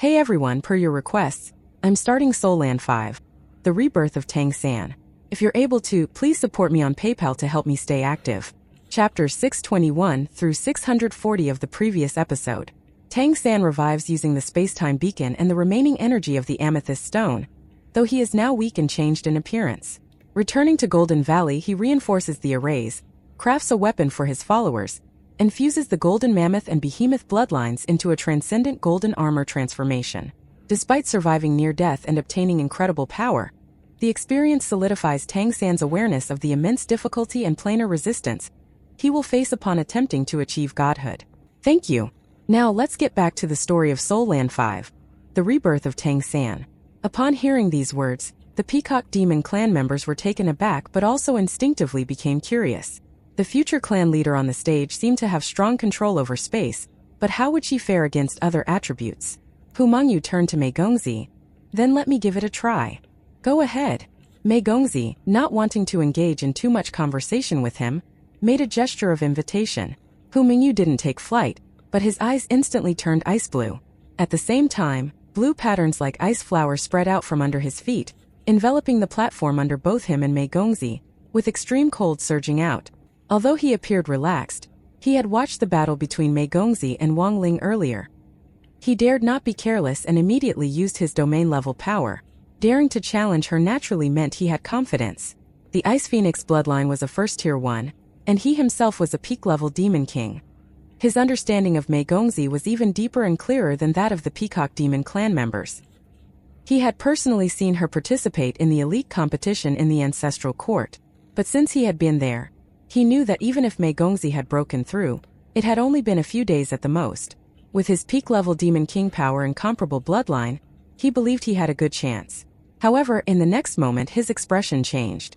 Hey everyone, per your requests, I'm starting Soul Land 5, The Rebirth of Tang San. If you're able to, please support me on PayPal to help me stay active. Chapters 621 through 640 of the previous episode. Tang San revives using the space-time beacon and the remaining energy of the amethyst stone, though he is now weak and changed in appearance. Returning to Golden Valley, he reinforces the arrays, crafts a weapon for his followers, and fuses the Golden Mammoth and Behemoth bloodlines into a transcendent golden armor transformation. Despite surviving near death and obtaining incredible power, the experience solidifies Tang San's awareness of the immense difficulty and planar resistance he will face upon attempting to achieve godhood. Thank you. Now let's get back to the story of Soul Land 5, The Rebirth of Tang San. Upon hearing these words, the Peacock Demon clan members were taken aback but also instinctively became curious. The future clan leader on the stage seemed to have strong control over space, but how would she fare against other attributes? Hu Mengyu turned to Mei Gongzi. Then let me give it a try. Go ahead. Mei Gongzi, not wanting to engage in too much conversation with him, made a gesture of invitation. Hu Mengyu didn't take flight, but his eyes instantly turned ice blue. At the same time, blue patterns like ice flowers spread out from under his feet, enveloping the platform under both him and Mei Gongzi, with extreme cold surging out. Although he appeared relaxed, he had watched the battle between Mei Gongzi and Wang Ling earlier. He dared not be careless and immediately used his domain-level power. Daring to challenge her naturally meant he had confidence. The Ice Phoenix bloodline was a first-tier one, and he himself was a peak-level demon king. His understanding of Mei Gongzi was even deeper and clearer than that of the Peacock Demon clan members. He had personally seen her participate in the elite competition in the ancestral court, but since he had been there, he knew that even if Mei Gongzi had broken through, it had only been a few days at the most. With his peak-level demon king power and comparable bloodline, he believed he had a good chance. However, in the next moment his expression changed.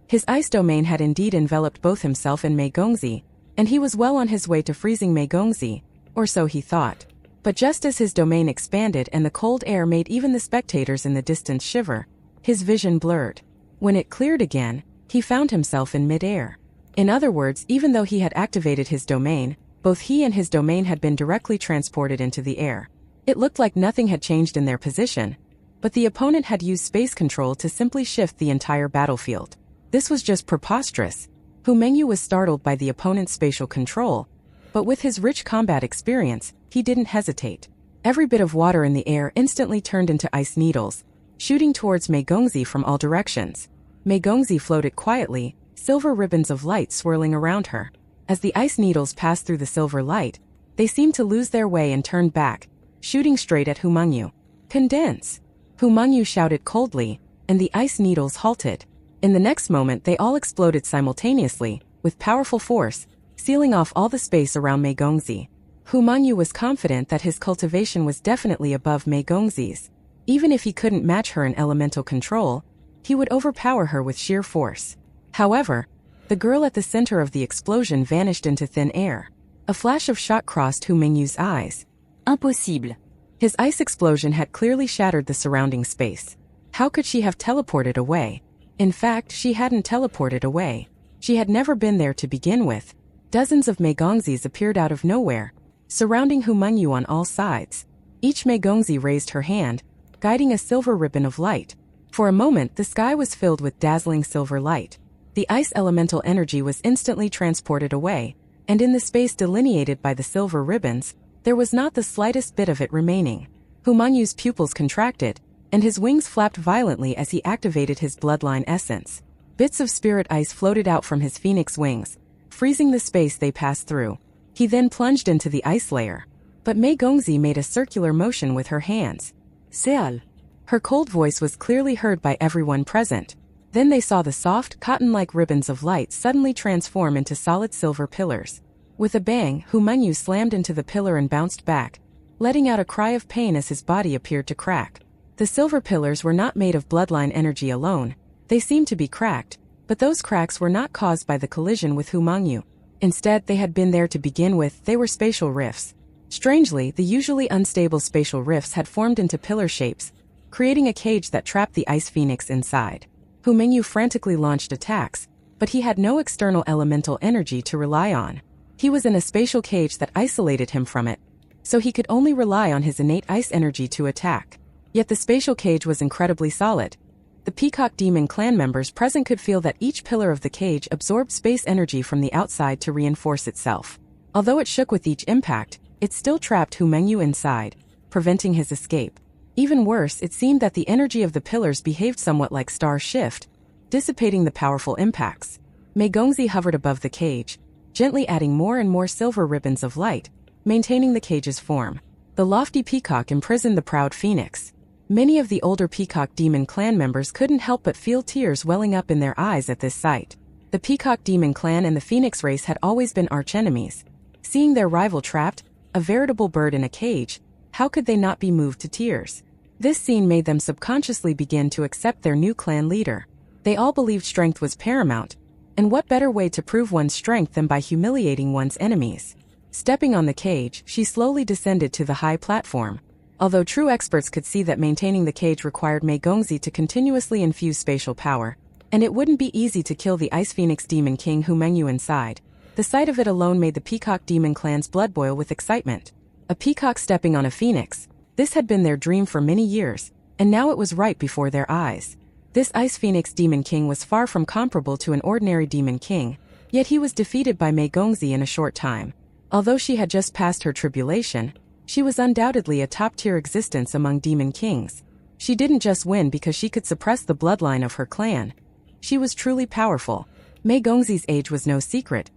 His ice domain had indeed enveloped both himself and Mei Gongzi, and he was well on his way to freezing Mei Gongzi, or so he thought. But just as his domain expanded and the cold air made even the spectators in the distance shiver, his vision blurred. When it cleared again, he found himself in mid-air. In other words, even though he had activated his domain, both he and his domain had been directly transported into the air. It looked like nothing had changed in their position, but the opponent had used space control to simply shift the entire battlefield. This was just preposterous. Hu Mengyu was startled by the opponent's spatial control, but with his rich combat experience, he didn't hesitate. Every bit of water in the air instantly turned into ice needles, shooting towards Mei Gongzi from all directions. Mei Gongzi floated quietly, silver ribbons of light swirling around her. As the ice needles passed through the silver light, they seemed to lose their way and turned back, shooting straight at Hu Mengyu. Condense! Hu Mengyu shouted coldly, and the ice needles halted. In the next moment they all exploded simultaneously, with powerful force, sealing off all the space around Mei Gongzi. Hu Mengyu was confident that his cultivation was definitely above Mei Gongzi's. Even if he couldn't match her in elemental control, he would overpower her with sheer force. However, the girl at the center of the explosion vanished into thin air. A flash of shock crossed Hu Mengyu's eyes. Impossible. His ice explosion had clearly shattered the surrounding space. How could she have teleported away? In fact, she hadn't teleported away. She had never been there to begin with. Dozens of Mei Gongzis appeared out of nowhere, surrounding Hu Mengyu on all sides. Each Mei Gongzi raised her hand, guiding a silver ribbon of light. For a moment, the sky was filled with dazzling silver light. The ice elemental energy was instantly transported away, and in the space delineated by the silver ribbons, there was not the slightest bit of it remaining. Hu Mengyu's pupils contracted, and his wings flapped violently as he activated his bloodline essence. Bits of spirit ice floated out from his phoenix wings, freezing the space they passed through. He then plunged into the ice layer. But Mei Gongzi made a circular motion with her hands. Seal. Her cold voice was clearly heard by everyone present. Then they saw the soft, cotton-like ribbons of light suddenly transform into solid silver pillars. With a bang, Hu Mengyu slammed into the pillar and bounced back, letting out a cry of pain as his body appeared to crack. The silver pillars were not made of bloodline energy alone. They seemed to be cracked, but those cracks were not caused by the collision with Hu Mengyu. Instead, they had been there to begin with. They were spatial rifts. Strangely, the usually unstable spatial rifts had formed into pillar shapes, creating a cage that trapped the ice phoenix inside. Hu Mengyu frantically launched attacks, but he had no external elemental energy to rely on. He was in a spatial cage that isolated him from it. so he could only rely on his innate ice energy to attack. Yet the spatial cage was incredibly solid. The Peacock Demon clan members present could feel that each pillar of the cage absorbed space energy from the outside to reinforce itself. Although it shook with each impact, it still trapped Hu Mengyu inside, preventing his escape. Even worse, it seemed that the energy of the pillars behaved somewhat like star shift, dissipating the powerful impacts. Mei Gongzi hovered above the cage, gently adding more and more silver ribbons of light, maintaining the cage's form. The lofty peacock imprisoned the proud phoenix. Many of the older Peacock Demon clan members couldn't help but feel tears welling up in their eyes at this sight. The Peacock Demon clan and the Phoenix race had always been archenemies. Seeing their rival trapped, a veritable bird in a cage, how could they not be moved to tears? This scene made them subconsciously begin to accept their new clan leader. They all believed strength was paramount, and what better way to prove one's strength than by humiliating one's enemies? Stepping on the cage, she slowly descended to the high platform. Although true experts could see that maintaining the cage required Mei Gongzi to continuously infuse spatial power, and it wouldn't be easy to kill the Ice Phoenix Demon King Hu Mengyu inside, the sight of it alone made the Peacock Demon clan's blood boil with excitement. A peacock stepping on a phoenix. This had been their dream for many years, and now it was right before their eyes. This Ice Phoenix Demon King was far from comparable to an ordinary Demon King, yet he was defeated by Mei Gongzi in a short time. Although she had just passed her tribulation, she was undoubtedly a top-tier existence among Demon Kings. She didn't just win because she could suppress the bloodline of her clan. She was truly powerful. Mei Gongzi's age was no secret.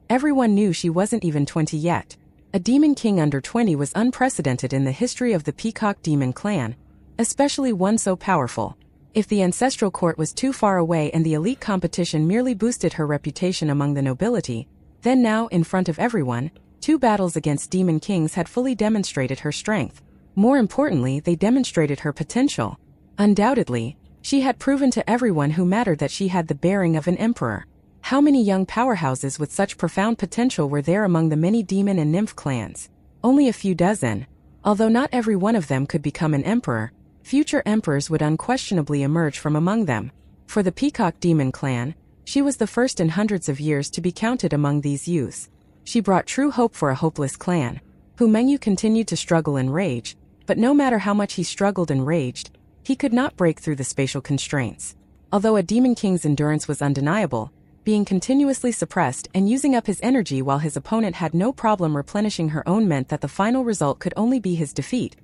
Everyone knew she wasn't even 20 yet. A Demon King under 20 was unprecedented in the history of the Peacock Demon clan, especially one so powerful. If the ancestral court was too far away and the elite competition merely boosted her reputation among the nobility, then now, in front of everyone, 2 battles against Demon Kings had fully demonstrated her strength. More importantly, they demonstrated her potential. Undoubtedly, she had proven to everyone who mattered that she had the bearing of an emperor. How many young powerhouses with such profound potential were there among the many demon and nymph clans? Only a few dozen. Although not every one of them could become an emperor, future emperors would unquestionably emerge from among them. For the Peacock Demon clan, she was the first in hundreds of years to be counted among these youths. She brought true hope for a hopeless clan. Hu Mengyu continued to struggle and rage, but no matter how much he struggled and raged, he could not break through the spatial constraints. Although a Demon King's endurance was undeniable, being continuously suppressed and using up his energy while his opponent had no problem replenishing her own meant that the final result could only be his defeat.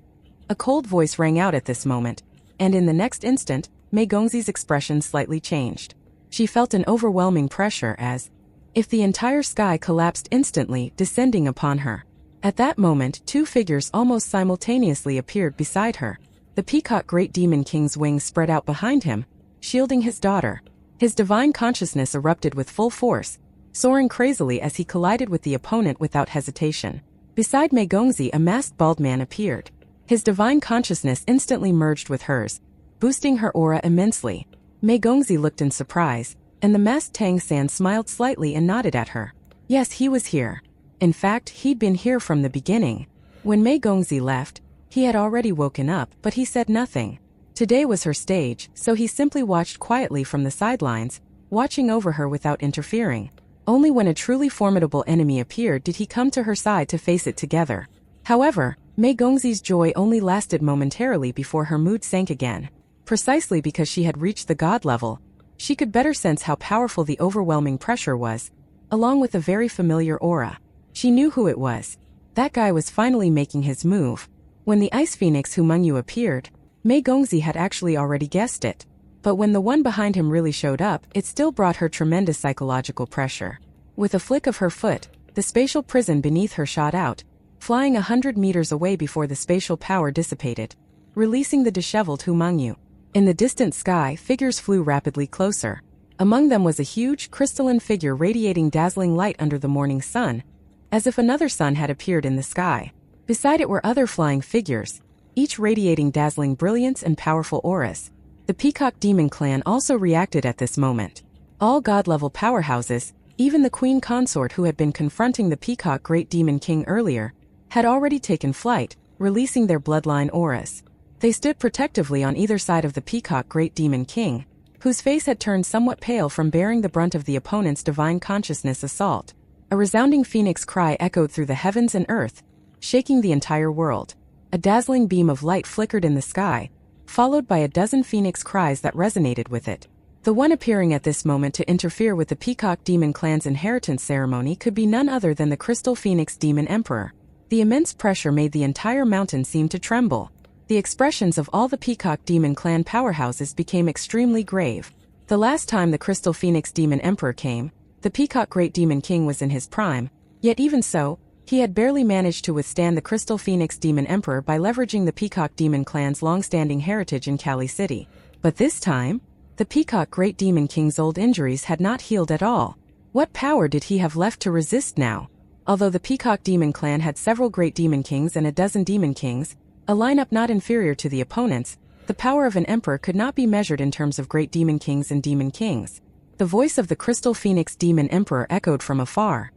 A cold voice rang out at this moment, and in the next instant, Mei Gongzi's expression slightly changed. She felt an overwhelming pressure as if the entire sky collapsed instantly, descending upon her. At that moment, 2 figures almost simultaneously appeared beside her. The Peacock Great Demon King's wings spread out behind him, shielding his daughter. His divine consciousness erupted with full force, soaring crazily as he collided with the opponent without hesitation. Beside Mei Gongzi, a masked bald man appeared. His divine consciousness instantly merged with hers, boosting her aura immensely. Mei Gongzi looked in surprise, and the masked Tang San smiled slightly and nodded at her. Yes, he was here. In fact, he'd been here from the beginning. When Mei Gongzi left, he had already woken up, but he said nothing. Today was her stage, so he simply watched quietly from the sidelines, watching over her without interfering. Only when a truly formidable enemy appeared did he come to her side to face it together. However, Mei Gongzi's joy only lasted momentarily before her mood sank again. Precisely because she had reached the god level, she could better sense how powerful the overwhelming pressure was, along with a very familiar aura. She knew who it was. That guy was finally making his move. When the Ice Phoenix Hu Mengyu appeared, Mei Gongzi had actually already guessed it. But when the one behind him really showed up, it still brought her tremendous psychological pressure. With a flick of her foot, the spatial prison beneath her shot out, flying 100 meters away before the spatial power dissipated, releasing the disheveled Hu Mengyu. In the distant sky, figures flew rapidly closer. Among them was a huge, crystalline figure radiating dazzling light under the morning sun, as if another sun had appeared in the sky. Beside it were other flying figures, each radiating dazzling brilliance and powerful auras. The Peacock Demon clan also reacted at this moment. All god-level powerhouses, even the Queen Consort who had been confronting the Peacock Great Demon King earlier, had already taken flight, releasing their bloodline auras. They stood protectively on either side of the Peacock Great Demon King, whose face had turned somewhat pale from bearing the brunt of the opponent's divine consciousness assault. A resounding phoenix cry echoed through the heavens and earth, shaking the entire world. A dazzling beam of light flickered in the sky, followed by a dozen phoenix cries that resonated with it. The one appearing at this moment to interfere with the Peacock Demon Clan's inheritance ceremony could be none other than the Crystal Phoenix Demon Emperor. The immense pressure made the entire mountain seem to tremble. The expressions of all the Peacock Demon Clan powerhouses became extremely grave. The last time the Crystal Phoenix Demon Emperor came, the Peacock Great Demon King was in his prime, yet even so, he had barely managed to withstand the Crystal Phoenix Demon Emperor by leveraging the Peacock Demon Clan's long-standing heritage in Kali City. But this time, the Peacock Great Demon King's old injuries had not healed at all. What power did he have left to resist now? Although the Peacock Demon Clan had several Great Demon Kings and a dozen Demon Kings, a lineup not inferior to the opponents, the power of an emperor could not be measured in terms of Great Demon Kings and Demon Kings. The voice of the Crystal Phoenix Demon Emperor echoed from afar.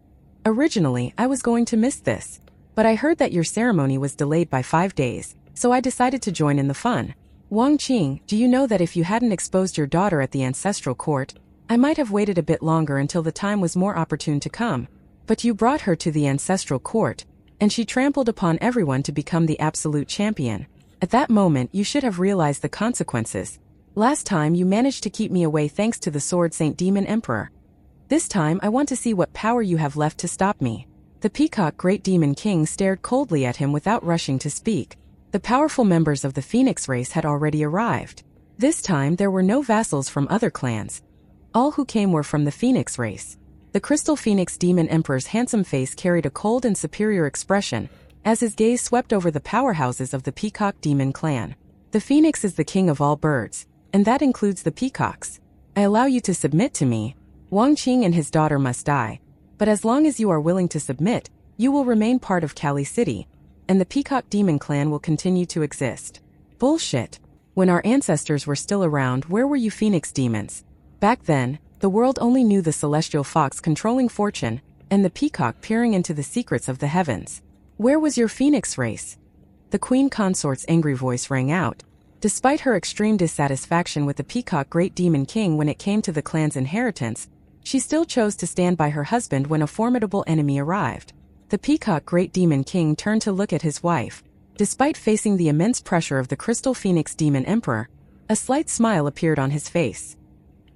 Originally, I was going to miss this, but I heard that your ceremony was delayed by 5 days, so I decided to join in the fun. Wang Qing, do you know that if you hadn't exposed your daughter at the ancestral court, I might have waited a bit longer until the time was more opportune to come. But you brought her to the ancestral court, and she trampled upon everyone to become the absolute champion. At that moment you should have realized the consequences. Last time you managed to keep me away thanks to the Sword Saint Demon Emperor. This time I want to see what power you have left to stop me. The Peacock Great Demon King stared coldly at him without rushing to speak. The powerful members of the Phoenix race had already arrived. This time there were no vassals from other clans. All who came were from the Phoenix race. The Crystal Phoenix Demon Emperor's handsome face carried a cold and superior expression, as his gaze swept over the powerhouses of the Peacock Demon Clan. The Phoenix is the king of all birds, and that includes the peacocks. I allow you to submit to me. Wang Qing and his daughter must die, but as long as you are willing to submit, you will remain part of Kali City, and the Peacock Demon Clan will continue to exist. Bullshit. When our ancestors were still around, where were you Phoenix demons? Back then, the world only knew the celestial fox controlling fortune, and the peacock peering into the secrets of the heavens. Where was your Phoenix race? The Queen Consort's angry voice rang out. Despite her extreme dissatisfaction with the Peacock Great Demon King when it came to the clan's inheritance, she still chose to stand by her husband when a formidable enemy arrived. The Peacock Great Demon King turned to look at his wife. Despite facing the immense pressure of the Crystal Phoenix Demon Emperor, a slight smile appeared on his face.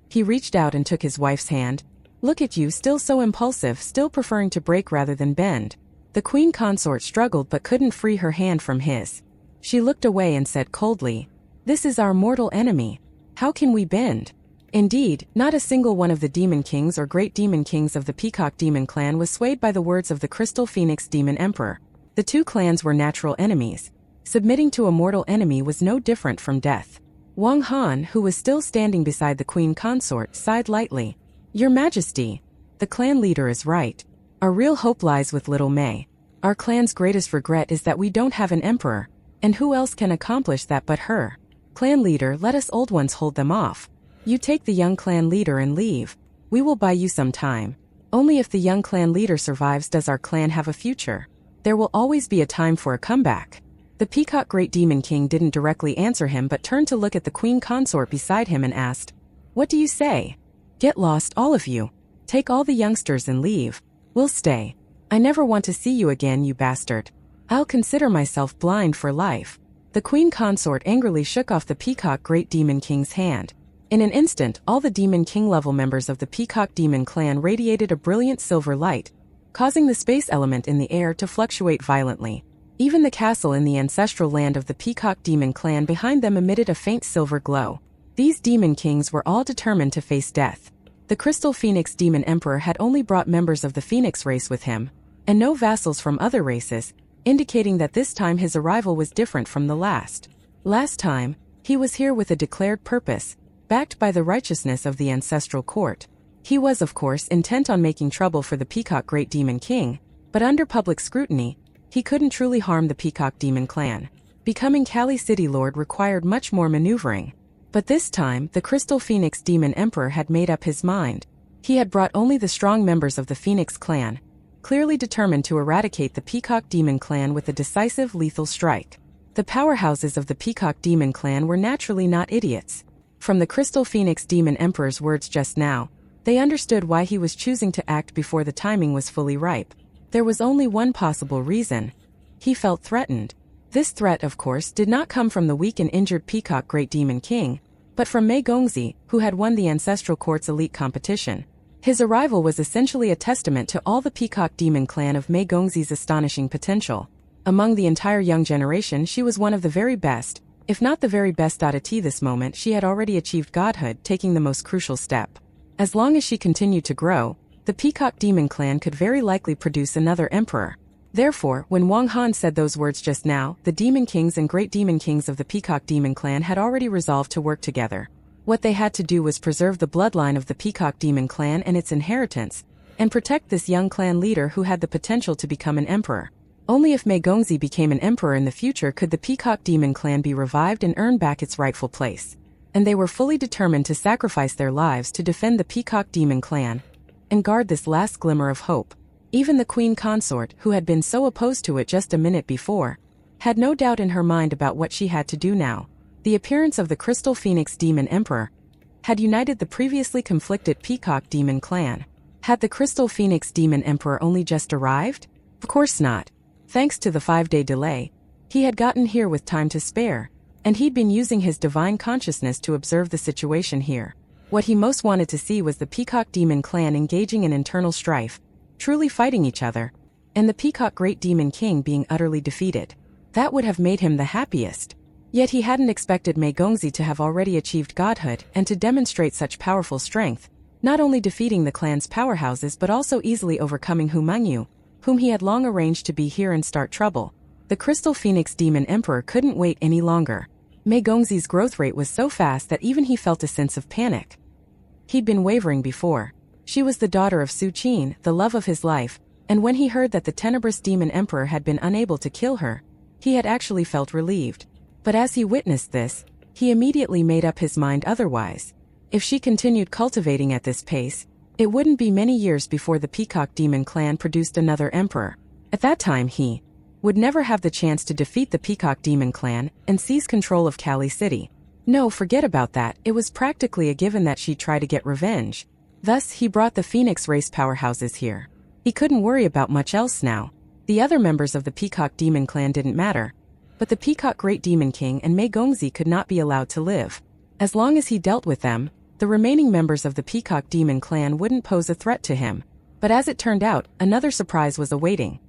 He reached out and took his wife's hand. Look at you, still so impulsive, still preferring to break rather than bend. The Queen Consort struggled but couldn't free her hand from his. She looked away and said coldly, "This is our mortal enemy. How can we bend?" Indeed, not a single one of the Demon Kings or Great Demon Kings of the Peacock Demon Clan was swayed by the words of the Crystal Phoenix Demon Emperor. The two clans were natural enemies. Submitting to a mortal enemy was no different from death. Wang Han, who was still standing beside the Queen Consort, sighed lightly. "Your Majesty, the clan leader is right. Our real hope lies with little Mei. Our clan's greatest regret is that we don't have an emperor, and who else can accomplish that but her? Clan leader, let us old ones hold them off. You take the young clan leader and leave. We will buy you some time. Only if the young clan leader survives does our clan have a future. There will always be a time for a comeback." The Peacock Great Demon King didn't directly answer him but turned to look at the Queen Consort beside him and asked, "What do you say? Get lost, all of you. Take all the youngsters and leave. We'll stay. I never want to see you again, you bastard. I'll consider myself blind for life." The Queen Consort angrily shook off the Peacock Great Demon King's hand. In an instant, all the Demon King level members of the Peacock Demon Clan radiated a brilliant silver light, causing the space element in the air to fluctuate violently. Even the castle in the ancestral land of the Peacock Demon Clan behind them emitted a faint silver glow. These Demon Kings were all determined to face death. The Crystal Phoenix Demon Emperor had only brought members of the Phoenix race with him, and no vassals from other races, indicating that this time his arrival was different from the last. Last time, he was here with a declared purpose, backed by the righteousness of the ancestral court. He was, of course, intent on making trouble for the Peacock Great Demon King, but under public scrutiny, he couldn't truly harm the Peacock Demon Clan. Becoming Kali City Lord required much more maneuvering. But this time, the Crystal Phoenix Demon Emperor had made up his mind. He had brought only the strong members of the Phoenix clan, clearly determined to eradicate the Peacock Demon Clan with a decisive lethal strike. The powerhouses of the Peacock Demon Clan were naturally not idiots. From the Crystal Phoenix Demon Emperor's words just now, they understood why he was choosing to act before the timing was fully ripe. There was only one possible reason. He felt threatened. This threat, of course, did not come from the weak and injured Peacock Great Demon King, but from Mei Gongzi, who had won the Ancestral Court's elite competition. His arrival was essentially a testament to all the Peacock Demon clan of Mei Gongzi's astonishing potential. Among the entire young generation, she was one of the very best, if not the very best. At this moment, she had already achieved godhood, taking the most crucial step. As long as she continued to grow, the Peacock Demon clan could very likely produce another emperor. Therefore, when Wang Han said those words just now, the Demon Kings and Great Demon Kings of the Peacock Demon clan had already resolved to work together. What they had to do was preserve the bloodline of the Peacock Demon clan and its inheritance, and protect this young clan leader who had the potential to become an emperor. Only if Mei Gongzi became an emperor in the future could the Peacock Demon clan be revived and earn back its rightful place. And they were fully determined to sacrifice their lives to defend the Peacock Demon clan and guard this last glimmer of hope. Even the queen consort, who had been so opposed to it just a minute before, had no doubt in her mind about what she had to do now. The appearance of the Crystal Phoenix Demon Emperor had united the previously conflicted Peacock Demon clan. Had the Crystal Phoenix Demon Emperor only just arrived? Of course not. Thanks to the 5-day delay, he had gotten here with time to spare, and he'd been using his divine consciousness to observe the situation here. What he most wanted to see was the Peacock Demon clan engaging in internal strife, truly fighting each other, and the Peacock Great Demon King being utterly defeated. That would have made him the happiest. Yet he hadn't expected Mei Gongzi to have already achieved godhood and to demonstrate such powerful strength, not only defeating the clan's powerhouses but also easily overcoming Hu Mengyu, whom he had long arranged to be here and start trouble. The Crystal Phoenix Demon Emperor couldn't wait any longer. Mei Gongzi's growth rate was so fast that even he felt a sense of panic. He'd been wavering before. She was the daughter of Su Qin, the love of his life, and when he heard that the Tenebrous Demon Emperor had been unable to kill her, he had actually felt relieved. But as he witnessed this, he immediately made up his mind otherwise. If she continued cultivating at this pace, it wouldn't be many years before the Peacock Demon clan produced another emperor. At that time he would never have the chance to defeat the Peacock Demon clan and seize control of Kali City. No, forget about that. It was practically a given that she'd try to get revenge. Thus, he brought the Phoenix race powerhouses here. He couldn't worry about much else now. The other members of the Peacock Demon clan didn't matter, but the Peacock Great Demon King and Mei Gongzi could not be allowed to live. As long as he dealt with them, the remaining members of the Peacock Demon clan wouldn't pose a threat to him. But as it turned out, another surprise was awaiting.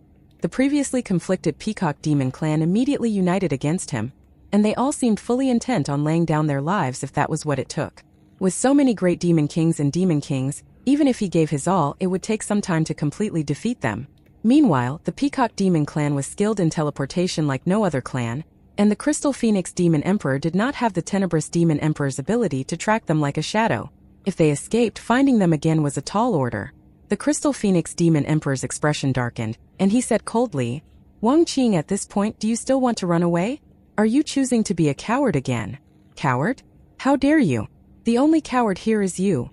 The previously conflicted Peacock Demon clan immediately united against him, and they all seemed fully intent on laying down their lives if that was what it took. With so many Great Demon Kings and Demon Kings, even if he gave his all, it would take some time to completely defeat them. Meanwhile, the Peacock Demon clan was skilled in teleportation like no other clan, and the Crystal Phoenix Demon Emperor did not have the Tenebrous Demon Emperor's ability to track them like a shadow. If they escaped, finding them again was a tall order. The Crystal Phoenix Demon Emperor's expression darkened, and he said coldly, "Wang Qing, at this point, do you still want to run away? Are you choosing to be a coward again?" "Coward? How dare you? The only coward here is you."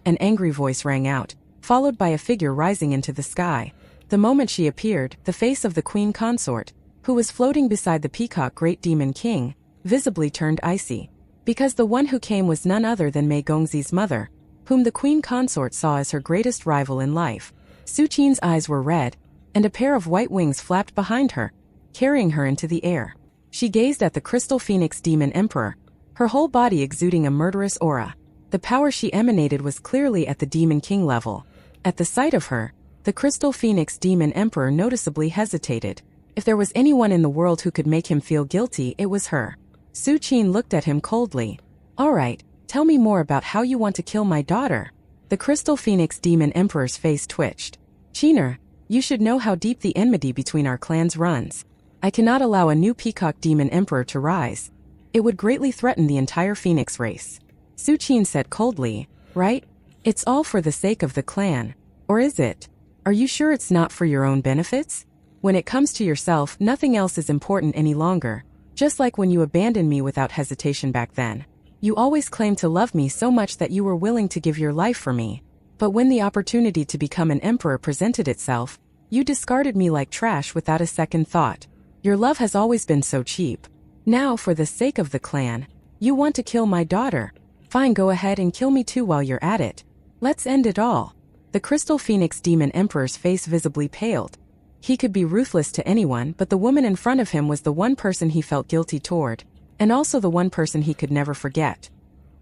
An angry voice rang out, followed by a figure rising into the sky. The moment she appeared, the face of the queen consort, who was floating beside the Peacock Great Demon King, visibly turned icy. Because the one who came was none other than Mei Gongzi's mother, whom the queen consort saw as her greatest rival in life. Su Qin's eyes were red, and a pair of white wings flapped behind her, carrying her into the air. She gazed at the Crystal Phoenix Demon Emperor, her whole body exuding a murderous aura. The power she emanated was clearly at the Demon King level. At the sight of her, the Crystal Phoenix Demon Emperor noticeably hesitated. If there was anyone in the world who could make him feel guilty, it was her. Su Qin looked at him coldly. "All right, tell me more about how you want to kill my daughter." The Crystal Phoenix Demon Emperor's face twitched. "Qiner, you should know how deep the enmity between our clans runs. I cannot allow a new Peacock Demon Emperor to rise. It would greatly threaten the entire Phoenix race." Su Qin said coldly, "Right? It's all for the sake of the clan. Or is it? Are you sure it's not for your own benefits? When it comes to yourself, nothing else is important any longer. Just like when you abandoned me without hesitation back then. You always claimed to love me so much that you were willing to give your life for me. But when the opportunity to become an emperor presented itself, you discarded me like trash without a second thought. Your love has always been so cheap. Now, for the sake of the clan, you want to kill my daughter. Fine, go ahead and kill me too while you're at it. Let's end it all." The Crystal Phoenix Demon Emperor's face visibly paled. He could be ruthless to anyone, but the woman in front of him was the one person he felt guilty toward, and also the one person he could never forget.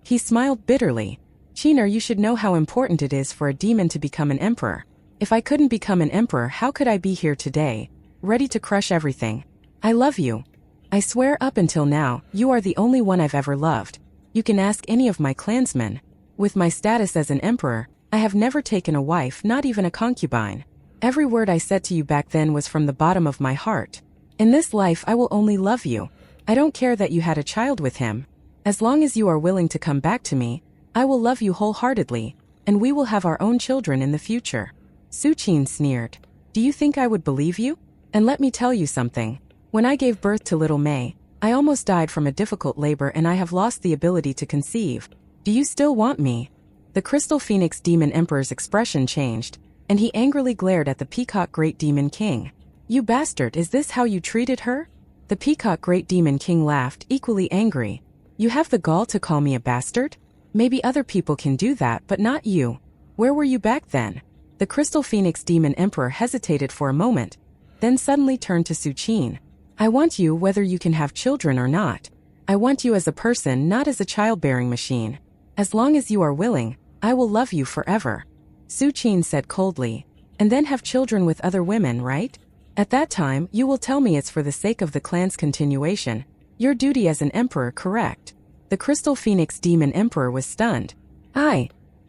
He smiled bitterly. Qiner, you should know how important it is for a demon to become an emperor. If I couldn't become an emperor, how could I be here today, ready to crush everything? I love you. I swear up until now, you are the only one I've ever loved. You can ask any of my clansmen. With my status as an emperor, I have never taken a wife, not even a concubine. Every word I said to you back then was from the bottom of my heart. In this life I will only love you. I don't care that you had a child with him. As long as you are willing to come back to me, I will love you wholeheartedly, and we will have our own children in the future. Su Qin sneered. Do you think I would believe you? And let me tell you something. When I gave birth to little Mei, I almost died from a difficult labor and I have lost the ability to conceive. Do you still want me? The Crystal Phoenix Demon Emperor's expression changed, and he angrily glared at the Peacock Great Demon King. You bastard, is this how you treated her? The Peacock Great Demon King laughed, equally angry. You have the gall to call me a bastard? Maybe other people can do that, but not you. Where were you back then? The Crystal Phoenix Demon Emperor hesitated for a moment, then suddenly turned to Su Qin. I want you whether you can have children or not. I want you as a person, not as a childbearing machine. As long as you are willing, I will love you forever. Su Qin said coldly. And then have children with other women, right? At that time, you will tell me it's for the sake of the clan's continuation. Your duty as an emperor, correct? The Crystal Phoenix Demon Emperor was stunned.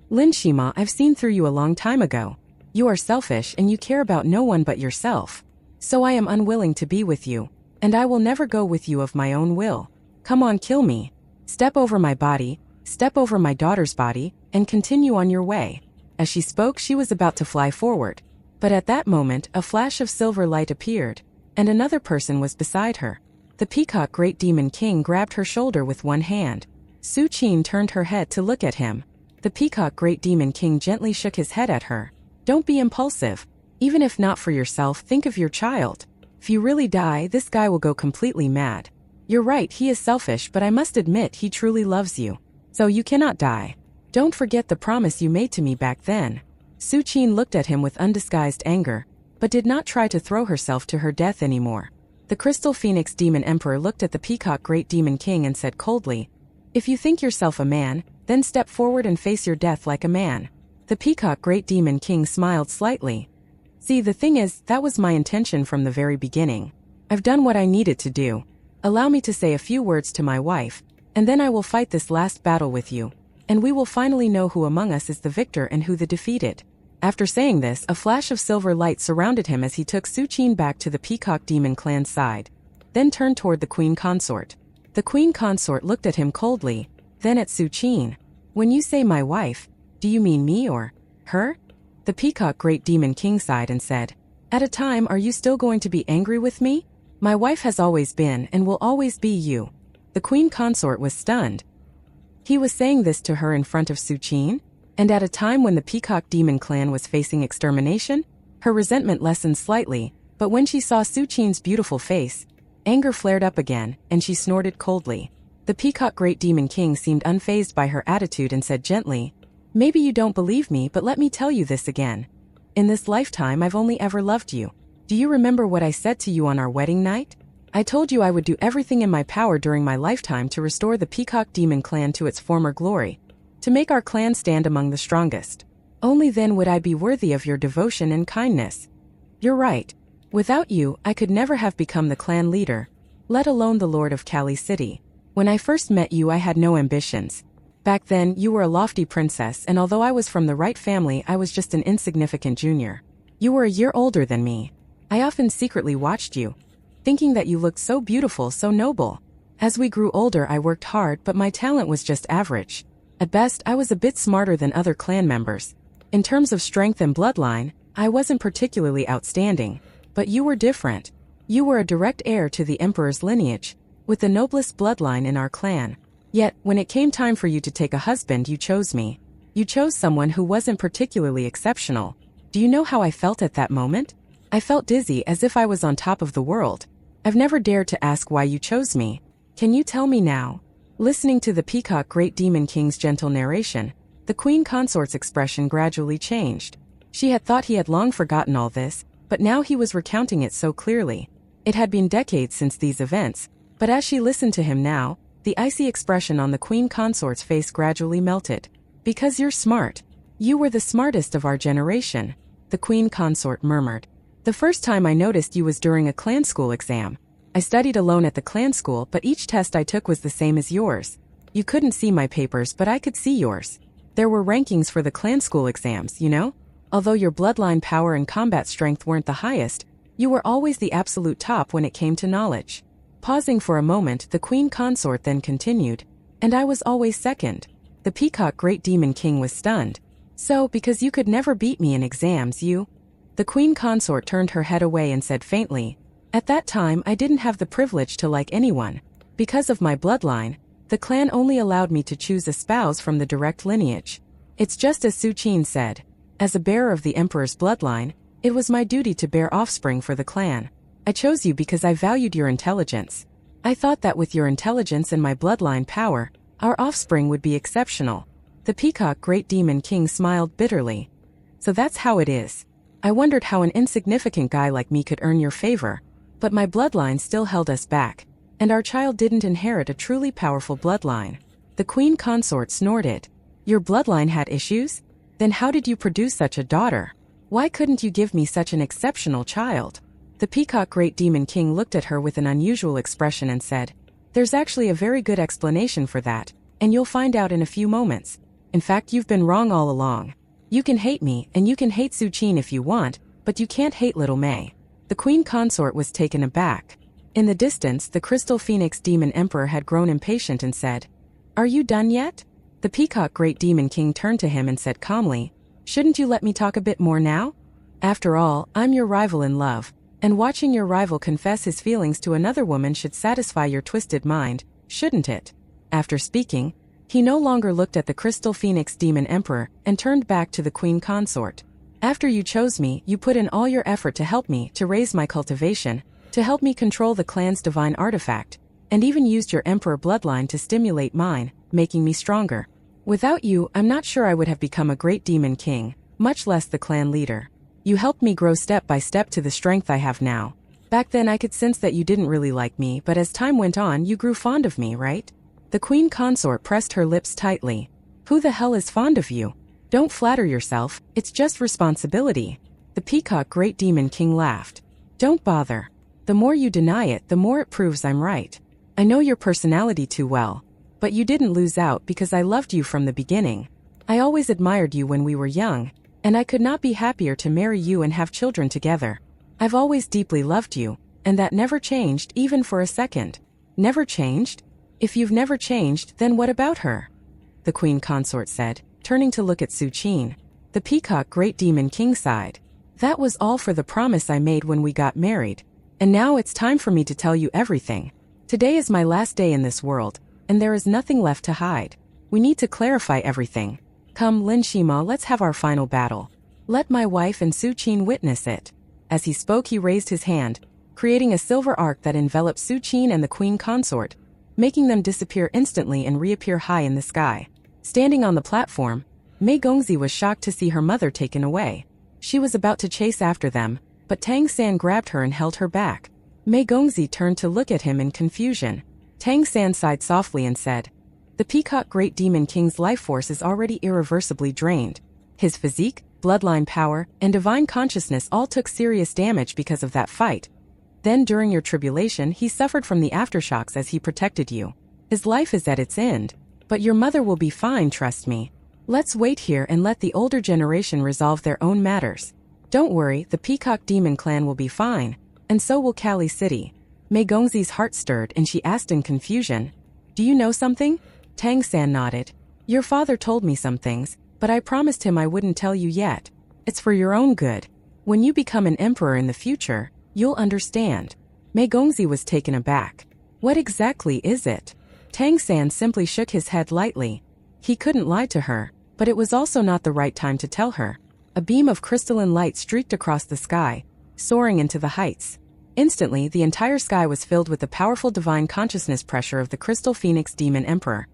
Lin Shima, I've seen through you a long time ago. You are selfish and you care about no one but yourself. So I am unwilling to be with you, and I will never go with you of my own will. Come on, kill me. Step over my body, step over my daughter's body, and continue on your way. As she spoke, she was about to fly forward. But at that moment, a flash of silver light appeared, and another person was beside her. The Peacock Great Demon King grabbed her shoulder with one hand. Su Qin turned her head to look at him. The Peacock Great Demon King gently shook his head at her. Don't be impulsive. Even if not for yourself, think of your child. If you really die, this guy will go completely mad. You're right, he is selfish, but I must admit he truly loves you. So you cannot die. Don't forget the promise you made to me back then. Su Qin looked at him with undisguised anger, but did not try to throw herself to her death anymore. The Crystal Phoenix Demon Emperor looked at the Peacock Great Demon King and said coldly, If you think yourself a man, then step forward and face your death like a man. The Peacock Great Demon King smiled slightly. See, the thing is, that was my intention from the very beginning. I've done what I needed to do. Allow me to say a few words to my wife, and then I will fight this last battle with you, and we will finally know who among us is the victor and who the defeated. After saying this, a flash of silver light surrounded him as he took Su Qin back to the Peacock Demon clan's side, then turned toward the Queen Consort. The Queen Consort looked at him coldly, then at Su Qin. When you say my wife, do you mean me or her? The Peacock Great Demon King sighed and said, At a time, are you still going to be angry with me? My wife has always been and will always be you. The Queen Consort was stunned. He was saying this to her in front of Su Qin? And at a time when the Peacock Demon clan was facing extermination? Her resentment lessened slightly, but when she saw Su Qin's beautiful face, anger flared up again, and she snorted coldly. The Peacock Great Demon King seemed unfazed by her attitude and said gently, Maybe you don't believe me, but let me tell you this again. In this lifetime, I've only ever loved you. Do you remember what I said to you on our wedding night? I told you I would do everything in my power during my lifetime to restore the Peacock Demon clan to its former glory, to make our clan stand among the strongest. Only then would I be worthy of your devotion and kindness. You're right. Without you, I could never have become the clan leader, let alone the Lord of Kali City. When I first met you, I had no ambitions. Back then, you were a lofty princess, and although I was from the right family, I was just an insignificant junior. You were a year older than me. I often secretly watched you, thinking that you looked so beautiful, so noble. As we grew older, I worked hard, but my talent was just average. At best, I was a bit smarter than other clan members. In terms of strength and bloodline, I wasn't particularly outstanding. But you were different. You were a direct heir to the Emperor's lineage, with the noblest bloodline in our clan. Yet, when it came time for you to take a husband, you chose me. You chose someone who wasn't particularly exceptional. Do you know how I felt at that moment? I felt dizzy, as if I was on top of the world. I've never dared to ask why you chose me. Can you tell me now? Listening to the Peacock Great Demon King's gentle narration, the Queen Consort's expression gradually changed. She had thought he had long forgotten all this, but now he was recounting it so clearly. It had been decades since these events, but as she listened to him now, the icy expression on the queen consort's face gradually melted. Because you're smart. You were the smartest of our generation, the queen consort murmured. The first time I noticed you was during a clan school exam. I studied alone at the clan school, but each test I took was the same as yours. You couldn't see my papers, but I could see yours. There were rankings for the clan school exams, you know? Although your bloodline power and combat strength weren't the highest, you were always the absolute top when it came to knowledge. Pausing for a moment, the queen consort then continued. And I was always second. The peacock great demon king was stunned. So, because you could never beat me in exams, you... The queen consort turned her head away and said faintly, at that time I didn't have the privilege to like anyone. Because of my bloodline, the clan only allowed me to choose a spouse from the direct lineage. It's just as Su Qin said. As a bearer of the emperor's bloodline, it was my duty to bear offspring for the clan. I chose you because I valued your intelligence. I thought that with your intelligence and my bloodline power, our offspring would be exceptional. The peacock great demon king smiled bitterly. So that's how it is. I wondered how an insignificant guy like me could earn your favor, but my bloodline still held us back, and our child didn't inherit a truly powerful bloodline. The queen consort snorted. Your bloodline had issues? Then how did you produce such a daughter? Why couldn't you give me such an exceptional child? The peacock great demon king looked at her with an unusual expression and said, there's actually a very good explanation for that, and you'll find out in a few moments. In fact, you've been wrong all along. You can hate me, and you can hate Su Qin if you want, but you can't hate little Mei. The queen consort was taken aback. In the distance, the crystal phoenix demon emperor had grown impatient and said, are you done yet? The peacock great demon king turned to him and said calmly, shouldn't you let me talk a bit more now? After all, I'm your rival in love, and watching your rival confess his feelings to another woman should satisfy your twisted mind, shouldn't it? After speaking, he no longer looked at the crystal phoenix demon emperor and turned back to the queen consort. After you chose me, you put in all your effort to help me to raise my cultivation, to help me control the clan's divine artifact, and even used your emperor bloodline to stimulate mine, making me stronger. Without you, I'm not sure I would have become a great demon king, much less the clan leader. You helped me grow step by step to the strength I have now. Back then I could sense that you didn't really like me, but as time went on you grew fond of me, right? The queen consort pressed her lips tightly. Who the hell is fond of you? Don't flatter yourself, it's just responsibility. The peacock great demon king laughed. Don't bother. The more you deny it, the more it proves I'm right. I know your personality too well. But you didn't lose out because I loved you from the beginning. I always admired you when we were young, and I could not be happier to marry you and have children together. I've always deeply loved you, and that never changed even for a second. Never changed? If you've never changed, then what about her? The queen consort said, turning to look at Su Qin. The peacock great demon king sighed. That was all for the promise I made when we got married. And now it's time for me to tell you everything. Today is my last day in this world, and there is nothing left to hide. We need to clarify everything. Come, Lin Shima, let's have our final battle. Let my wife and Su Qin witness it. As he spoke, he raised his hand, creating a silver arc that enveloped Su Qin and the queen consort, making them disappear instantly and reappear high in the sky. Standing on the platform, Mei Gongzi was shocked to see her mother taken away. She was about to chase after them, but Tang San grabbed her and held her back. Mei Gongzi turned to look at him in confusion. Tang San sighed softly and said, the peacock great demon king's life force is already irreversibly drained. His physique, bloodline power, and divine consciousness all took serious damage because of that fight. Then during your tribulation he suffered from the aftershocks as he protected you. His life is at its end. But your mother will be fine, trust me. Let's wait here and let the older generation resolve their own matters. Don't worry, the Peacock Demon clan will be fine, and so will Kali City. Mei Gongzi's heart stirred and she asked in confusion, do you know something? Tang San nodded. Your father told me some things, but I promised him I wouldn't tell you yet. It's for your own good. When you become an emperor in the future, you'll understand. Mei Gongzi was taken aback. What exactly is it? Tang San simply shook his head lightly. He couldn't lie to her, but it was also not the right time to tell her. A beam of crystalline light streaked across the sky, soaring into the heights. Instantly, the entire sky was filled with the powerful divine consciousness pressure of the Crystal Phoenix Demon Emperor.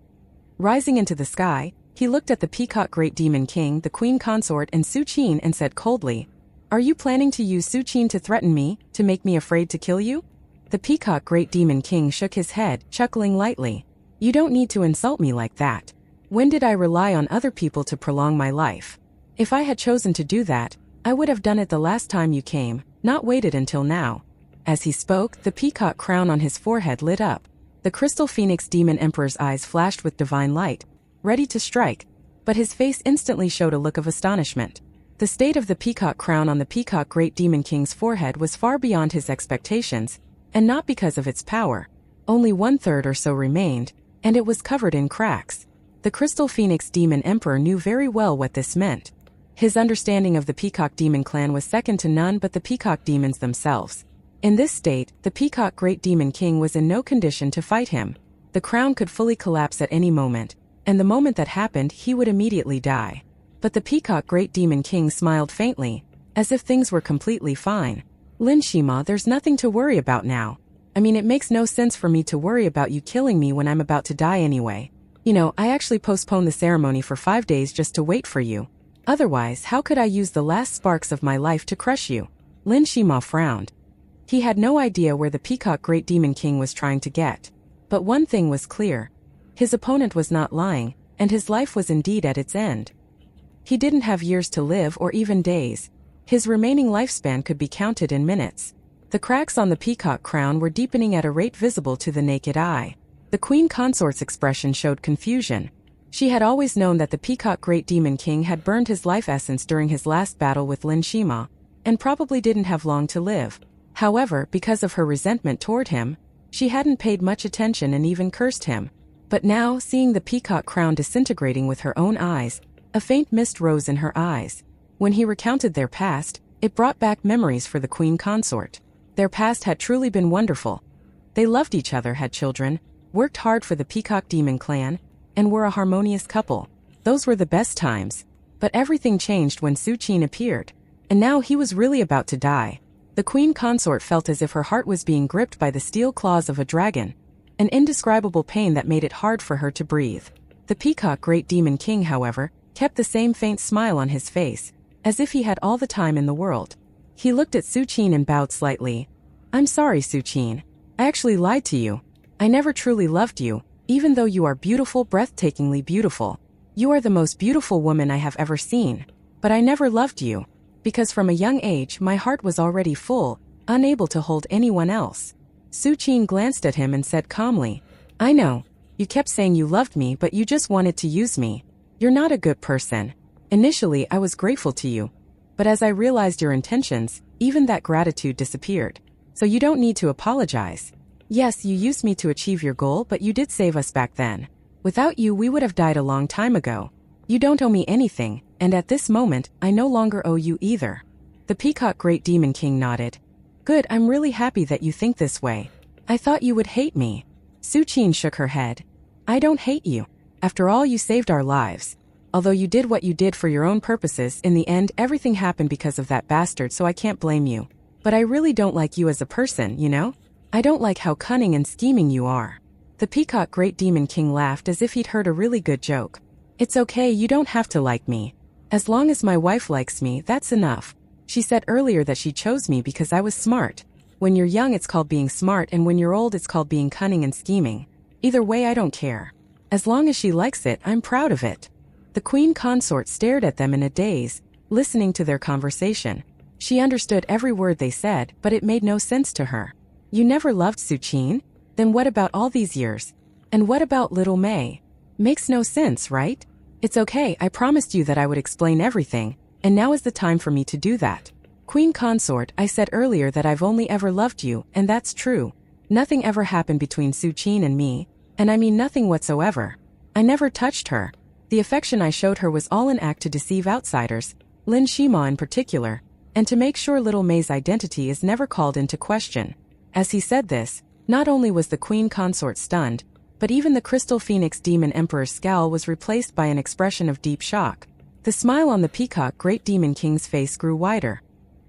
Rising into the sky, he looked at the Peacock Great Demon King, the Queen Consort, and Su Qin and said coldly, Are you planning to use Su Qin to threaten me, to make me afraid to kill you? The Peacock Great Demon King shook his head, chuckling lightly. You don't need to insult me like that. When did I rely on other people to prolong my life? If I had chosen to do that, I would have done it the last time you came, not waited until now. As he spoke, the peacock crown on his forehead lit up. The Crystal Phoenix Demon Emperor's eyes flashed with divine light, ready to strike, but his face instantly showed a look of astonishment. The state of the peacock crown on the Peacock Great Demon King's forehead was far beyond his expectations, and not because of its power. Only 1/3 or so remained, and it was covered in cracks. The Crystal Phoenix Demon Emperor knew very well what this meant. His understanding of the Peacock Demon clan was second to none but the Peacock Demons themselves. In this state, the Peacock Great Demon King was in no condition to fight him. The crown could fully collapse at any moment, and the moment that happened he would immediately die. But the Peacock Great Demon King smiled faintly, as if things were completely fine. Lin Shima, there's nothing to worry about now. I mean, it makes no sense for me to worry about you killing me when I'm about to die anyway. You know, I actually postponed the ceremony for 5 days just to wait for you. Otherwise, how could I use the last sparks of my life to crush you? Lin Shima frowned. He had no idea where the Peacock Great Demon King was trying to get. But one thing was clear. His opponent was not lying, and his life was indeed at its end. He didn't have years to live or even days. His remaining lifespan could be counted in minutes. The cracks on the peacock crown were deepening at a rate visible to the naked eye. The Queen Consort's expression showed confusion. She had always known that the Peacock Great Demon King had burned his life essence during his last battle with Lin Shima, and probably didn't have long to live. However, because of her resentment toward him, she hadn't paid much attention and even cursed him. But now, seeing the peacock crown disintegrating with her own eyes, a faint mist rose in her eyes. When he recounted their past, it brought back memories for the Queen Consort. Their past had truly been wonderful. They loved each other, had children, worked hard for the Peacock Demon clan, and were a harmonious couple. Those were the best times. But everything changed when Su Qin appeared, and now he was really about to die. The Queen Consort felt as if her heart was being gripped by the steel claws of a dragon, an indescribable pain that made it hard for her to breathe. The Peacock Great Demon King, however, kept the same faint smile on his face, as if he had all the time in the world. He looked at Su Qin and bowed slightly. I'm sorry, Su Qin. I actually lied to you. I never truly loved you, even though you are beautiful, breathtakingly beautiful. You are the most beautiful woman I have ever seen. But I never loved you, because from a young age my heart was already full, unable to hold anyone else. Su Qin glanced at him and said calmly, I know. You kept saying you loved me, but you just wanted to use me. You're not a good person. Initially, I was grateful to you. But as I realized your intentions, even that gratitude disappeared. So you don't need to apologize. Yes, you used me to achieve your goal, but you did save us back then. Without you, we would have died a long time ago. You don't owe me anything, and at this moment, I no longer owe you either. The Peacock Great Demon King nodded. Good, I'm really happy that you think this way. I thought you would hate me. Su Qin shook her head. I don't hate you. After all, you saved our lives. Although you did what you did for your own purposes, in the end, everything happened because of that bastard, so I can't blame you. But I really don't like you as a person, you know? I don't like how cunning and scheming you are. The Peacock Great Demon King laughed as if he'd heard a really good joke. It's okay, you don't have to like me. As long as my wife likes me, that's enough. She said earlier that she chose me because I was smart. When you're young, it's called being smart, and when you're old, it's called being cunning and scheming. Either way, I don't care. As long as she likes it, I'm proud of it. The Queen Consort stared at them in a daze, listening to their conversation. She understood every word they said, but it made no sense to her. You never loved Su Qin? Then what about all these years? And what about little Mei? Makes no sense, right? It's okay, I promised you that I would explain everything, and now is the time for me to do that. Queen Consort, I said earlier that I've only ever loved you, and that's true. Nothing ever happened between Su Qin and me, and I mean nothing whatsoever. I never touched her. The affection I showed her was all an act to deceive outsiders, Lin Shima in particular, and to make sure little Mei's identity is never called into question. As he said this, not only was the Queen Consort stunned, but even the Crystal Phoenix Demon Emperor's scowl was replaced by an expression of deep shock. The smile on the Peacock Great Demon King's face grew wider.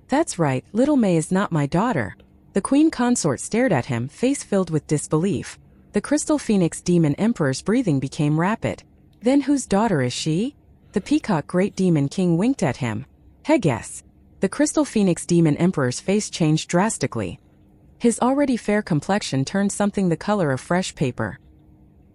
That's right, little Mei is not my daughter. The Queen Consort stared at him, face filled with disbelief. The Crystal Phoenix Demon Emperor's breathing became rapid. Then whose daughter is she? The Peacock Great Demon King winked at him. Guess. The The Crystal Phoenix Demon Emperor's face changed drastically. His already fair complexion turned something the color of fresh paper.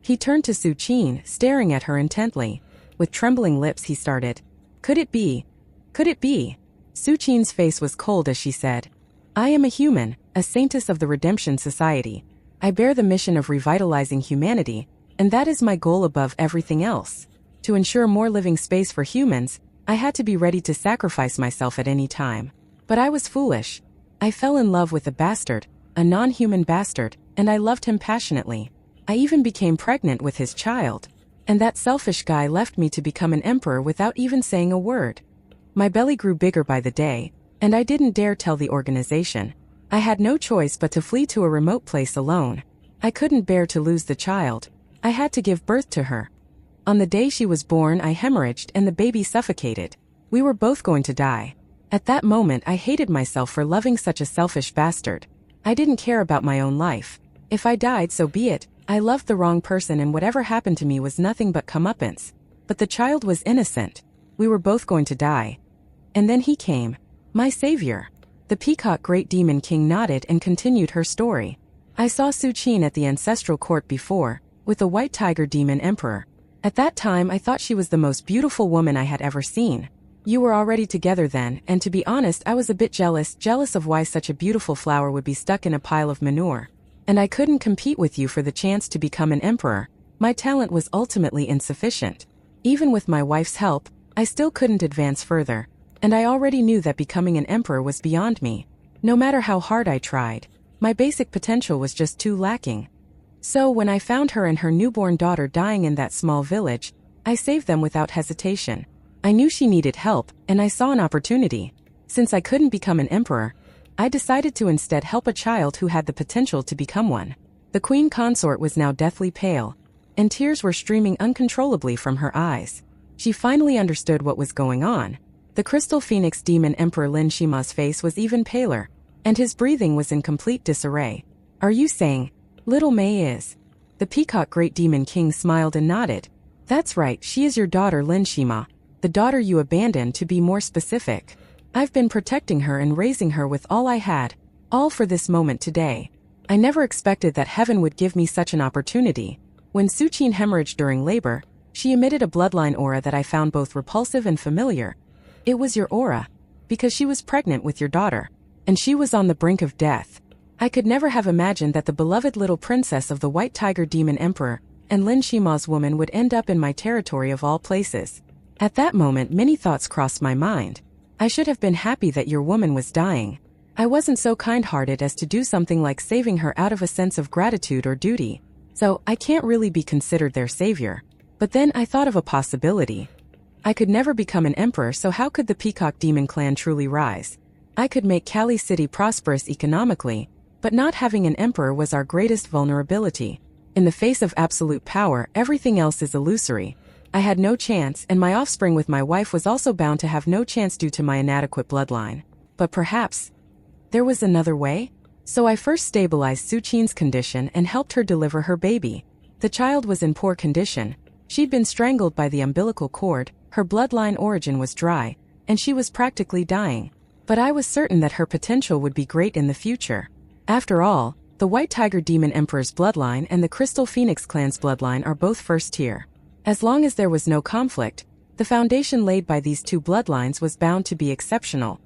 He turned to Su Qin, staring at her intently. With trembling lips he started. Could it be? Could it be? Su Qin's face was cold as she said, I am a human, a saintess of the Redemption Society. I bear the mission of revitalizing humanity, and that is my goal above everything else. To ensure more living space for humans, I had to be ready to sacrifice myself at any time. But I was foolish. I fell in love with a bastard, a non-human bastard, and I loved him passionately. I even became pregnant with his child. And that selfish guy left me to become an emperor without even saying a word. My belly grew bigger by the day, and I didn't dare tell the organization. I had no choice but to flee to a remote place alone. I couldn't bear to lose the child. I had to give birth to her. On the day she was born, I hemorrhaged and the baby suffocated. We were both going to die. At that moment, I hated myself for loving such a selfish bastard. I didn't care about my own life. If I died, so be it. I loved the wrong person, and whatever happened to me was nothing but comeuppance. But the child was innocent. We were both going to die. And then he came. My savior. The Peacock Great Demon King nodded and continued her story. I saw Su Qin at the ancestral court before, with the White Tiger Demon Emperor. At that time I thought she was the most beautiful woman I had ever seen. You were already together then, and to be honest, I was a bit jealous of why such a beautiful flower would be stuck in a pile of manure. And I couldn't compete with you for the chance to become an emperor. My talent was ultimately insufficient. Even with my wife's help, I still couldn't advance further. And I already knew that becoming an emperor was beyond me. No matter how hard I tried, my basic potential was just too lacking. So when I found her and her newborn daughter dying in that small village, I saved them without hesitation. I knew she needed help, and I saw an opportunity. Since I couldn't become an emperor, I decided to instead help a child who had the potential to become one. The queen consort was now deathly pale, and tears were streaming uncontrollably from her eyes. She finally understood what was going on. The Crystal Phoenix Demon Emperor Lin Shima's face was even paler, and his breathing was in complete disarray. Are you saying, little Mei is? The Peacock Great Demon King smiled and nodded. That's right, she is your daughter Lin Shima, the daughter you abandoned, to be more specific. I've been protecting her and raising her with all I had, all for this moment today. I never expected that heaven would give me such an opportunity. When Su Qin hemorrhaged during labor, she emitted a bloodline aura that I found both repulsive and familiar. It was your aura, because she was pregnant with your daughter, and she was on the brink of death. I could never have imagined that the beloved little princess of the White Tiger Demon Emperor and Lin Shima's woman would end up in my territory of all places. At that moment, many thoughts crossed my mind. I should have been happy that your woman was dying. I wasn't so kind-hearted as to do something like saving her out of a sense of gratitude or duty. So, I can't really be considered their savior. But then I thought of a possibility. I could never become an emperor, so how could the Peacock Demon clan truly rise? I could make Kali City prosperous economically, but not having an emperor was our greatest vulnerability. In the face of absolute power, everything else is illusory. I had no chance, and my offspring with my wife was also bound to have no chance due to my inadequate bloodline. But perhaps there was another way? So I first stabilized Su Qin's condition and helped her deliver her baby. The child was in poor condition. She'd been strangled by the umbilical cord, her bloodline origin was dry, and she was practically dying. But I was certain that her potential would be great in the future. After all, the White Tiger Demon Emperor's bloodline and the Crystal Phoenix clan's bloodline are both first tier. As long as there was no conflict, the foundation laid by these two bloodlines was bound to be exceptional.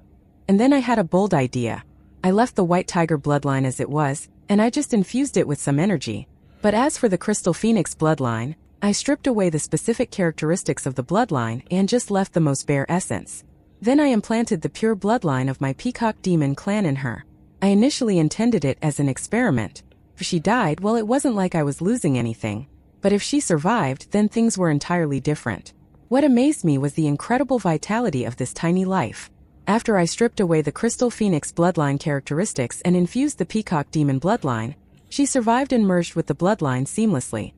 And then I had a bold idea. I left the White Tiger bloodline as it was, and I just infused it with some energy. But as for the Crystal Phoenix bloodline, I stripped away the specific characteristics of the bloodline and just left the most bare essence. Then I implanted the pure bloodline of my Peacock Demon clan in her. I initially intended it as an experiment. If she died, well, it wasn't like I was losing anything. But if she survived, then things were entirely different. What amazed me was the incredible vitality of this tiny life. After I stripped away the Crystal Phoenix bloodline characteristics and infused the Peacock Demon bloodline, she survived and merged with the bloodline seamlessly.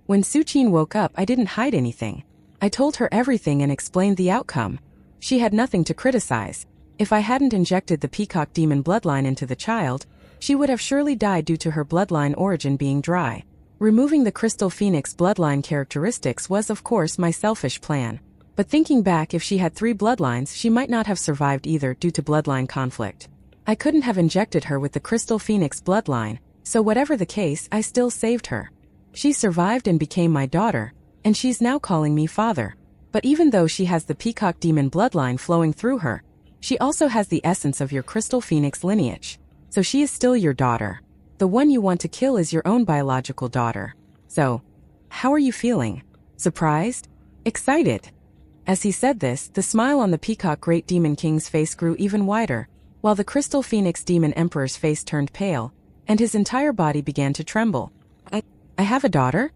When Su Qin woke up, I didn't hide anything. I told her everything and explained the outcome. She had nothing to criticize. If I hadn't injected the Peacock Demon bloodline into the child, she would have surely died due to her bloodline origin being dry. Removing the Crystal Phoenix bloodline characteristics was, of course, my selfish plan. But thinking back, if she had 3 bloodlines, she might not have survived either due to bloodline conflict. I couldn't have injected her with the Crystal Phoenix bloodline, so whatever the case, I still saved her. She survived and became my daughter, and she's now calling me father. But even though she has the Peacock Demon bloodline flowing through her, she also has the essence of your Crystal Phoenix lineage. So she is still your daughter. The one you want to kill is your own biological daughter. So, how are you feeling? Surprised? Excited? As he said this, the smile on the Peacock Great Demon King's face grew even wider, while the Crystal Phoenix Demon Emperor's face turned pale, and his entire body began to tremble. I have a daughter?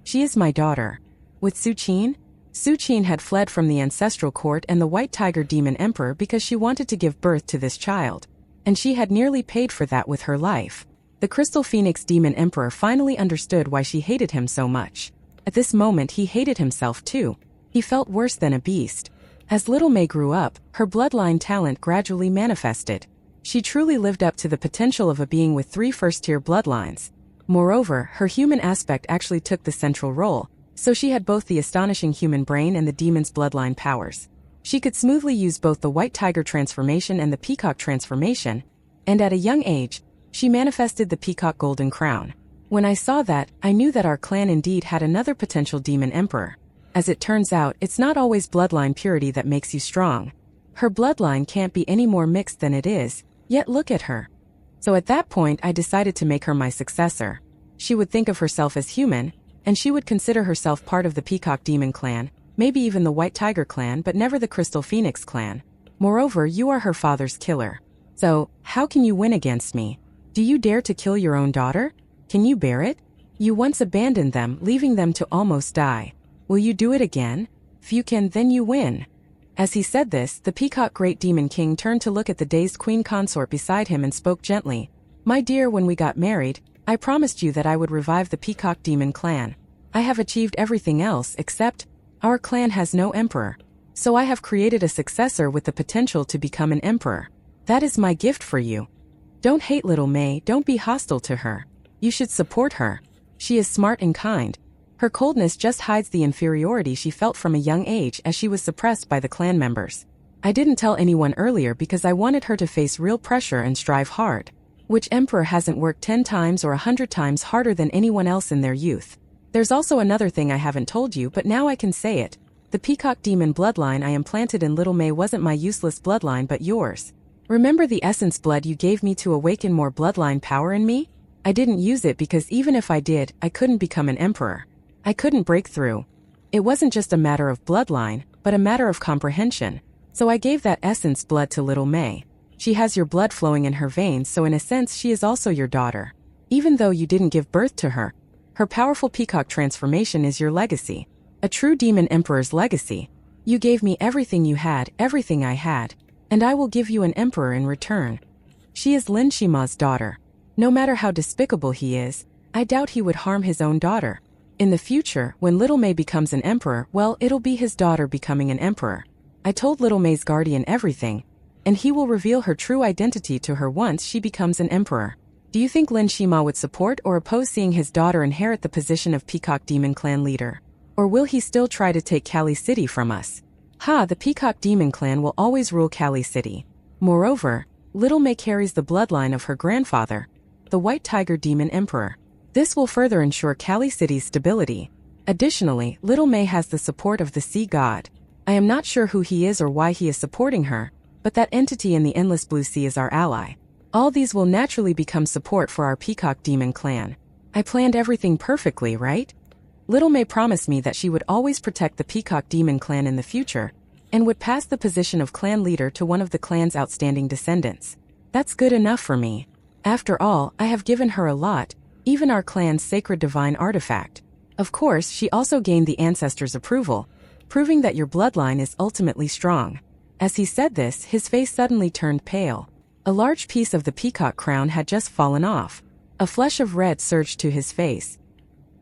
She is my daughter. With Su Qin? Su Qin had fled from the ancestral court and the White Tiger Demon Emperor because she wanted to give birth to this child, and she had nearly paid for that with her life. The Crystal Phoenix Demon Emperor finally understood why she hated him so much. At this moment he hated himself too. He felt worse than a beast. As Little Mei grew up, her bloodline talent gradually manifested. She truly lived up to the potential of a being with 3 first-tier bloodlines. Moreover, her human aspect actually took the central role, so she had both the astonishing human brain and the demon's bloodline powers. She could smoothly use both the White Tiger transformation and the Peacock transformation, and at a young age, she manifested the Peacock Golden Crown. When I saw that, I knew that our clan indeed had another potential demon emperor. As it turns out, it's not always bloodline purity that makes you strong. Her bloodline can't be any more mixed than it is, yet look at her. So at that point I decided to make her my successor. She would think of herself as human, and she would consider herself part of the Peacock Demon clan, maybe even the White Tiger clan, but never the Crystal Phoenix clan. Moreover, you are her father's killer. So, how can you win against me? Do you dare to kill your own daughter? Can you bear it? You once abandoned them, leaving them to almost die. Will you do it again? If you can, then you win. As he said this, the Peacock Great Demon King turned to look at the dazed queen consort beside him and spoke gently. My dear, when we got married, I promised you that I would revive the Peacock Demon clan. I have achieved everything else except, our clan has no emperor. So I have created a successor with the potential to become an emperor. That is my gift for you. Don't hate Little Mei, don't be hostile to her. You should support her. She is smart and kind. Her coldness just hides the inferiority she felt from a young age as she was suppressed by the clan members. I didn't tell anyone earlier because I wanted her to face real pressure and strive hard. Which emperor hasn't worked 10 times or 100 times harder than anyone else in their youth? There's also another thing I haven't told you, but now I can say it. The Peacock Demon bloodline I implanted in Little Mei wasn't my useless bloodline but yours. Remember the essence blood you gave me to awaken more bloodline power in me? I didn't use it because even if I did, I couldn't become an emperor. I couldn't break through. It wasn't just a matter of bloodline, but a matter of comprehension. So I gave that essence blood to Little Mei. She has your blood flowing in her veins, so in a sense she is also your daughter. Even though you didn't give birth to her, her powerful peacock transformation is your legacy. A true demon emperor's legacy. You gave me everything you had, everything I had, and I will give you an emperor in return. She is Lin Shima's daughter. No matter how despicable he is, I doubt he would harm his own daughter. In the future, when Little Mei becomes an emperor, well, it'll be his daughter becoming an emperor. I told Little Mei's guardian everything, and he will reveal her true identity to her once she becomes an emperor. Do you think Lin Shima would support or oppose seeing his daughter inherit the position of Peacock Demon Clan leader? Or will he still try to take Kali City from us? The Peacock Demon Clan will always rule Kali City. Moreover, Little Mei carries the bloodline of her grandfather, the White Tiger Demon Emperor. This will further ensure Kali City's stability. Additionally, Little Mei has the support of the Sea God. I am not sure who he is or why he is supporting her, but that entity in the Endless Blue Sea is our ally. All these will naturally become support for our Peacock Demon Clan. I planned everything perfectly, right? Little Mei promised me that she would always protect the Peacock Demon Clan in the future, and would pass the position of clan leader to one of the clan's outstanding descendants. That's good enough for me. After all, I have given her a lot, even our clan's sacred divine artifact. Of course, she also gained the ancestors' approval, proving that your bloodline is ultimately strong. As he said this, his face suddenly turned pale. A large piece of the peacock crown had just fallen off. A flush of red surged to his face.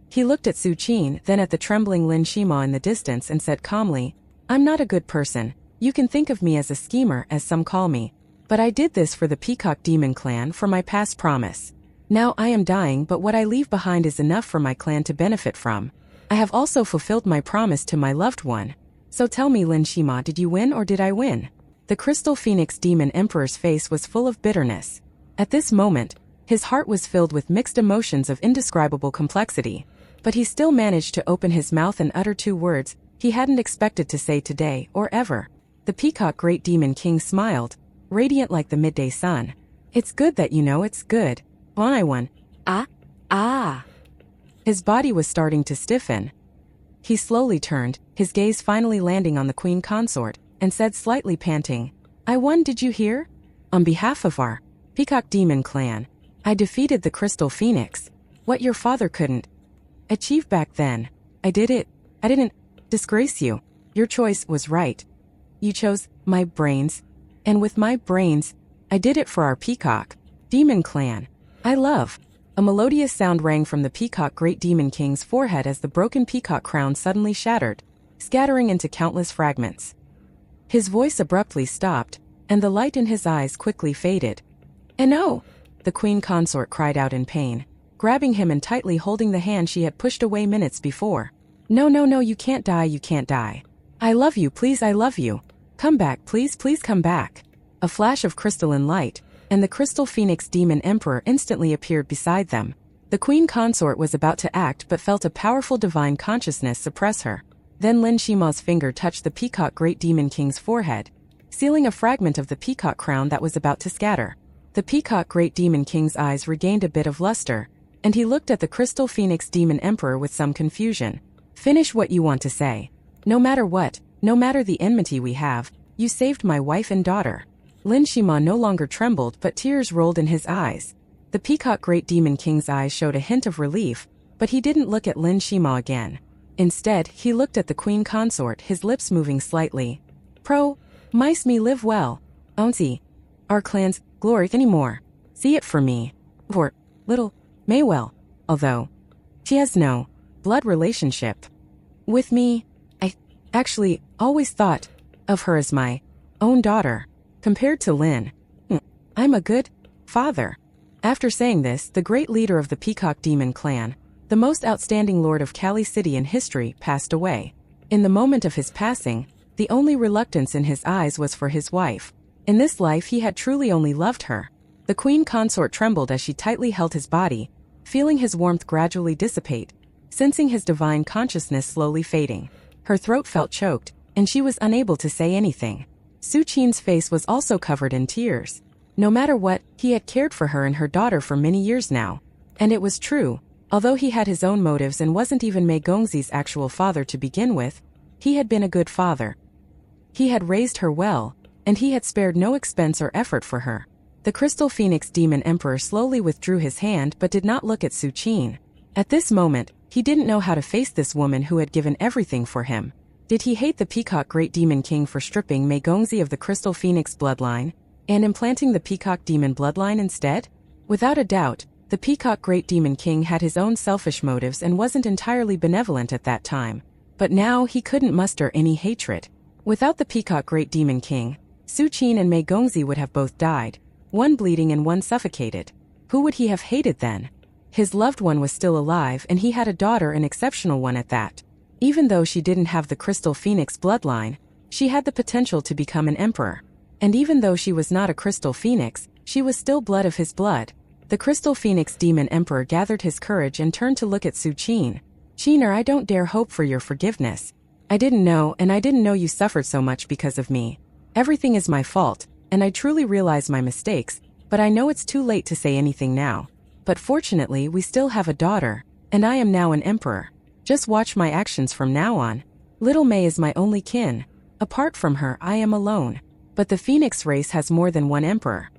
He looked at Su Qin, then at the trembling Lin Shima in the distance and said calmly, I'm not a good person. You can think of me as a schemer, as some call me. But I did this for the Peacock Demon Clan, for my past promise. Now I am dying, but what I leave behind is enough for my clan to benefit from. I have also fulfilled my promise to my loved one. So tell me, Lin Shima, did you win or did I win? The Crystal Phoenix Demon Emperor's face was full of bitterness. At this moment, his heart was filled with mixed emotions of indescribable complexity, but he still managed to open his mouth and utter two words he hadn't expected to say today or ever. The Peacock Great Demon King smiled, radiant like the midday sun. It's good that you know it's good. I won. Ah. His body was starting to stiffen. He slowly turned, his gaze finally landing on the queen consort, and said slightly panting, I won, did you hear? On behalf of our Peacock Demon clan, I defeated the Crystal Phoenix. What your father couldn't achieve back then. I did it. I didn't disgrace you. Your choice was right. You chose my brains. And with my brains, I did it for our Peacock Demon clan. I love. A melodious sound rang from the Peacock Great Demon King's forehead as the broken peacock crown suddenly shattered, scattering into countless fragments. His voice abruptly stopped, and the light in his eyes quickly faded. And no! The queen consort cried out in pain, grabbing him and tightly holding the hand she had pushed away minutes before. No, you can't die, you can't die. I love you, please, I love you. Come back, please come back. A flash of crystalline light, and the Crystal Phoenix Demon Emperor instantly appeared beside them. The queen consort was about to act but felt a powerful divine consciousness suppress her. Then Lin Shima's finger touched the Peacock Great Demon King's forehead, sealing a fragment of the peacock crown that was about to scatter. The Peacock Great Demon King's eyes regained a bit of luster, and he looked at the Crystal Phoenix Demon Emperor with some confusion. Finish what you want to say. No matter what, no matter the enmity we have, you saved my wife and daughter. Lin Shima no longer trembled, but tears rolled in his eyes. The Peacock Great Demon King's eyes showed a hint of relief, but he didn't look at Lin Shima again. Instead, he looked at the queen consort, his lips moving slightly. Promise me live well. Onsi. Our clan's glory anymore. See it for me. For little Maywell. Although she has no blood relationship with me, I actually always thought of her as my own daughter. Compared to Lin, I'm a good father. After saying this, the great leader of the Peacock Demon clan, the most outstanding lord of Kali City in history, passed away. In the moment of his passing, the only reluctance in his eyes was for his wife. In this life he had truly only loved her. The queen consort trembled as she tightly held his body, feeling his warmth gradually dissipate, sensing his divine consciousness slowly fading. Her throat felt choked, and she was unable to say anything. Su Qin's face was also covered in tears. No matter what, he had cared for her and her daughter for many years now. And it was true, although he had his own motives and wasn't even Mei Gongzi's actual father to begin with, he had been a good father. He had raised her well, and he had spared no expense or effort for her. The Crystal Phoenix Demon Emperor slowly withdrew his hand but did not look at Su Qin. At this moment, he didn't know how to face this woman who had given everything for him. Did he hate the Peacock Great Demon King for stripping Mei Gongzi of the Crystal Phoenix bloodline, and implanting the Peacock Demon bloodline instead? Without a doubt, the Peacock Great Demon King had his own selfish motives and wasn't entirely benevolent at that time. But now he couldn't muster any hatred. Without the Peacock Great Demon King, Su Qin and Mei Gongzi would have both died, one bleeding and one suffocated. Who would he have hated then? His loved one was still alive and he had a daughter, an exceptional one at that. Even though she didn't have the Crystal Phoenix bloodline, she had the potential to become an emperor. And even though she was not a Crystal Phoenix, she was still blood of his blood. The Crystal Phoenix Demon Emperor gathered his courage and turned to look at Su Qin. Qiner, I don't dare hope for your forgiveness. I didn't know you suffered so much because of me. Everything is my fault, and I truly realize my mistakes, but I know it's too late to say anything now. But fortunately we still have a daughter, and I am now an emperor. Just watch my actions from now on. Little Mei is my only kin. Apart from her, I am alone. But the Phoenix race has more than one emperor.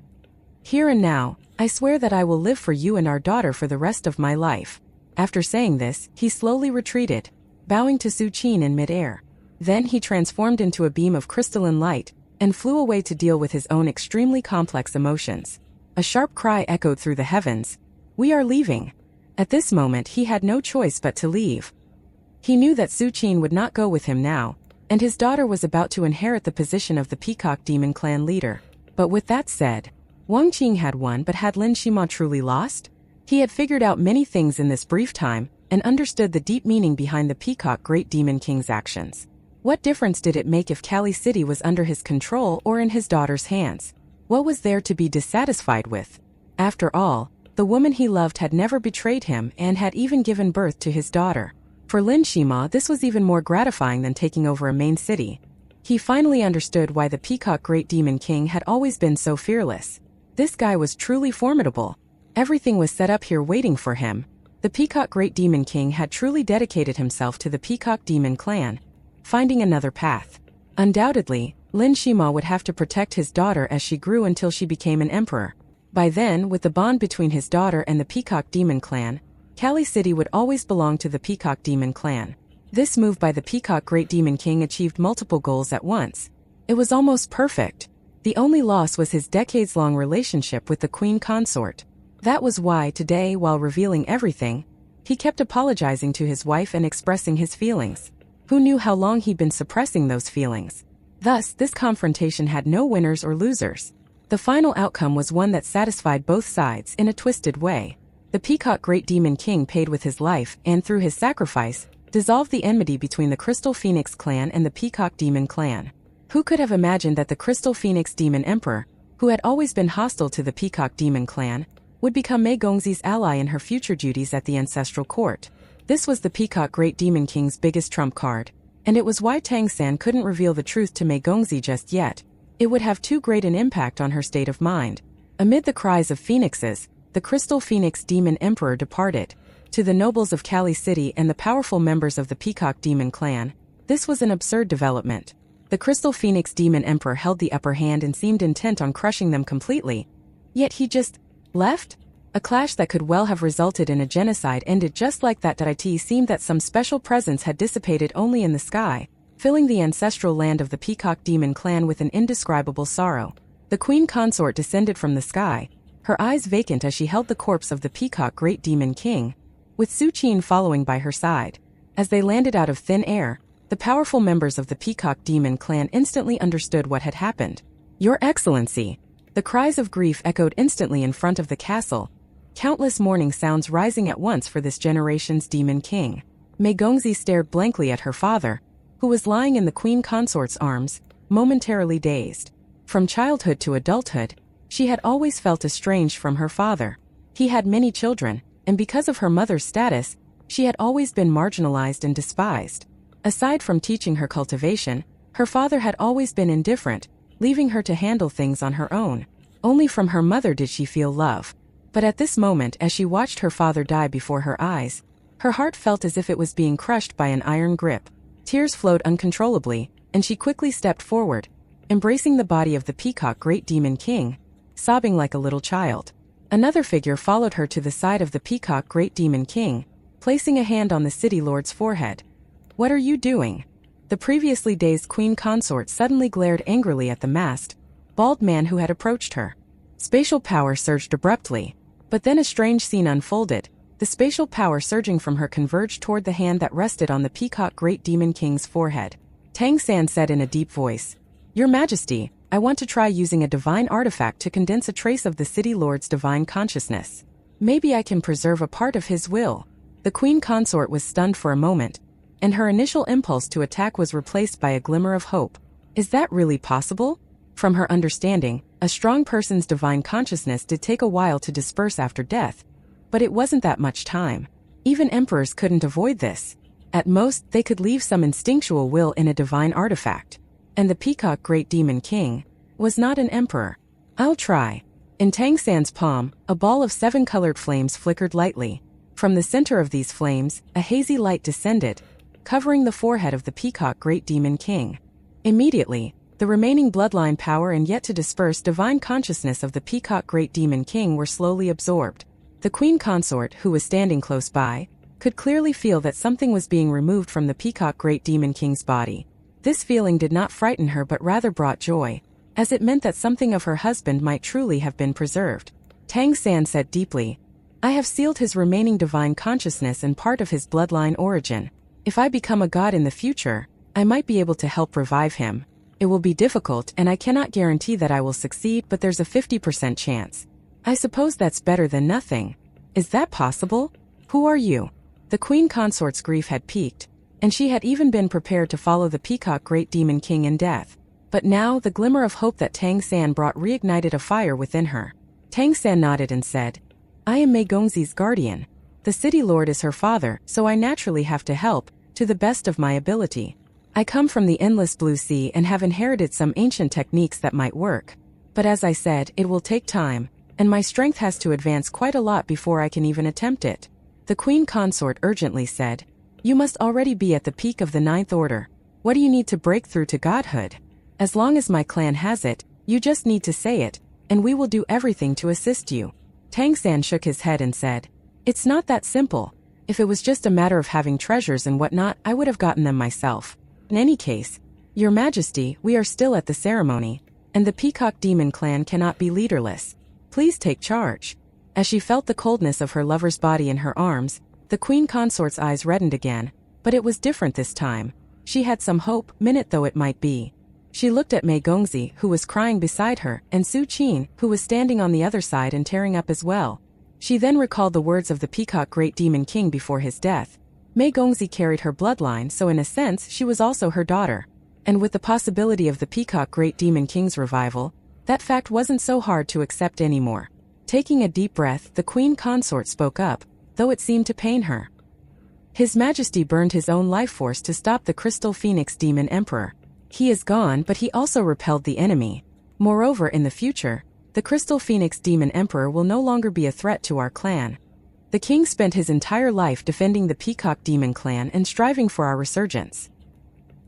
Here and now, I swear that I will live for you and our daughter for the rest of my life. After saying this, he slowly retreated, bowing to Su Qin in midair. Then he transformed into a beam of crystalline light, and flew away to deal with his own extremely complex emotions. A sharp cry echoed through the heavens. We are leaving. At this moment he had no choice but to leave. He knew that Su Qin would not go with him now, and his daughter was about to inherit the position of the Peacock Demon Clan leader. But with that said, Wang Qing had won, but had Lin Shima truly lost? He had figured out many things in this brief time, and understood the deep meaning behind the Peacock Great Demon King's actions. What difference did it make if Kali City was under his control or in his daughter's hands? What was there to be dissatisfied with? After all, the woman he loved had never betrayed him and had even given birth to his daughter. For Lin Shima, this was even more gratifying than taking over a main city. He finally understood why the Peacock Great Demon King had always been so fearless. This guy was truly formidable. Everything was set up here waiting for him. The Peacock Great Demon King had truly dedicated himself to the Peacock Demon clan, finding another path. Undoubtedly, Lin Shima would have to protect his daughter as she grew until she became an emperor. By then, with the bond between his daughter and the Peacock Demon clan, Kali City would always belong to the Peacock Demon clan. This move by the Peacock Great Demon King achieved multiple goals at once. It was almost perfect. The only loss was his decades-long relationship with the Queen Consort. That was why today, while revealing everything, he kept apologizing to his wife and expressing his feelings. Who knew how long he'd been suppressing those feelings? Thus, this confrontation had no winners or losers. The final outcome was one that satisfied both sides in a twisted way. The Peacock Great Demon King paid with his life and, through his sacrifice, dissolved the enmity between the Crystal Phoenix clan and the Peacock Demon clan. Who could have imagined that the Crystal Phoenix Demon Emperor, who had always been hostile to the Peacock Demon clan, would become Mei Gongxi's ally in her future duties at the ancestral court? This was the Peacock Great Demon King's biggest trump card, and it was why Tang San couldn't reveal the truth to Mei Gongxi just yet. It would have too great an impact on her state of mind. Amid the cries of phoenixes, the Crystal Phoenix Demon Emperor departed. To the nobles of Kali City and the powerful members of the Peacock Demon clan, this was an absurd development. The Crystal Phoenix Demon Emperor held the upper hand and seemed intent on crushing them completely. Yet he just left? A clash that could well have resulted in a genocide ended just like that. It seemed that some special presence had dissipated only in the sky, filling the ancestral land of the Peacock Demon clan with an indescribable sorrow. The Queen Consort descended from the sky, her eyes vacant as she held the corpse of the Peacock Great Demon King, with Su Qin following by her side. As they landed out of thin air, the powerful members of the Peacock Demon clan instantly understood what had happened. "Your Excellency!" The cries of grief echoed instantly in front of the castle, countless mourning sounds rising at once for this generation's Demon King. Mei Gongxi stared blankly at her father, who was lying in the Queen Consort's arms, momentarily dazed. From childhood to adulthood, she had always felt estranged from her father. He had many children, and because of her mother's status, she had always been marginalized and despised. Aside from teaching her cultivation, her father had always been indifferent, leaving her to handle things on her own. Only from her mother did she feel love. But at this moment, as she watched her father die before her eyes, her heart felt as if it was being crushed by an iron grip. Tears flowed uncontrollably, and she quickly stepped forward, embracing the body of the Peacock Great Demon King, sobbing like a little child. Another figure followed her to the side of the Peacock Great Demon King, placing a hand on the city lord's forehead. "What are you doing?" The previously dazed Queen Consort suddenly glared angrily at the masked, bald man who had approached her. Spatial power surged abruptly, but then a strange scene unfolded. The spatial power surging from her converged toward the hand that rested on the Peacock Great Demon King's forehead. Tang San said in a deep voice, "Your Majesty, I want to try using a divine artifact to condense a trace of the city lord's divine consciousness. Maybe I can preserve a part of his will." The Queen Consort was stunned for a moment, and her initial impulse to attack was replaced by a glimmer of hope. Is that really possible? From her understanding, a strong person's divine consciousness did take a while to disperse after death, but it wasn't that much time. Even emperors couldn't avoid this. At most, they could leave some instinctual will in a divine artifact. And the Peacock Great Demon King was not an emperor. "I'll try." In Tang San's palm, a ball of 7 colored flames flickered lightly. From the center of these flames, a hazy light descended, covering the forehead of the Peacock Great Demon King. Immediately, the remaining bloodline power and yet to disperse divine consciousness of the Peacock Great Demon King were slowly absorbed. The Queen Consort, who was standing close by, could clearly feel that something was being removed from the Peacock Great Demon King's body. This feeling did not frighten her but rather brought joy, as it meant that something of her husband might truly have been preserved. Tang San said deeply, "I have sealed his remaining divine consciousness and part of his bloodline origin. If I become a god in the future, I might be able to help revive him. It will be difficult and I cannot guarantee that I will succeed, but there's a 50% chance. I suppose that's better than nothing. Is that possible? Who are you?" The Queen Consort's grief had peaked, and she had even been prepared to follow the Peacock Great Demon King in death. But now, the glimmer of hope that Tang San brought reignited a fire within her. Tang San nodded and said, "I am Mei Gongzi's guardian. The city lord is her father, so I naturally have to help, to the best of my ability. I come from the endless blue sea and have inherited some ancient techniques that might work. But as I said, it will take time, and my strength has to advance quite a lot before I can even attempt it." The queen consort urgently said, "You must already be at the peak of the ninth order. What do you need to break through to godhood? As long as my clan has it, you just need to say it, and we will do everything to assist you." Tang San shook his head and said, "It's not that simple. If it was just a matter of having treasures and whatnot, I would have gotten them myself. In any case, Your Majesty, we are still at the ceremony, and the Peacock Demon clan cannot be leaderless. Please take charge." As she felt the coldness of her lover's body in her arms, the queen consort's eyes reddened again, but it was different this time. She had some hope, minute though it might be. She looked at Mei Gongzi, who was crying beside her, and Su Qin, who was standing on the other side and tearing up as well. She then recalled the words of the Peacock Great Demon King before his death. Mei Gongzi carried her bloodline, so in a sense she was also her daughter. And with the possibility of the Peacock Great Demon King's revival, that fact wasn't so hard to accept anymore. Taking a deep breath, the queen consort spoke up, though it seemed to pain her. "His Majesty burned his own life force to stop the Crystal Phoenix Demon Emperor. He is gone, but he also repelled the enemy. Moreover, in the future, the Crystal Phoenix Demon Emperor will no longer be a threat to our clan. The king spent his entire life defending the Peacock Demon clan and striving for our resurgence.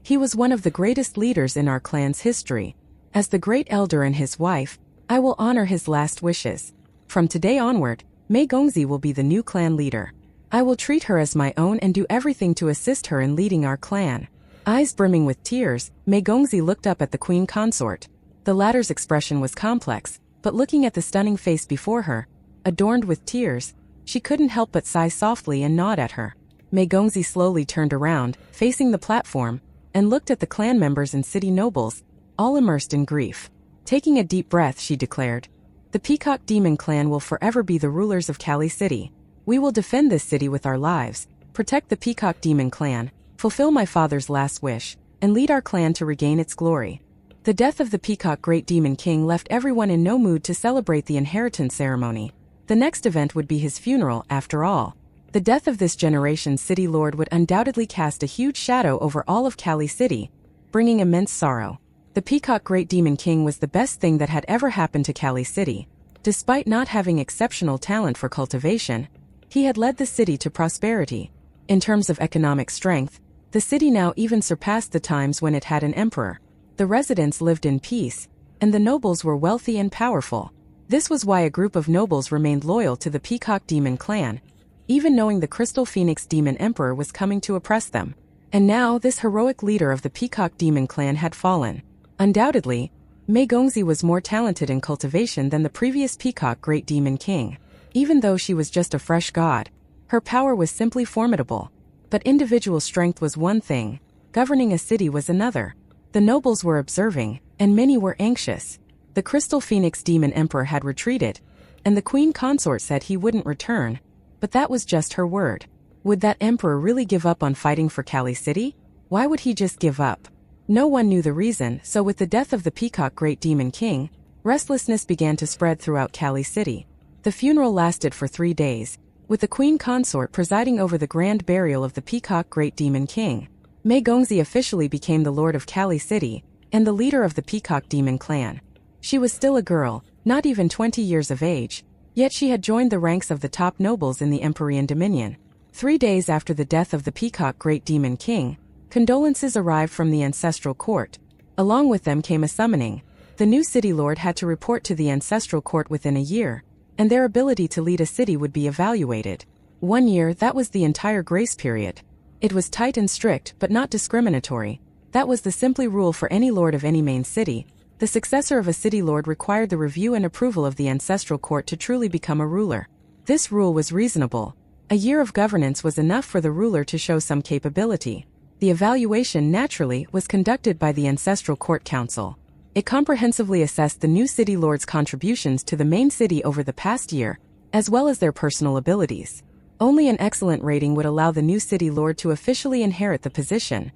He was one of the greatest leaders in our clan's history. As the great elder and his wife, I will honor his last wishes. From today onward, Mei Gongzi will be the new clan leader. I will treat her as my own and do everything to assist her in leading our clan." Eyes brimming with tears, Mei Gongzi looked up at the queen consort. The latter's expression was complex, but looking at the stunning face before her, adorned with tears, she couldn't help but sigh softly and nod at her. Mei Gongzi slowly turned around, facing the platform, and looked at the clan members and city nobles, all immersed in grief. Taking a deep breath, she declared, "The Peacock Demon clan will forever be the rulers of Kali City. We will defend this city with our lives, protect the Peacock Demon clan, fulfill my father's last wish, and lead our clan to regain its glory." The death of the Peacock Great Demon King left everyone in no mood to celebrate the inheritance ceremony. The next event would be his funeral, after all. The death of this generation's city lord would undoubtedly cast a huge shadow over all of Kali City, bringing immense sorrow. The Peacock Great Demon King was the best thing that had ever happened to Kali City. Despite not having exceptional talent for cultivation, he had led the city to prosperity. In terms of economic strength, the city now even surpassed the times when it had an emperor. The residents lived in peace, and the nobles were wealthy and powerful. This was why a group of nobles remained loyal to the Peacock Demon clan, even knowing the Crystal Phoenix Demon Emperor was coming to oppress them. And now this heroic leader of the Peacock Demon clan had fallen. Undoubtedly, Mei Gongzi was more talented in cultivation than the previous Peacock Great Demon King. Even though she was just a fresh god, her power was simply formidable. But individual strength was one thing, governing a city was another. The nobles were observing, and many were anxious. The Crystal Phoenix Demon Emperor had retreated, and the queen consort said he wouldn't return, but that was just her word. Would that emperor really give up on fighting for Kali City? Why would he just give up? No one knew the reason, so with the death of the Peacock Great Demon King, restlessness began to spread throughout Kali City. The funeral lasted for 3 days, with the queen consort presiding over the grand burial of the Peacock Great Demon King. Mei Gongzi officially became the lord of Kali City, and the leader of the Peacock Demon clan. She was still a girl, not even 20 years of age, yet she had joined the ranks of the top nobles in the Empyrean Dominion. 3 days after the death of the Peacock Great Demon King, condolences arrived from the ancestral court. Along with them came a summoning. The new city lord had to report to the ancestral court within a year, and their ability to lead a city would be evaluated. 1 year, that was the entire grace period. It was tight and strict, but not discriminatory. That was the simple rule for any lord of any main city. The successor of a city lord required the review and approval of the ancestral court to truly become a ruler. This rule was reasonable. A year of governance was enough for the ruler to show some capability. The evaluation, naturally, was conducted by the Ancestral Court Council. It comprehensively assessed the new city lords' contributions to the main city over the past year, as well as their personal abilities. Only an excellent rating would allow the new city lord to officially inherit the position.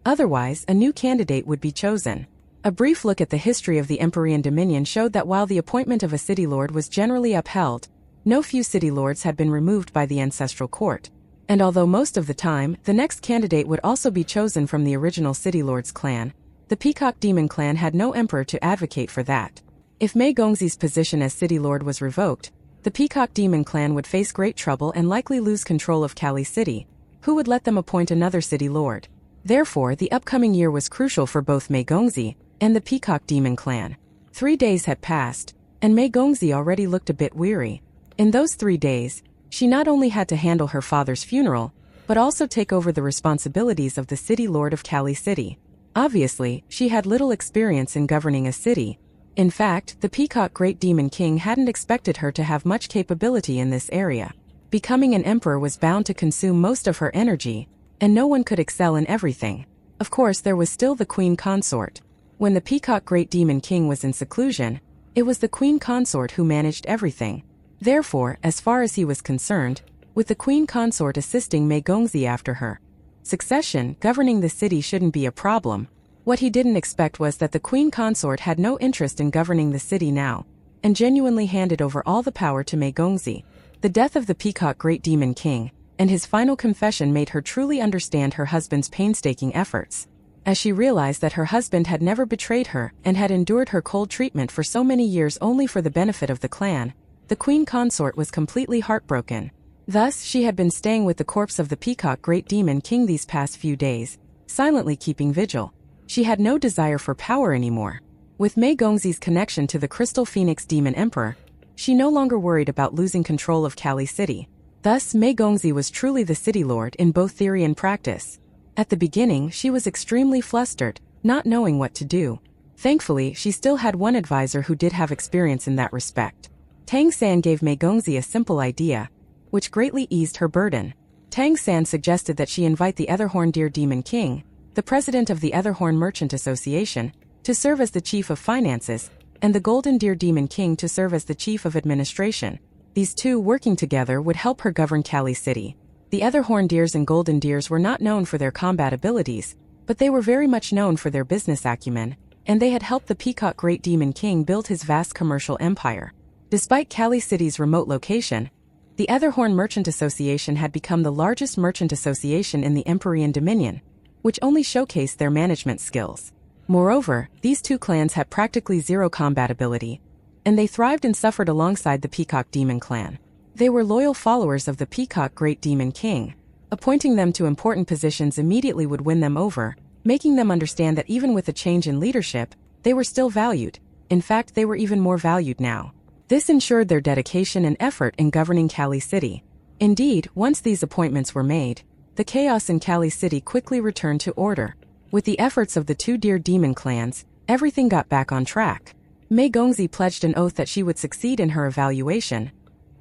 Otherwise, a new candidate would be chosen. A brief look at the history of the Empyrean Dominion showed that while the appointment of a city lord was generally upheld, no few city lords had been removed by the ancestral court. And although most of the time, the next candidate would also be chosen from the original city lord's clan, the Peacock Demon clan had no emperor to advocate for that. If Mei Gongxi's position as city lord was revoked, the Peacock Demon clan would face great trouble and likely lose control of Kali City, who would let them appoint another city lord. Therefore, the upcoming year was crucial for both Mei Gongxi and the Peacock Demon clan. 3 days had passed, and Mei Gongxi already looked a bit weary. In those 3 days, she not only had to handle her father's funeral, but also take over the responsibilities of the city lord of Kali City. Obviously, she had little experience in governing a city. In fact, the Peacock Great Demon King hadn't expected her to have much capability in this area. Becoming an emperor was bound to consume most of her energy, and no one could excel in everything. Of course, there was still the queen consort. When the Peacock Great Demon King was in seclusion, it was the queen consort who managed everything. Therefore, as far as he was concerned, with the queen consort assisting Mei Gongxi after her succession, governing the city shouldn't be a problem. What he didn't expect was that the queen consort had no interest in governing the city now, and genuinely handed over all the power to Mei Gongxi. The death of the Peacock Great Demon King and his final confession made her truly understand her husband's painstaking efforts. As she realized that her husband had never betrayed her and had endured her cold treatment for so many years only for the benefit of the clan, the queen consort was completely heartbroken. Thus, she had been staying with the corpse of the Peacock Great Demon King these past few days, silently keeping vigil. She had no desire for power anymore. With Mei Gongxi's connection to the Crystal Phoenix Demon Emperor, she no longer worried about losing control of Kali City. Thus, Mei Gongxi was truly the city lord in both theory and practice. At the beginning, she was extremely flustered, not knowing what to do. Thankfully, she still had one advisor who did have experience in that respect. Tang San gave Mei Gongxi a simple idea, which greatly eased her burden. Tang San suggested that she invite the Etherhorn Deer Demon King, the president of the Etherhorn Merchant Association, to serve as the chief of finances, and the Golden Deer Demon King to serve as the chief of administration. These two working together would help her govern Kali City. The Etherhorn Deers and Golden Deers were not known for their combat abilities, but they were very much known for their business acumen, and they had helped the Peacock Great Demon King build his vast commercial empire. Despite Kali City's remote location, the Etherhorn Merchant Association had become the largest merchant association in the Empyrean Dominion, which only showcased their management skills. Moreover, these two clans had practically zero combat ability, and they thrived and suffered alongside the Peacock Demon clan. They were loyal followers of the Peacock Great Demon King. Appointing them to important positions immediately would win them over, making them understand that even with a change in leadership, they were still valued. In fact, they were even more valued now. This ensured their dedication and effort in governing Kali City. Indeed, once these appointments were made, the chaos in Kali City quickly returned to order. With the efforts of the two Deer Demon clans, everything got back on track. Mei Gongxi pledged an oath that she would succeed in her evaluation,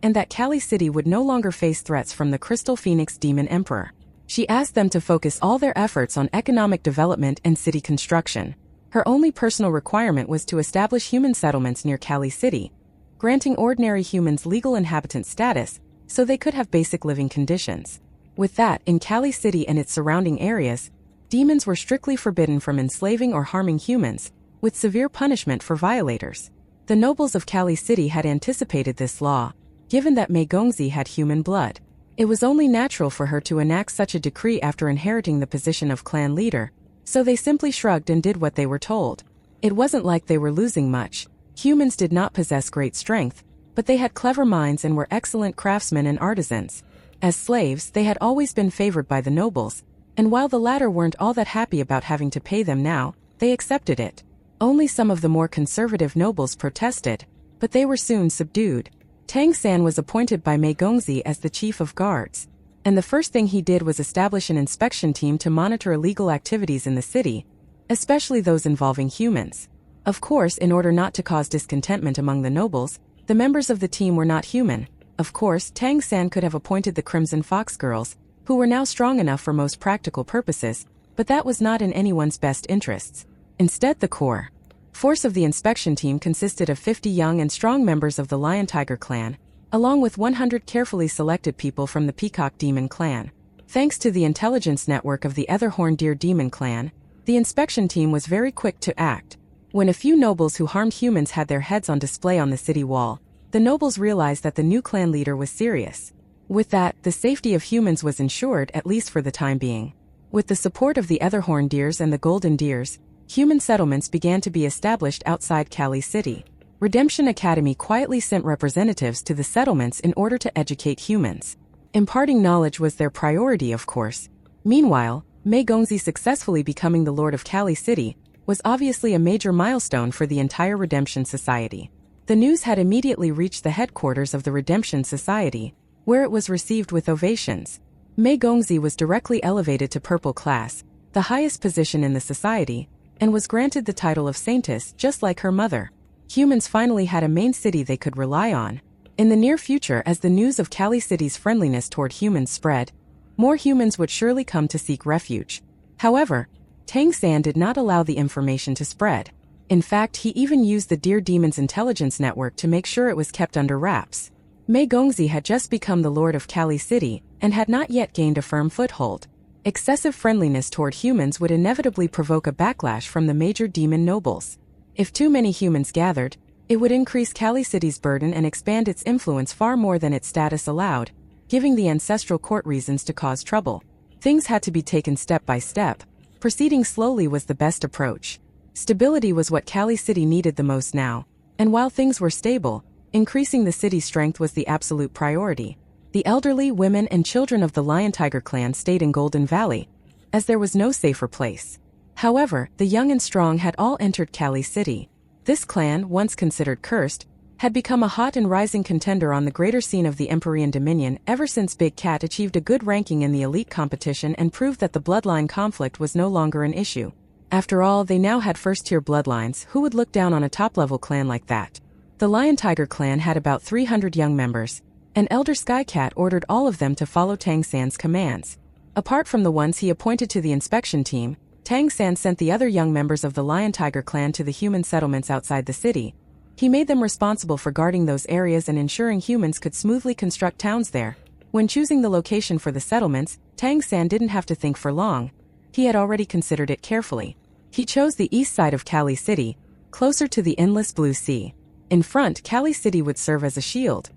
and that Kali City would no longer face threats from the Crystal Phoenix Demon Emperor. She asked them to focus all their efforts on economic development and city construction. Her only personal requirement was to establish human settlements near Kali City, granting ordinary humans legal inhabitant status so they could have basic living conditions. With that, in Kali City and its surrounding areas, demons were strictly forbidden from enslaving or harming humans, with severe punishment for violators. The nobles of Kali City had anticipated this law, given that Mei Gongxi had human blood. It was only natural for her to enact such a decree after inheriting the position of clan leader, so they simply shrugged and did what they were told. It wasn't like they were losing much. Humans did not possess great strength, but they had clever minds and were excellent craftsmen and artisans. As slaves, they had always been favored by the nobles, and while the latter weren't all that happy about having to pay them now, they accepted it. Only some of the more conservative nobles protested, but they were soon subdued. Tang San was appointed by Mei Gongxi as the chief of guards, and the first thing he did was establish an inspection team to monitor illegal activities in the city, especially those involving humans. Of course, in order not to cause discontentment among the nobles, the members of the team were not human. Of course, Tang San could have appointed the Crimson Fox girls, who were now strong enough for most practical purposes, but that was not in anyone's best interests. Instead, the core force of the inspection team consisted of 50 young and strong members of the Lion Tiger clan, along with 100 carefully selected people from the Peacock Demon clan. Thanks to the intelligence network of the Etherhorn Deer Demon clan, the inspection team was very quick to act. When a few nobles who harmed humans had their heads on display on the city wall, the nobles realized that the new clan leader was serious. With that, the safety of humans was ensured, at least for the time being. With the support of the Etherhorn Deers and the Golden Deers, human settlements began to be established outside Kali City. Redemption Academy quietly sent representatives to the settlements in order to educate humans. Imparting knowledge was their priority, of course. Meanwhile, Mei Gongzi successfully becoming the Lord of Kali City was obviously a major milestone for the entire Redemption Society. The news had immediately reached the headquarters of the Redemption Society, where it was received with ovations. Mei Gongzi was directly elevated to Purple Class, the highest position in the society, and was granted the title of Saintess just like her mother. Humans finally had a main city they could rely on. In the near future, as the news of Kali City's friendliness toward humans spread, more humans would surely come to seek refuge. However, Tang San did not allow the information to spread. In fact, he even used the Deer Demon's intelligence network to make sure it was kept under wraps. Mei Gongzi had just become the Lord of Kali City and had not yet gained a firm foothold. Excessive friendliness toward humans would inevitably provoke a backlash from the major demon nobles. If too many humans gathered, it would increase Kali City's burden and expand its influence far more than its status allowed, giving the ancestral court reasons to cause trouble. Things had to be taken step by step. Proceeding slowly was the best approach. Stability was what Kali City needed the most now, and while things were stable, increasing the city's strength was the absolute priority. The elderly, women, and children of the Lion Tiger clan stayed in Golden Valley, as there was no safer place. However, the young and strong had all entered Kali City. This clan, once considered cursed, had become a hot and rising contender on the greater scene of the Empyrean Dominion ever since Big Cat achieved a good ranking in the elite competition and proved that the bloodline conflict was no longer an issue. After all, they now had first-tier bloodlines. Who would look down on a top-level clan like that? The Lion Tiger clan had about 300 young members, and Elder Sky Cat ordered all of them to follow Tang San's commands. Apart from the ones he appointed to the inspection team, Tang San sent the other young members of the Lion Tiger clan to the human settlements outside the city. He made them responsible for guarding those areas and ensuring humans could smoothly construct towns there. When choosing the location for the settlements, Tang San didn't have to think for long. He had already considered it carefully. He chose the east side of Kali City, closer to the endless blue sea. In front, Kali City would serve as a shield.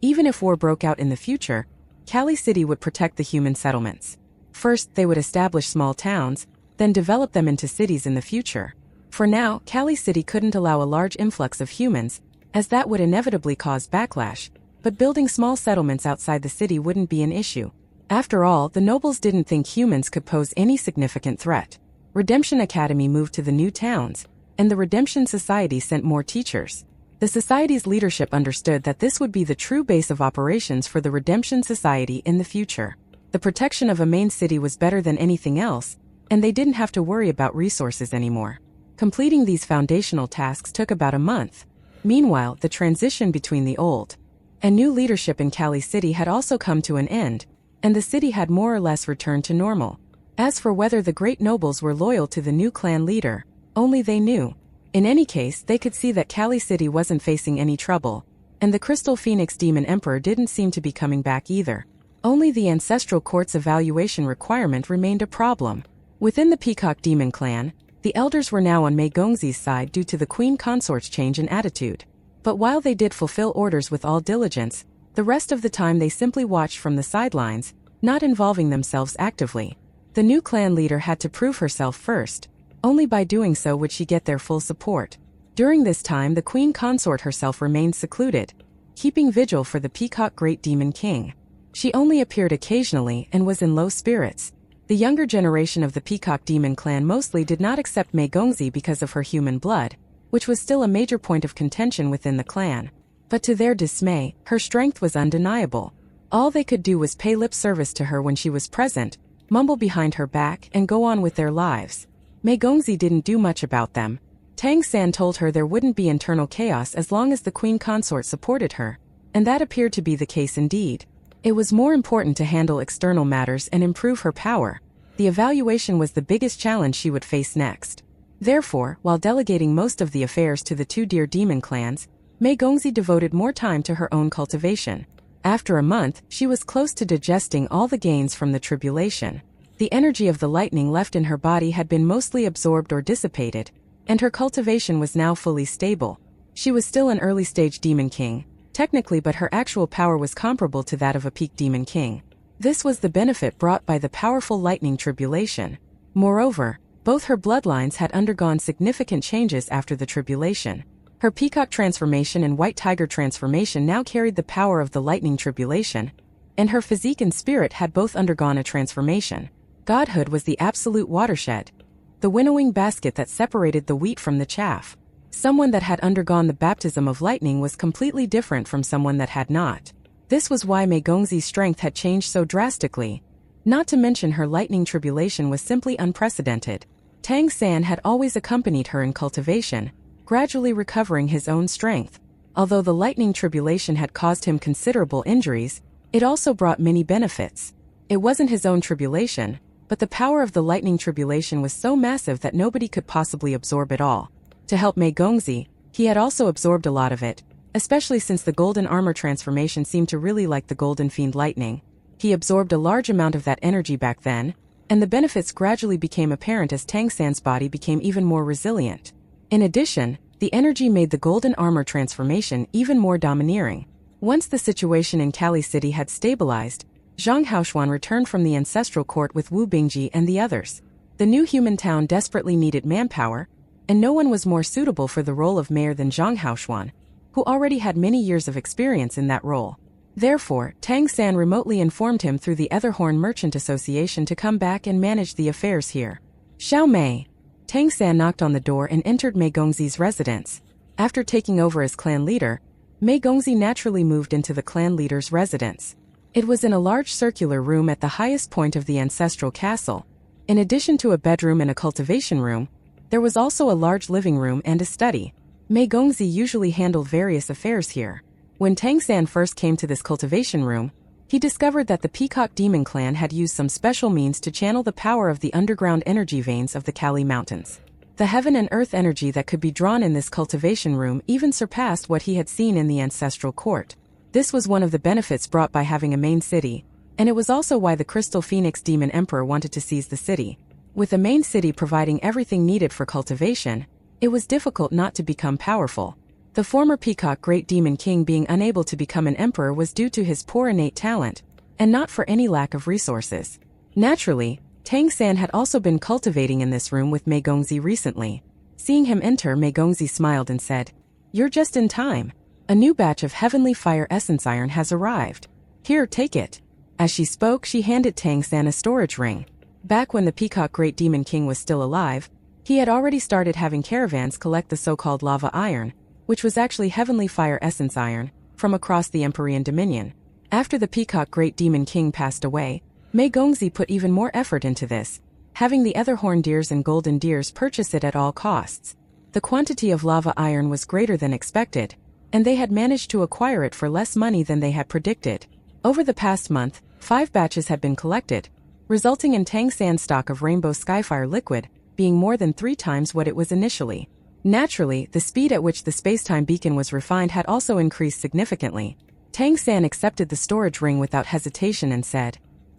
Even if war broke out in the future, Kali City would protect the human settlements. First, they would establish small towns, then develop them into cities in the future. For now, Kali City couldn't allow a large influx of humans, as that would inevitably cause backlash, but building small settlements outside the city wouldn't be an issue. After all, the nobles didn't think humans could pose any significant threat. Redemption Academy moved to the new towns, and the Redemption Society sent more teachers. The society's leadership understood that this would be the true base of operations for the Redemption Society in the future. The protection of a main city was better than anything else, and they didn't have to worry about resources anymore. Completing these foundational tasks took about a month. Meanwhile, the transition between the old and new leadership in Kali City had also come to an end, and the city had more or less returned to normal. As for whether the great nobles were loyal to the new clan leader, only they knew. In any case, they could see that Kali City wasn't facing any trouble, and the Crystal Phoenix Demon Emperor didn't seem to be coming back either. Only the Ancestral Court's evaluation requirement remained a problem. Within the Peacock Demon clan, the elders were now on Mei Gongzi's side due to the Queen Consort's change in attitude. But while they did fulfill orders with all diligence, the rest of the time they simply watched from the sidelines, not involving themselves actively. The new clan leader had to prove herself first. Only by doing so would she get their full support. During this time, the Queen Consort herself remained secluded, keeping vigil for the Peacock Great Demon King. She only appeared occasionally and was in low spirits. The younger generation of the Peacock Demon clan mostly did not accept Mei Gongzi because of her human blood, which was still a major point of contention within the clan. But to their dismay, her strength was undeniable. All they could do was pay lip service to her when she was present, mumble behind her back, and go on with their lives. Mei Gongzi didn't do much about them. Tang San told her there wouldn't be internal chaos as long as the Queen Consort supported her, and that appeared to be the case indeed. It was more important to handle external matters and improve her power. The evaluation was the biggest challenge she would face next. Therefore, while delegating most of the affairs to the two Deer Demon clans, Mei Gongzi devoted more time to her own cultivation. After a month, she was close to digesting all the gains from the tribulation. The energy of the lightning left in her body had been mostly absorbed or dissipated, and her cultivation was now fully stable. She was still an early-stage Demon King, technically, but her actual power was comparable to that of a peak Demon King. This was the benefit brought by the powerful lightning tribulation. Moreover, both her bloodlines had undergone significant changes after the tribulation. Her peacock transformation and white tiger transformation now carried the power of the lightning tribulation, and her physique and spirit had both undergone a transformation. Godhood was the absolute watershed, the winnowing basket that separated the wheat from the chaff. Someone that had undergone the baptism of lightning was completely different from someone that had not. This was why Mei Gongzi's strength had changed so drastically. Not to mention her lightning tribulation was simply unprecedented. Tang San had always accompanied her in cultivation, gradually recovering his own strength. Although the lightning tribulation had caused him considerable injuries, it also brought many benefits. It wasn't his own tribulation, but the power of the lightning tribulation was so massive that nobody could possibly absorb it all. To help Mei Gongzi, he had also absorbed a lot of it, especially since the golden armor transformation seemed to really like the golden fiend lightning. He absorbed a large amount of that energy back then, and the benefits gradually became apparent as Tang San's body became even more resilient. In addition, the energy made the golden armor transformation even more domineering. Once the situation in Kali City had stabilized, Zhang Haoshuan returned from the ancestral court with Wu Bingji and the others. The new human town desperately needed manpower, and no one was more suitable for the role of mayor than Zhang Haoshuan, who already had many years of experience in that role. Therefore, Tang San remotely informed him through the Etherhorn Merchant Association to come back and manage the affairs here. Xiao Mei. Tang San knocked on the door and entered Mei Gongzi's residence. After taking over as clan leader, Mei Gongzi naturally moved into the clan leader's residence. It was in a large circular room at the highest point of the ancestral castle. In addition to a bedroom and a cultivation room, there was also a large living room and a study. Mei Gongzi usually handled various affairs here. When Tang San first came to this cultivation room, he discovered that the Peacock Demon Clan had used some special means to channel the power of the underground energy veins of the Kali Mountains. The heaven and earth energy that could be drawn in this cultivation room even surpassed what he had seen in the ancestral court. This was one of the benefits brought by having a main city, and it was also why the Crystal Phoenix Demon Emperor wanted to seize the city. With the main city providing everything needed for cultivation, it was difficult not to become powerful. The former Peacock Great Demon King being unable to become an emperor was due to his poor innate talent, and not for any lack of resources. Naturally, Tang San had also been cultivating in this room with Mei Gongzi recently. Seeing him enter, Mei Gongzi smiled and said, "You're just in time. A new batch of Heavenly Fire Essence Iron has arrived. Here, take it." As she spoke, she handed Tang San a storage ring. Back when the Peacock Great Demon King was still alive, he had already started having caravans collect the so-called lava iron, which was actually Heavenly Fire Essence Iron, from across the Empyrean Dominion. After the Peacock Great Demon King passed away, Mei Gongzi put even more effort into this, having the Etherhorn Deers and Golden Deers purchase it at all costs. The quantity of lava iron was greater than expected, and they had managed to acquire it for less money than they had predicted. Over the past month, 5 batches had been collected, resulting in Tang San's stock of Rainbow Skyfire liquid being more than 3 times what it was initially. Naturally, the speed at which the spacetime beacon was refined had also increased significantly. Tang San accepted the storage ring without hesitation and said,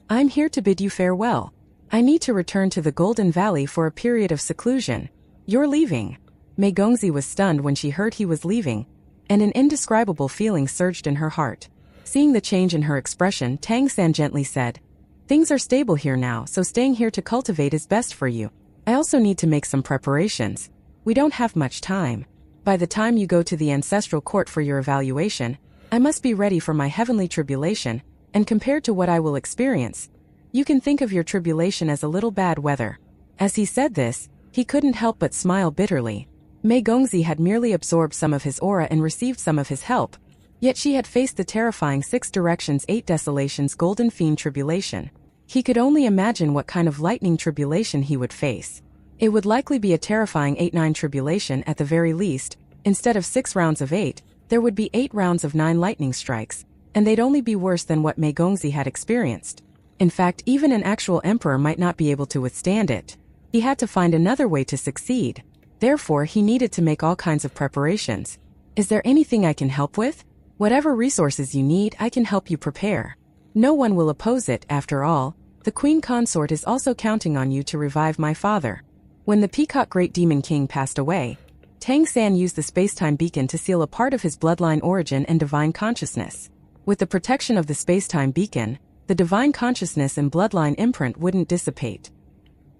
"I'm here to bid you farewell. I need to return to the Golden Valley for a period of seclusion. You're leaving." Mei Gongzi was stunned when she heard he was leaving, and an indescribable feeling surged in her heart. Seeing the change in her expression, Tang San gently said, "Things are stable here now, so staying here to cultivate is best for you. I also need to make some preparations. We don't have much time. By the time you go to the ancestral court for your evaluation, I must be ready for my heavenly tribulation, and compared to what I will experience, you can think of your tribulation as a little bad weather." As he said this, he couldn't help but smile bitterly. Mei Gongzi had merely absorbed some of his aura and received some of his help, yet she had faced the terrifying 6 Directions 8 Desolations Golden Fiend tribulation. He could only imagine what kind of lightning tribulation he would face. It would likely be a terrifying 8-9 tribulation at the very least. Instead of 6 rounds of 8, there would be 8 rounds of 9 lightning strikes, and they'd only be worse than what Mei Gongzi had experienced. In fact, even an actual emperor might not be able to withstand it. He had to find another way to succeed. Therefore, he needed to make all kinds of preparations. Is there anything I can help with? Whatever resources you need, I can help you prepare. No one will oppose it, after all. The Queen Consort is also counting on you to revive my father. When the Peacock Great Demon King passed away, Tang San used the space-time beacon to seal a part of his bloodline origin and divine consciousness. With the protection of the space-time beacon, the divine consciousness and bloodline imprint wouldn't dissipate.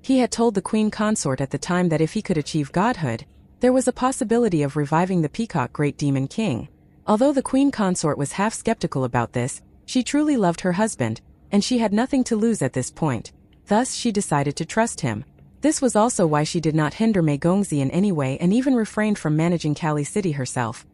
He had told the Queen Consort at the time that if he could achieve godhood, there was a possibility of reviving the Peacock Great Demon King. Although the Queen Consort was half skeptical about this, she truly loved her husband, and she had nothing to lose at this point. Thus, she decided to trust him. This was also why she did not hinder Mei Gongzi in any way and even refrained from managing Kali City herself.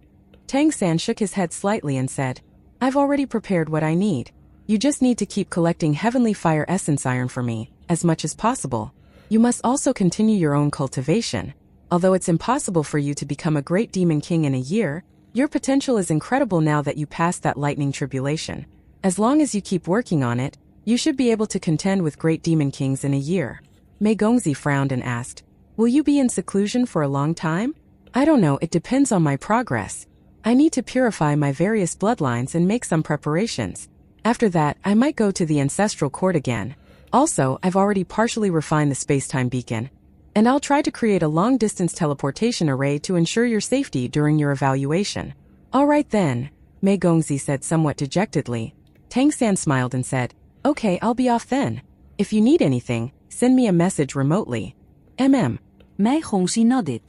Tang San shook his head slightly and said, I've already prepared what I need. You just need to keep collecting heavenly fire essence iron for me, as much as possible. You must also continue your own cultivation. Although it's impossible for you to become a great demon king in a year, your potential is incredible now that you passed that lightning tribulation. As long as you keep working on it, you should be able to contend with great demon kings in a year. Mei Gongzi frowned and asked, Will you be in seclusion for a long time? I don't know, it depends on my progress. I need to purify my various bloodlines and make some preparations. After that, I might go to the ancestral court again. Also, I've already partially refined the space-time beacon. And I'll try to create a long-distance teleportation array to ensure your safety during your evaluation. All right then, Mei Gongzi said somewhat dejectedly. Tang San smiled and said, Okay, I'll be off then. If you need anything, send me a message remotely. Mei Gongzi nodded.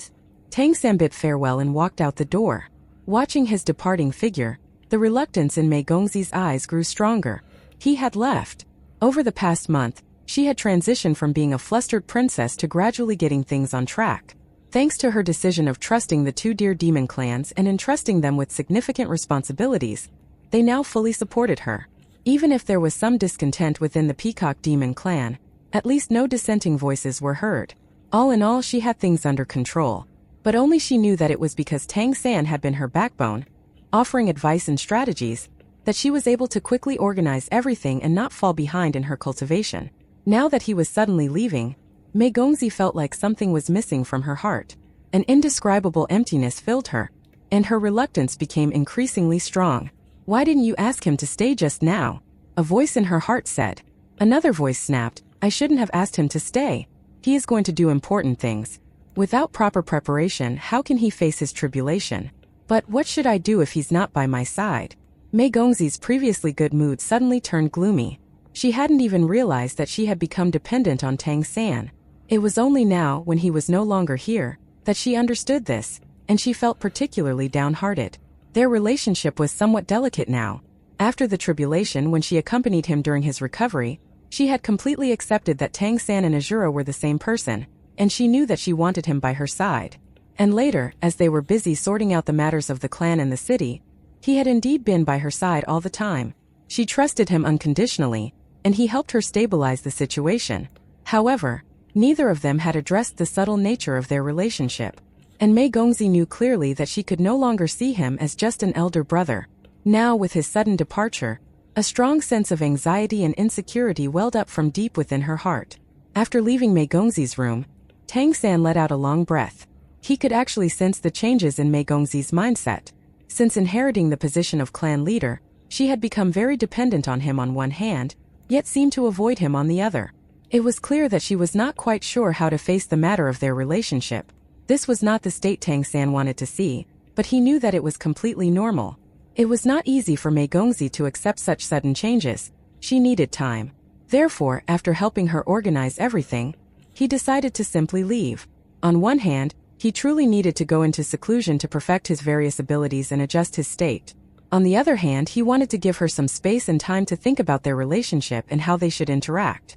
Tang San bid farewell and walked out the door. Watching his departing figure, the reluctance in Mei Gongzi's eyes grew stronger. He had left. Over the past month, she had transitioned from being a flustered princess to gradually getting things on track. Thanks to her decision of trusting the two dear demon clans and entrusting them with significant responsibilities, they now fully supported her. Even if there was some discontent within the Peacock Demon clan, at least no dissenting voices were heard. All in all, she had things under control. But only she knew that it was because Tang San had been her backbone, offering advice and strategies, that she was able to quickly organize everything and not fall behind in her cultivation. Now that he was suddenly leaving, Mei Gongzi felt like something was missing from her heart. An indescribable emptiness filled her, and her reluctance became increasingly strong. Why didn't you ask him to stay just now? A voice in her heart said. Another voice snapped, I shouldn't have asked him to stay. He is going to do important things. Without proper preparation, how can he face his tribulation? But what should I do if he's not by my side? Mei Gongzi's previously good mood suddenly turned gloomy. She hadn't even realized that she had become dependent on Tang San. It was only now, when he was no longer here, that she understood this, and she felt particularly downhearted. Their relationship was somewhat delicate now. After the tribulation, when she accompanied him during his recovery, she had completely accepted that Tang San and Azura were the same person, and she knew that she wanted him by her side. And later, as they were busy sorting out the matters of the clan and the city, he had indeed been by her side all the time. She trusted him unconditionally, and he helped her stabilize the situation. However, neither of them had addressed the subtle nature of their relationship. And Mei Gongzi knew clearly that she could no longer see him as just an elder brother. Now, with his sudden departure, a strong sense of anxiety and insecurity welled up from deep within her heart. After leaving Mei Gongzi's room, Tang San let out a long breath. He could actually sense the changes in Mei Gongzi's mindset. Since inheriting the position of clan leader, she had become very dependent on him on one hand, yet seemed to avoid him on the other. It was clear that she was not quite sure how to face the matter of their relationship. This was not the state Tang San wanted to see, but he knew that it was completely normal. It was not easy for Mei Gongzi to accept such sudden changes. She needed time. Therefore, after helping her organize everything, he decided to simply leave. On one hand, he truly needed to go into seclusion to perfect his various abilities and adjust his state. On the other hand, he wanted to give her some space and time to think about their relationship and how they should interact.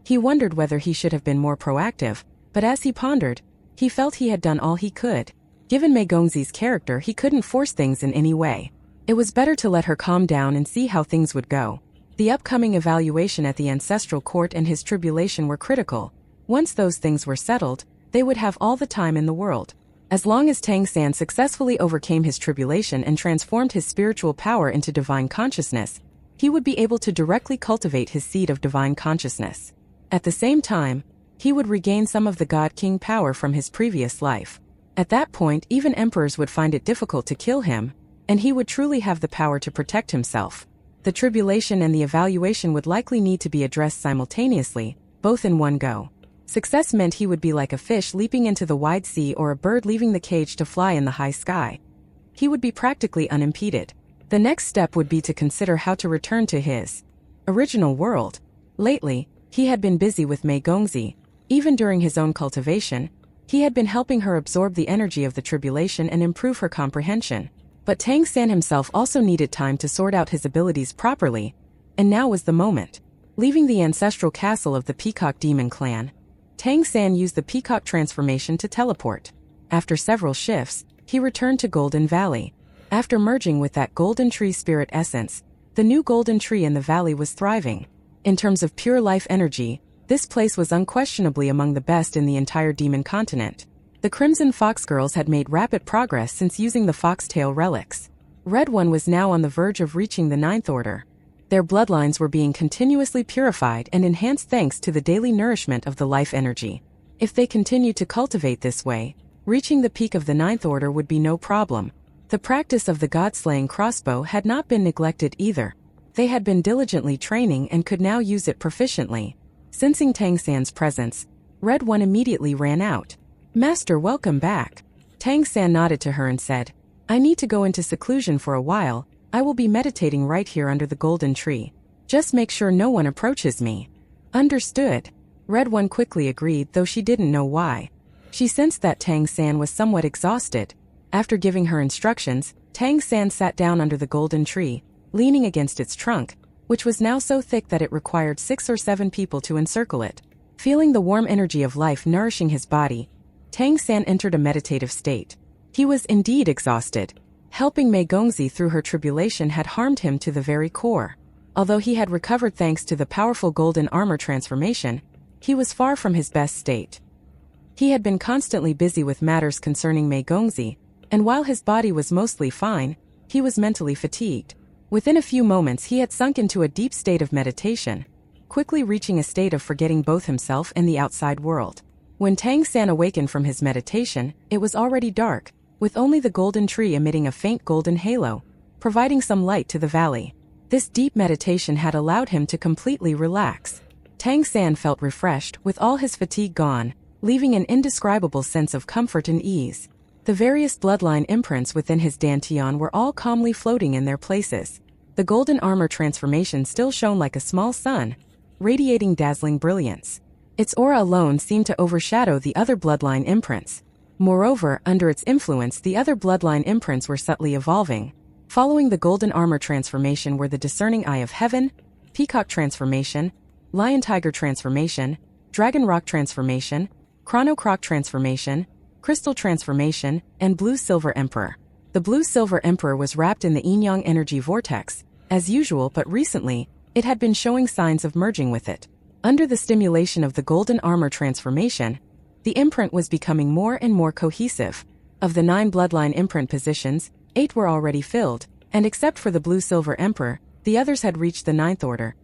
He wondered whether he should have been more proactive, but as he pondered, he felt he had done all he could. Given Mei Gongzi's character, he couldn't force things in any way. It was better to let her calm down and see how things would go. The upcoming evaluation at the ancestral court and his tribulation were critical. Once those things were settled, they would have all the time in the world. As long as Tang San successfully overcame his tribulation and transformed his spiritual power into divine consciousness, he would be able to directly cultivate his seed of divine consciousness. At the same time, he would regain some of the God King power from his previous life. At that point, even emperors would find it difficult to kill him, and he would truly have the power to protect himself. The tribulation and the evaluation would likely need to be addressed simultaneously, both in one go. Success meant he would be like a fish leaping into the wide sea or a bird leaving the cage to fly in the high sky. He would be practically unimpeded. The next step would be to consider how to return to his original world. Lately, he had been busy with Mei Gongzi. Even during his own cultivation, he had been helping her absorb the energy of the tribulation and improve her comprehension. But Tang San himself also needed time to sort out his abilities properly, and now was the moment. Leaving the ancestral castle of the Peacock Demon clan, Tang San used the peacock transformation to teleport. After several shifts, he returned to Golden Valley. After merging with that golden tree spirit essence, the new golden tree in the valley was thriving. In terms of pure life energy, this place was unquestionably among the best in the entire demon continent. The Crimson Fox girls had made rapid progress since using the foxtail relics. Red One was now on the verge of reaching the 9th order. Their bloodlines were being continuously purified and enhanced thanks to the daily nourishment of the life energy. If they continued to cultivate this way, reaching the peak of the 9th order would be no problem. The practice of the god-slaying crossbow had not been neglected either. They had been diligently training and could now use it proficiently. Sensing Tang San's presence, Red One immediately ran out. "Master, welcome back." Tang San nodded to her and said, "I need to go into seclusion for a while. I will be meditating right here under the golden tree. Just make sure no one approaches me." "Understood." Red One quickly agreed, though she didn't know why. She sensed that Tang San was somewhat exhausted. After giving her instructions, Tang San sat down under the golden tree, leaning against its trunk, which was now so thick that it required 6 or 7 people to encircle it. Feeling the warm energy of life nourishing his body, Tang San entered a meditative state. He was indeed exhausted. Helping Mei Gongzi through her tribulation had harmed him to the very core. Although he had recovered thanks to the powerful golden armor transformation, he was far from his best state. He had been constantly busy with matters concerning Mei Gongzi, and while his body was mostly fine, he was mentally fatigued. Within a few moments he had sunk into a deep state of meditation, quickly reaching a state of forgetting both himself and the outside world. When Tang San awakened from his meditation, it was already dark, with only the golden tree emitting a faint golden halo, providing some light to the valley. This deep meditation had allowed him to completely relax. Tang San felt refreshed, with all his fatigue gone, leaving an indescribable sense of comfort and ease. The various bloodline imprints within his dantian were all calmly floating in their places. The golden armor transformation still shone like a small sun, radiating dazzling brilliance. Its aura alone seemed to overshadow the other bloodline imprints. Moreover, under its influence, the other bloodline imprints were subtly evolving. Following the golden armor transformation were the discerning eye of heaven, peacock transformation, lion tiger transformation, dragon rock transformation, chrono croc transformation, crystal transformation, and blue silver emperor. The blue silver emperor was wrapped in the yin-yang energy vortex, as usual, but recently, it had been showing signs of merging with it. Under the stimulation of the golden armor transformation, the imprint was becoming more and more cohesive. Of the 9 bloodline imprint positions, 8 were already filled, and except for the blue silver emperor, the others had reached the 9th order.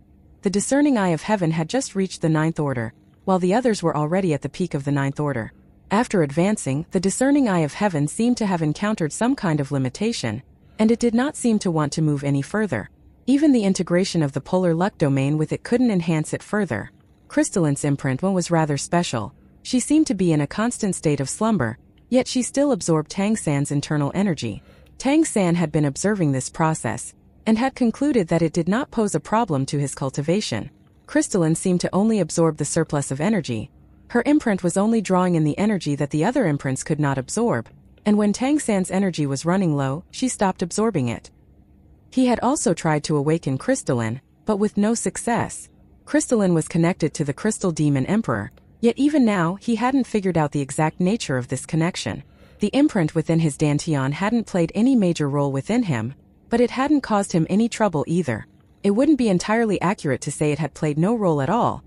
The discerning eye of heaven had just reached the 9th order, while the others were already at the peak of the 9th order. After advancing, the discerning eye of heaven seemed to have encountered some kind of limitation, and it did not seem to want to move any further. Even the integration of the polar luck domain with it couldn't enhance it further. Crystalline's imprint was rather special. She seemed to be in a constant state of slumber, yet she still absorbed Tang San's internal energy. Tang San had been observing this process, and had concluded that it did not pose a problem to his cultivation. Crystalline seemed to only absorb the surplus of energy. Her imprint was only drawing in the energy that the other imprints could not absorb, and when Tang San's energy was running low, she stopped absorbing it. He had also tried to awaken Crystalline, but with no success. Crystalline was connected to the Crystal Demon Emperor, yet even now he hadn't figured out the exact nature of this connection. The imprint within his dantian hadn't played any major role within him, but it hadn't caused him any trouble either. It wouldn't be entirely accurate to say it had played no role at all.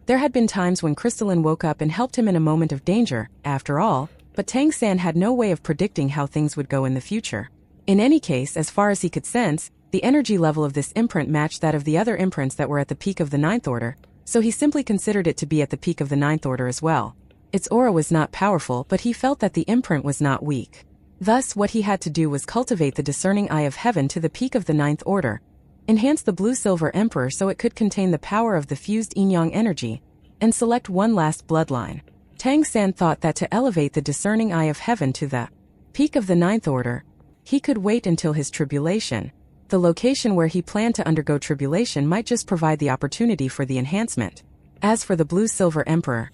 There had been times when Crystalline woke up and helped him in a moment of danger, after all, but Tang San had no way of predicting how things would go in the future. In any case, as far as he could sense, the energy level of this imprint matched that of the other imprints that were at the peak of the 9th order, so he simply considered it to be at the peak of the 9th order as well. Its aura was not powerful, but he felt that the imprint was not weak. Thus, what he had to do was cultivate the discerning eye of heaven to the peak of the ninth order, enhance the blue-silver emperor so it could contain the power of the fused yin-yang energy, and select one last bloodline. Tang San thought that to elevate the discerning eye of heaven to the peak of the ninth order, he could wait until his tribulation. The location where he planned to undergo tribulation might just provide the opportunity for the enhancement. As for the blue-silver emperor,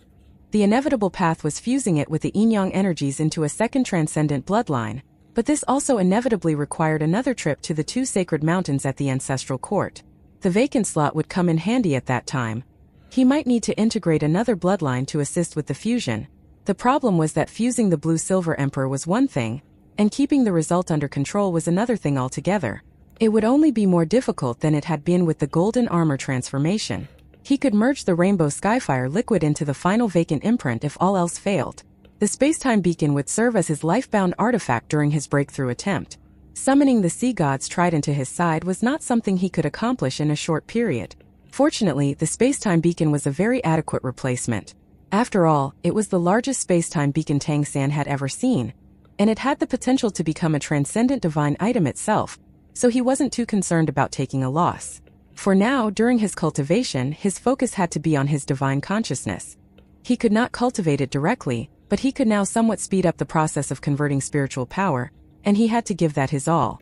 the inevitable path was fusing it with the yin-yang energies into a second transcendent bloodline, but this also inevitably required another trip to the two sacred mountains at the ancestral court. The vacant slot would come in handy at that time. He might need to integrate another bloodline to assist with the fusion. The problem was that fusing the blue-silver emperor was one thing, and keeping the result under control was another thing altogether. It would only be more difficult than it had been with the golden armor transformation. He could merge the rainbow skyfire liquid into the final vacant imprint if all else failed. The space-time beacon would serve as his life-bound artifact during his breakthrough attempt. Summoning the sea god's trident to his side was not something he could accomplish in a short period. Fortunately, the space-time beacon was a very adequate replacement. After all, it was the largest space-time beacon Tang San had ever seen, and it had the potential to become a transcendent divine item itself, so he wasn't too concerned about taking a loss. For now, during his cultivation, his focus had to be on his divine consciousness. He could not cultivate it directly, but he could now somewhat speed up the process of converting spiritual power, and he had to give that his all.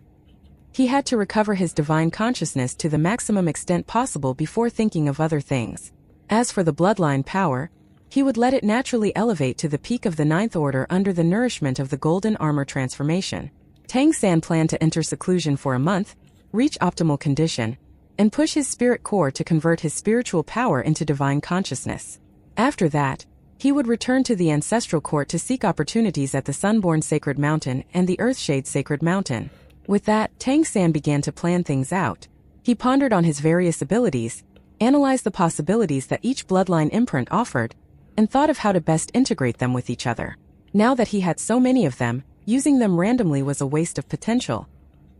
He had to recover his divine consciousness to the maximum extent possible before thinking of other things. As for the bloodline power, he would let it naturally elevate to the peak of the ninth order under the nourishment of the golden armor transformation. Tang San planned to enter seclusion for a month, reach optimal condition, and push his spirit core to convert his spiritual power into divine consciousness. After that, he would return to the ancestral court to seek opportunities at the Sunborn Sacred Mountain and the Earthshade Sacred Mountain. With that, Tang San began to plan things out. He pondered on his various abilities, analyzed the possibilities that each bloodline imprint offered, and thought of how to best integrate them with each other. Now that he had so many of them, using them randomly was a waste of potential.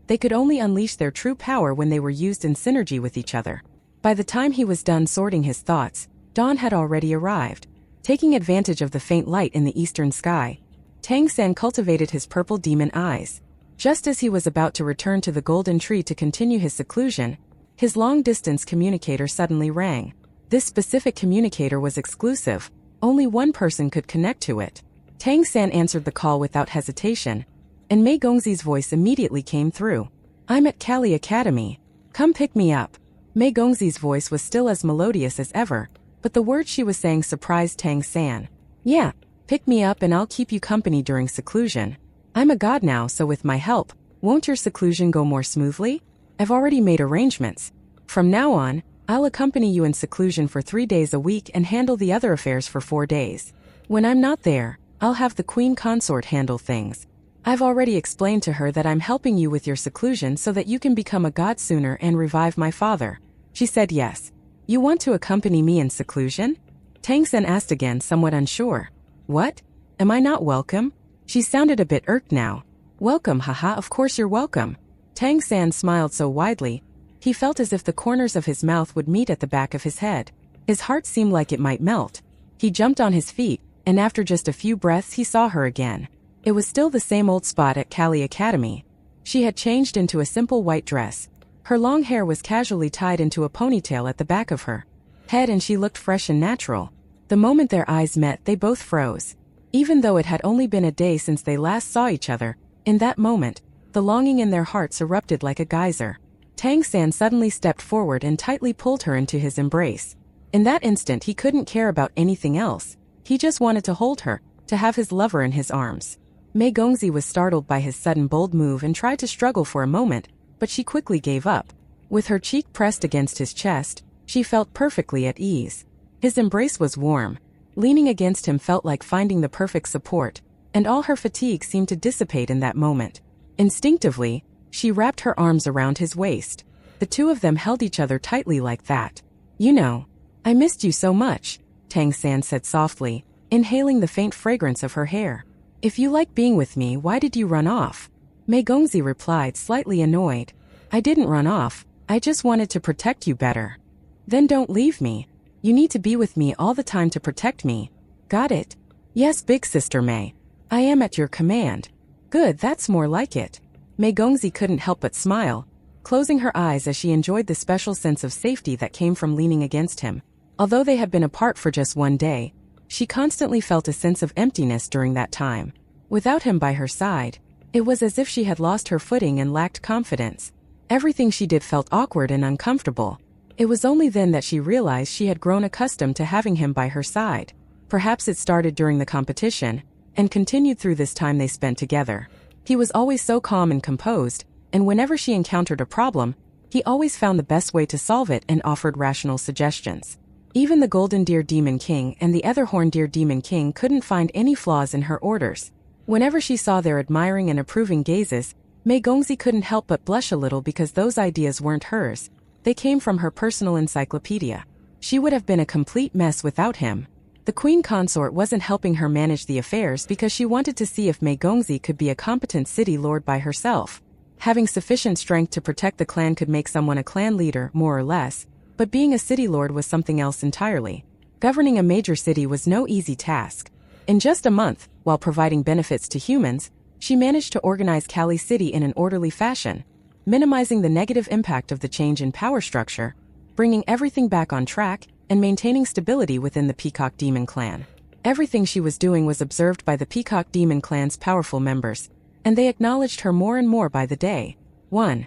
They could only unleash their true power when they were used in synergy with each other. By the time he was done sorting his thoughts, dawn had already arrived. Taking advantage of the faint light in the eastern sky, Tang San cultivated his purple demon eyes. Just as he was about to return to the golden tree to continue his seclusion, his long-distance communicator suddenly rang. This specific communicator was exclusive. Only one person could connect to it. Tang San answered the call without hesitation, and Mei Gongzi's voice immediately came through. "I'm at Kali Academy. Come pick me up." Mei Gongzi's voice was still as melodious as ever, but the words she was saying surprised Tang San. "Yeah, pick me up and I'll keep you company during seclusion. I'm a god now, so with my help, won't your seclusion go more smoothly? I've already made arrangements. From now on, I'll accompany you in seclusion for 3 days a week and handle the other affairs for 4 days. When I'm not there, I'll have the queen consort handle things. I've already explained to her that I'm helping you with your seclusion so that you can become a god sooner and revive my father." She said yes. "You want to accompany me in seclusion?" Tang San asked again, somewhat unsure. "What? Am I not welcome?" She sounded a bit irked now. "Welcome, haha, of course you're welcome." Tang San smiled so widely, he felt as if the corners of his mouth would meet at the back of his head. His heart seemed like it might melt. He jumped on his feet, and after just a few breaths he saw her again. It was still the same old spot at Kali Academy. She had changed into a simple white dress. Her long hair was casually tied into a ponytail at the back of her head and she looked fresh and natural. The moment their eyes met, they both froze. Even though it had only been a day since they last saw each other, in that moment, the longing in their hearts erupted like a geyser. Tang San suddenly stepped forward and tightly pulled her into his embrace. In that instant he couldn't care about anything else. He just wanted to hold her, to have his lover in his arms. Mei Gongzi was startled by his sudden bold move and tried to struggle for a moment, but she quickly gave up. With her cheek pressed against his chest, she felt perfectly at ease. His embrace was warm. Leaning against him felt like finding the perfect support, and all her fatigue seemed to dissipate in that moment. Instinctively, she wrapped her arms around his waist. The two of them held each other tightly like that. "You know, I missed you so much," Tang San said softly, inhaling the faint fragrance of her hair. "If you like being with me, why did you run off?" Mei Gongzi replied, slightly annoyed. "I didn't run off, I just wanted to protect you better." "Then don't leave me. You need to be with me all the time to protect me. Got it?" Yes, big sister Mei. I am at your command. Good, that's more like it. Mei Gongzi couldn't help but smile, closing her eyes as she enjoyed the special sense of safety that came from leaning against him. Although they had been apart for just one day, she constantly felt a sense of emptiness during that time. Without him by her side, it was as if she had lost her footing and lacked confidence. Everything she did felt awkward and uncomfortable. It was only then that she realized she had grown accustomed to having him by her side. Perhaps it started during the competition, and continued through this time they spent together. He was always so calm and composed, and whenever she encountered a problem, he always found the best way to solve it and offered rational suggestions. Even the Golden Deer Demon King and the other Horn Deer Demon King couldn't find any flaws in her orders. Whenever she saw their admiring and approving gazes, Mei Gongzi couldn't help but blush a little because those ideas weren't hers. They came from her personal encyclopedia. She would have been a complete mess without him. The queen consort wasn't helping her manage the affairs because she wanted to see if Mei Gongzi could be a competent city lord by herself. Having sufficient strength to protect the clan could make someone a clan leader, more or less, but being a city lord was something else entirely. Governing a major city was no easy task. In just a month, while providing benefits to humans, she managed to organize Kali City in an orderly fashion, minimizing the negative impact of the change in power structure, bringing everything back on track, and maintaining stability within the Peacock Demon Clan. Everything she was doing was observed by the Peacock Demon Clan's powerful members, and they acknowledged her more and more by the day. 1.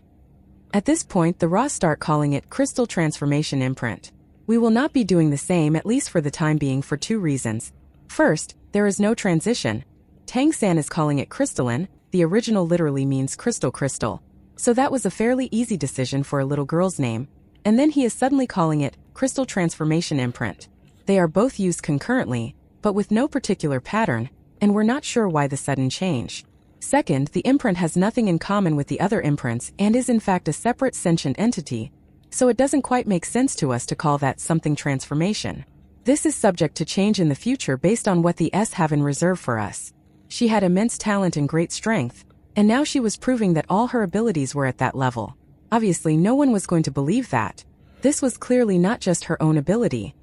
At this point, the Raw start calling it Crystal Transformation Imprint. We will not be doing the same, at least for the time being, for two reasons. First, there is no transition. Tang San is calling it Crystalline, the original literally means crystal. So that was a fairly easy decision for a little girl's name, and then he is suddenly calling it Crystal Transformation Imprint. They are both used concurrently, but with no particular pattern, and we're not sure why the sudden change. Second, the imprint has nothing in common with the other imprints and is in fact a separate sentient entity, so it doesn't quite make sense to us to call that something transformation. This is subject to change in the future based on what the S have in reserve for us. She had immense talent and great strength, and now she was proving that all her abilities were at that level. Obviously, no one was going to believe that. This was clearly not just her own ability.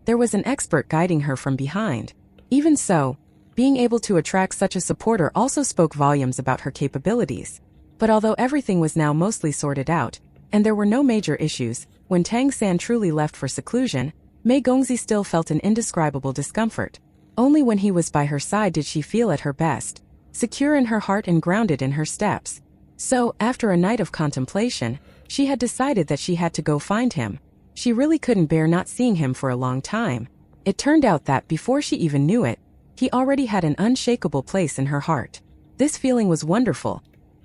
There was an expert guiding her from behind. Even so, being able to attract such a supporter also spoke volumes about her capabilities. But although everything was now mostly sorted out, and there were no major issues, when Tang San truly left for seclusion, Mei Gongzi still felt an indescribable discomfort. Only when he was by her side did she feel at her best, secure in her heart and grounded in her steps. So, after a night of contemplation, she had decided that she had to go find him. She really couldn't bear not seeing him for a long time. It turned out that before she even knew it, he already had an unshakable place in her heart. This feeling was wonderful.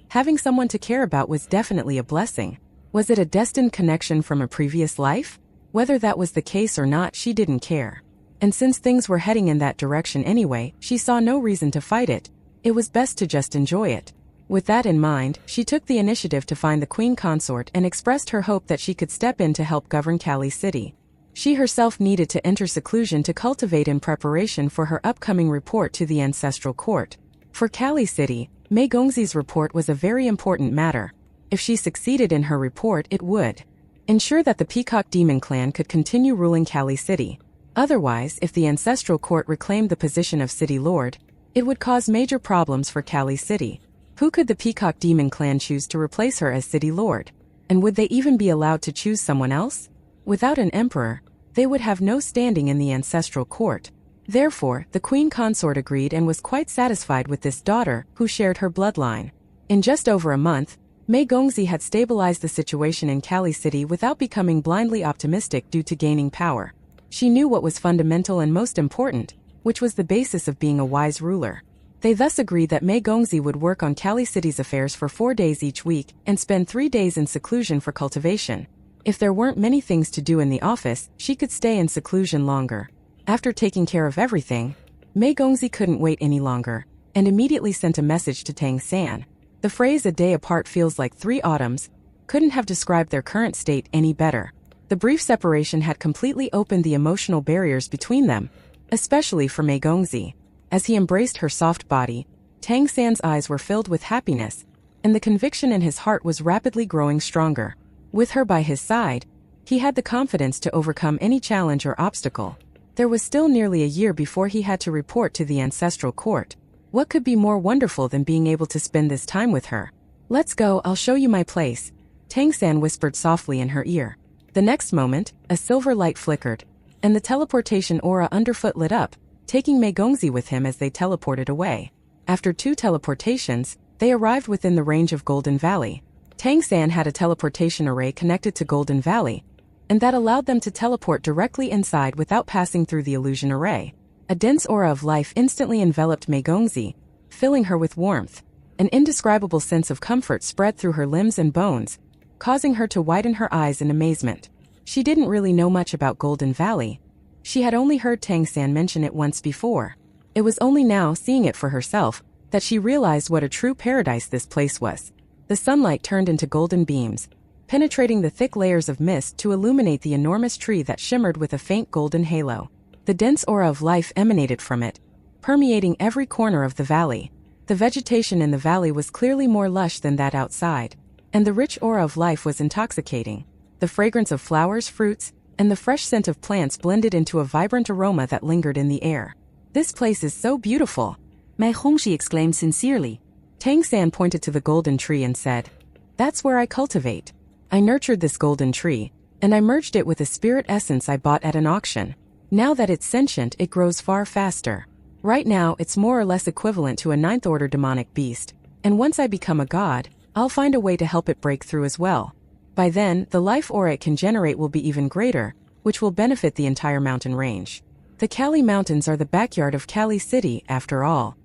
Having someone to care about was definitely a blessing. Was it a destined connection from a previous life? Whether that was the case or not, she didn't care. And since things were heading in that direction anyway, she saw no reason to fight it. It was best to just enjoy it. With that in mind, she took the initiative to find the queen consort and expressed her hope that she could step in to help govern Kali City. She herself needed to enter seclusion to cultivate in preparation for her upcoming report to the ancestral court. For Kali City, Mei Gongzi's report was a very important matter. If she succeeded in her report, it would ensure that the Peacock Demon Clan could continue ruling Kali City. Otherwise, if the ancestral court reclaimed the position of city lord, it would cause major problems for Kali City. Who could the Peacock Demon Clan choose to replace her as city lord? And would they even be allowed to choose someone else? Without an emperor, they would have no standing in the ancestral court. Therefore, the queen consort agreed and was quite satisfied with this daughter, who shared her bloodline. In just over a month, Mei Gongzi had stabilized the situation in Kali City without becoming blindly optimistic due to gaining power. She knew what was fundamental and most important, which was the basis of being a wise ruler. They thus agreed that Mei Gongzi would work on Kali City's affairs for 4 days each week and spend 3 days in seclusion for cultivation. If there weren't many things to do in the office, she could stay in seclusion longer. After taking care of everything, Mei Gongzi couldn't wait any longer, and immediately sent a message to Tang San. The phrase "a day apart feels like 3 autumns" couldn't have described their current state any better. The brief separation had completely opened the emotional barriers between them, especially for Mei Gongzi. As he embraced her soft body, Tang San's eyes were filled with happiness, and the conviction in his heart was rapidly growing stronger. With her by his side, he had the confidence to overcome any challenge or obstacle. There was still nearly a year before he had to report to the ancestral court. What could be more wonderful than being able to spend this time with her? Let's go, I'll show you my place, Tang San whispered softly in her ear. The next moment, a silver light flickered, and the teleportation aura underfoot lit up, taking Mei Gongzi with him as they teleported away. After 2 teleportations, they arrived within the range of Golden Valley. Tang San had a teleportation array connected to Golden Valley, and that allowed them to teleport directly inside without passing through the illusion array. A dense aura of life instantly enveloped Mei Gongzi, filling her with warmth. An indescribable sense of comfort spread through her limbs and bones, causing her to widen her eyes in amazement. She didn't really know much about Golden Valley. She had only heard Tang San mention it once before. It was only now, seeing it for herself, that she realized what a true paradise this place was. The sunlight turned into golden beams, penetrating the thick layers of mist to illuminate the enormous tree that shimmered with a faint golden halo. The dense aura of life emanated from it, permeating every corner of the valley. The vegetation in the valley was clearly more lush than that outside, and the rich aura of life was intoxicating. The fragrance of flowers, fruits, and the fresh scent of plants blended into a vibrant aroma that lingered in the air. This place is so beautiful, Mei Gongzi exclaimed sincerely. Tang San pointed to the golden tree and said, "That's where I cultivate. I nurtured this golden tree, and I merged it with a spirit essence I bought at an auction. Now that it's sentient, it grows far faster. Right now, it's more or less equivalent to a 9th-order demonic beast, and once I become a god, I'll find a way to help it break through as well. By then, the life aura it can generate will be even greater, which will benefit the entire mountain range. The Kali Mountains are the backyard of Kali City, after all.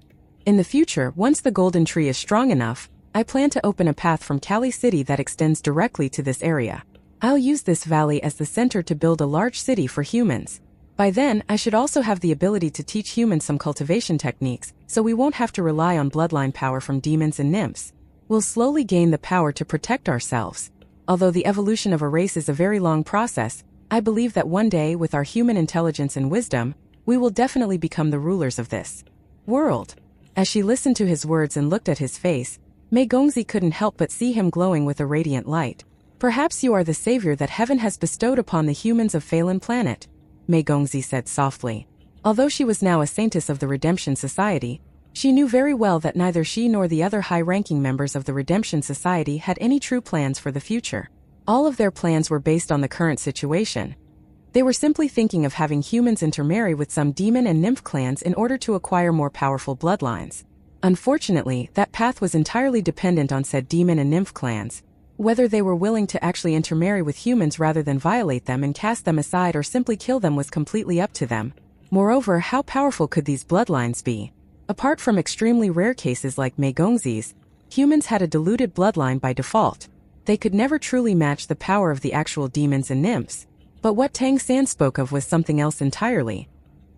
In the future, once the golden tree is strong enough, I plan to open a path from Kali City that extends directly to this area. I'll use this valley as the center to build a large city for humans. By then, I should also have the ability to teach humans some cultivation techniques, so we won't have to rely on bloodline power from demons and nymphs. We'll slowly gain the power to protect ourselves. Although the evolution of a race is a very long process, I believe that one day, with our human intelligence and wisdom, we will definitely become the rulers of this world." As she listened to his words and looked at his face, Mei Gongzi couldn't help but see him glowing with a radiant light. "Perhaps you are the savior that heaven has bestowed upon the humans of Phelan Planet," Mei Gongzi said softly. Although she was now a saintess of the Redemption Society, she knew very well that neither she nor the other high-ranking members of the Redemption Society had any true plans for the future. All of their plans were based on the current situation. They were simply thinking of having humans intermarry with some demon and nymph clans in order to acquire more powerful bloodlines. Unfortunately, that path was entirely dependent on said demon and nymph clans. Whether they were willing to actually intermarry with humans rather than violate them and cast them aside or simply kill them was completely up to them. Moreover, how powerful could these bloodlines be? Apart from extremely rare cases like Mei Gongzi's, humans had a diluted bloodline by default. They could never truly match the power of the actual demons and nymphs. But what Tang San spoke of was something else entirely.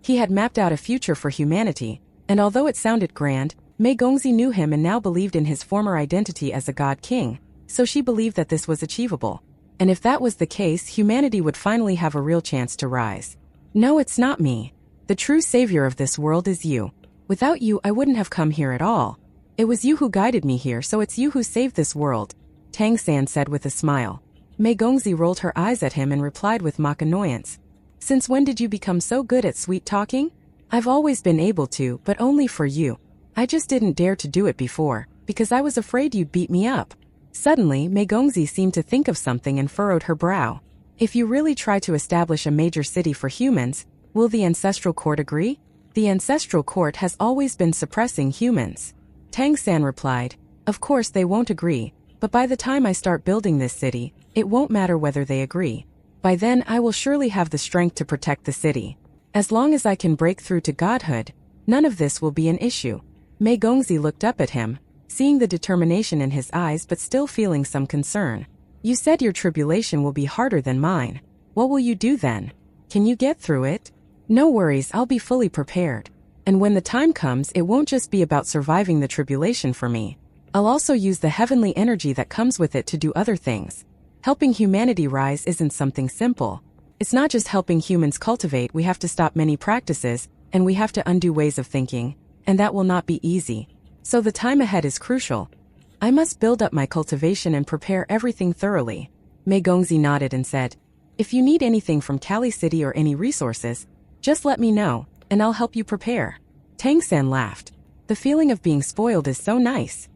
He had mapped out a future for humanity, and although it sounded grand, Mei Gongzi knew him and now believed in his former identity as a god king, so she believed that this was achievable. And if that was the case, humanity would finally have a real chance to rise. "No, it's not me. The true savior of this world is you. Without you, I wouldn't have come here at all. It was you who guided me here, so it's you who saved this world," Tang San said with a smile. Mei Gongzi rolled her eyes at him and replied with mock annoyance. "Since when did you become so good at sweet talking? I've always been able to, but only for you. I just didn't dare to do it before, because I was afraid you'd beat me up." Suddenly, Mei Gongzi seemed to think of something and furrowed her brow. "If you really try to establish a major city for humans, will the ancestral court agree?" "The ancestral court has always been suppressing humans," Tang San replied. "Of course they won't agree, but by the time I start building this city, it won't matter whether they agree. By then I will surely have the strength to protect the city. As long as I can break through to godhood, none of this will be an issue." Mei Gongzi looked up at him, seeing the determination in his eyes but still feeling some concern. "You said your tribulation will be harder than mine. What will you do then? Can you get through it?" "No worries, I'll be fully prepared. And when the time comes, it won't just be about surviving the tribulation for me. I'll also use the heavenly energy that comes with it to do other things. Helping humanity rise isn't something simple. It's not just helping humans cultivate, we have to stop many practices, and we have to undo ways of thinking, and that will not be easy. So the time ahead is crucial. I must build up my cultivation and prepare everything thoroughly." Mei Gongzi nodded and said, "If you need anything from Kali City or any resources, Just let me know, and I'll help you prepare. Tang San laughed. The feeling of being spoiled is so nice.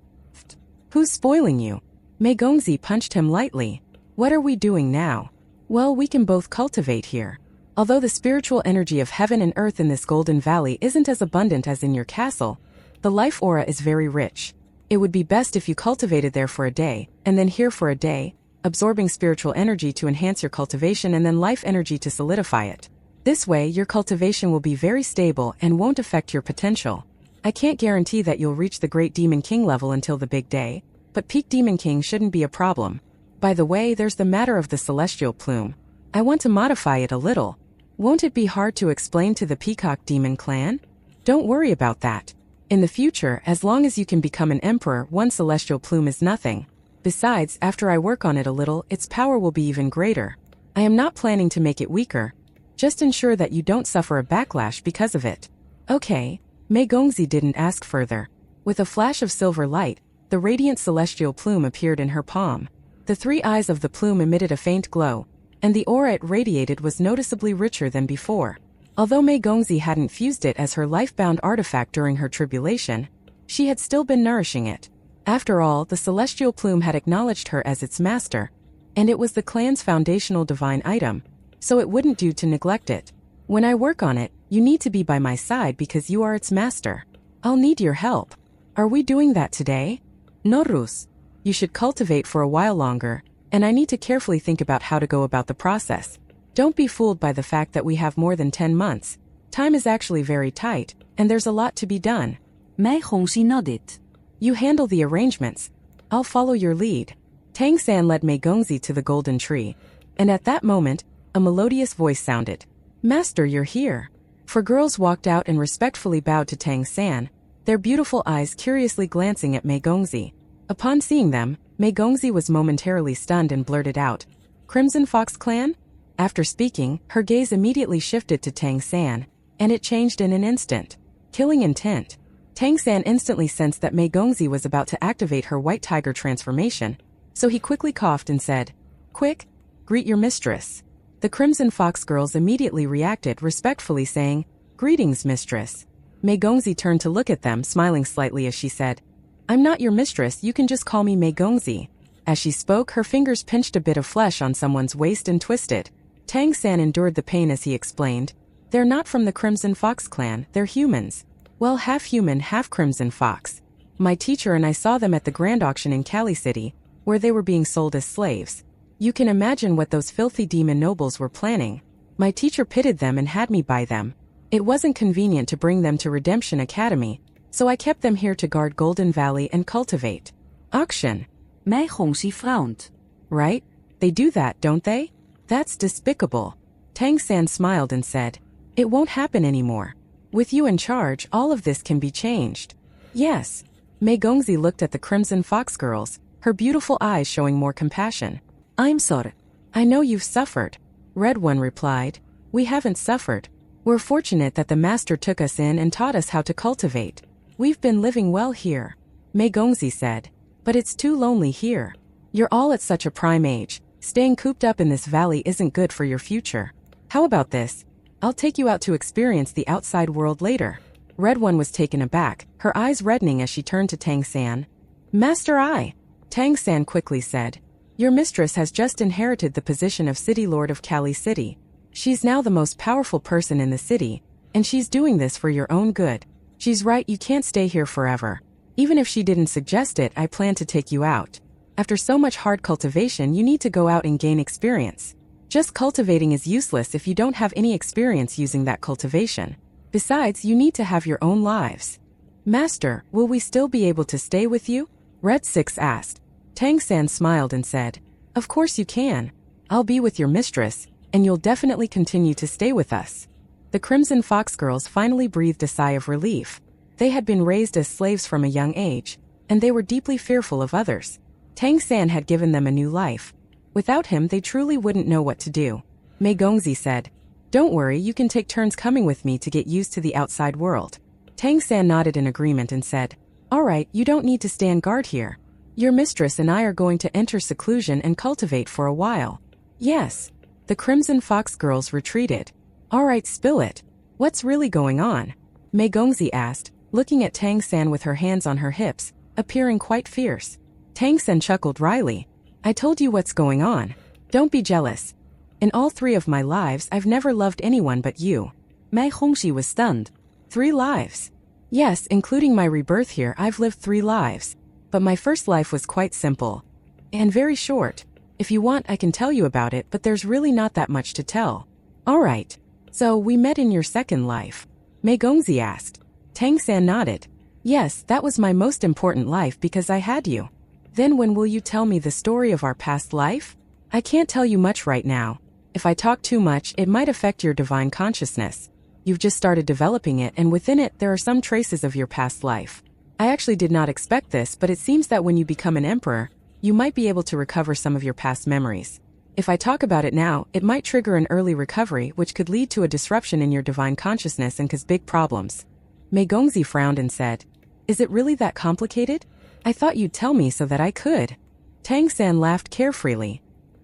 Who's spoiling you? Mei Gongzi punched him lightly. What are we doing now? Well, we can both cultivate here. Although the spiritual energy of heaven and earth in this golden valley isn't as abundant as in your castle, the life aura is very rich. It would be best if you cultivated there for a day, and then here for a day, absorbing spiritual energy to enhance your cultivation and then life energy to solidify it. This way, your cultivation will be very stable and won't affect your potential. I can't guarantee that you'll reach the Great Demon King level until the big day, but Peak Demon King shouldn't be a problem. By the way, there's the matter of the celestial plume. I want to modify it a little. Won't it be hard to explain to the Peacock Demon clan? Don't worry about that. In the future, as long as you can become an emperor, one celestial plume is nothing. Besides, after I work on it a little, its power will be even greater. I am not planning to make it weaker. Just ensure that you don't suffer a backlash because of it. Okay. Mei Gongzi didn't ask further. With a flash of silver light, the radiant celestial plume appeared in her palm. The 3 eyes of the plume emitted a faint glow, and the aura it radiated was noticeably richer than before. Although Mei Gongzi hadn't fused it as her life-bound artifact during her tribulation, she had still been nourishing it. After all, the celestial plume had acknowledged her as its master, and it was the clan's foundational divine item, so it wouldn't do to neglect it. When I work on it, you need to be by my side because you are its master. I'll need your help. Are we doing that today? Norus. You should cultivate for a while longer, and I need to carefully think about how to go about the process. Don't be fooled by the fact that we have more than 10 months. Time is actually very tight, and there's a lot to be done. Mei Gongzi nodded. You handle the arrangements. I'll follow your lead. Tang San led Mei Gongzi to the golden tree, and at that moment, a melodious voice sounded. Master, you're here. 4 girls walked out and respectfully bowed to Tang San, their beautiful eyes curiously glancing at Mei Gongzi. Upon seeing them, Mei Gongzi was momentarily stunned and blurted out, Crimson Fox Clan? After speaking, her gaze immediately shifted to Tang San, and it changed in an instant. Killing intent. Tang San instantly sensed that Mei Gongzi was about to activate her white tiger transformation, so he quickly coughed and said, Quick, greet your mistress. The Crimson Fox girls immediately reacted, respectfully saying, Greetings, mistress. Mei Gongzi turned to look at them, smiling slightly as she said, I'm not your mistress, you can just call me Mei Gongzi. As she spoke, her fingers pinched a bit of flesh on someone's waist and twisted. Tang San endured the pain as he explained, They're not from the Crimson Fox clan, they're humans. Well, half human, half Crimson Fox. My teacher and I saw them at the grand auction in Cali City, where they were being sold as slaves. You can imagine what those filthy demon nobles were planning. My teacher pitied them and had me buy them. It wasn't convenient to bring them to Redemption Academy, so I kept them here to guard Golden Valley and cultivate. Auction. Mei Gongzi frowned. Right? They do that, don't they? That's despicable. Tang San smiled and said, It won't happen anymore. With you in charge, all of this can be changed. Yes. Mei Gongzi looked at the Crimson Fox girls, her beautiful eyes showing more compassion. I'm sorry. I know you've suffered. Red One replied, We haven't suffered. We're fortunate that the master took us in and taught us how to cultivate. We've been living well here. Mei Gongzi said, But it's too lonely here. You're all at such a prime age. Staying cooped up in this valley isn't good for your future. How about this? I'll take you out to experience the outside world later. Red One was taken aback, her eyes reddening as she turned to Tang San. Master I. Tang San quickly said, Your mistress has just inherited the position of City Lord of Cali City. She's now the most powerful person in the city, and she's doing this for your own good. She's right, you can't stay here forever. Even if she didn't suggest it, I plan to take you out. After so much hard cultivation, you need to go out and gain experience. Just cultivating is useless if you don't have any experience using that cultivation. Besides, you need to have your own lives. Master, will we still be able to stay with you? Red Six asked. Tang San smiled and said, Of course you can. I'll be with your mistress, and you'll definitely continue to stay with us. The Crimson Fox girls finally breathed a sigh of relief. They had been raised as slaves from a young age, and they were deeply fearful of others. Tang San had given them a new life. Without him, they truly wouldn't know what to do. Mei Gongzi said, Don't worry, you can take turns coming with me to get used to the outside world. Tang San nodded in agreement and said, All right, you don't need to stand guard here. Your mistress and I are going to enter seclusion and cultivate for a while. Yes. The Crimson Fox girls retreated. All right, spill it. What's really going on? Mei Gongzi asked, looking at Tang San with her hands on her hips, appearing quite fierce. Tang San chuckled wryly. I told you what's going on. Don't be jealous. In all 3 of my lives, I've never loved anyone but you. Mei Gongzi was stunned. 3 lives? Yes, including my rebirth here, I've lived 3 lives. But my first life was quite simple. And very short. If you want, I can tell you about it, but there's really not that much to tell. Alright. So, we met in your second life? Mei Gongzi asked. Tang San nodded. Yes, that was my most important life because I had you. Then when will you tell me the story of our past life? I can't tell you much right now. If I talk too much, it might affect your divine consciousness. You've just started developing it, and within it there are some traces of your past life. I actually did not expect this, but it seems that when you become an emperor, you might be able to recover some of your past memories. If I talk about it now, it might trigger an early recovery, which could lead to a disruption in your divine consciousness and cause big problems. Mei Gongzi frowned and said, Is it really that complicated? I thought you'd tell me so that I could. Tang San laughed carefreely.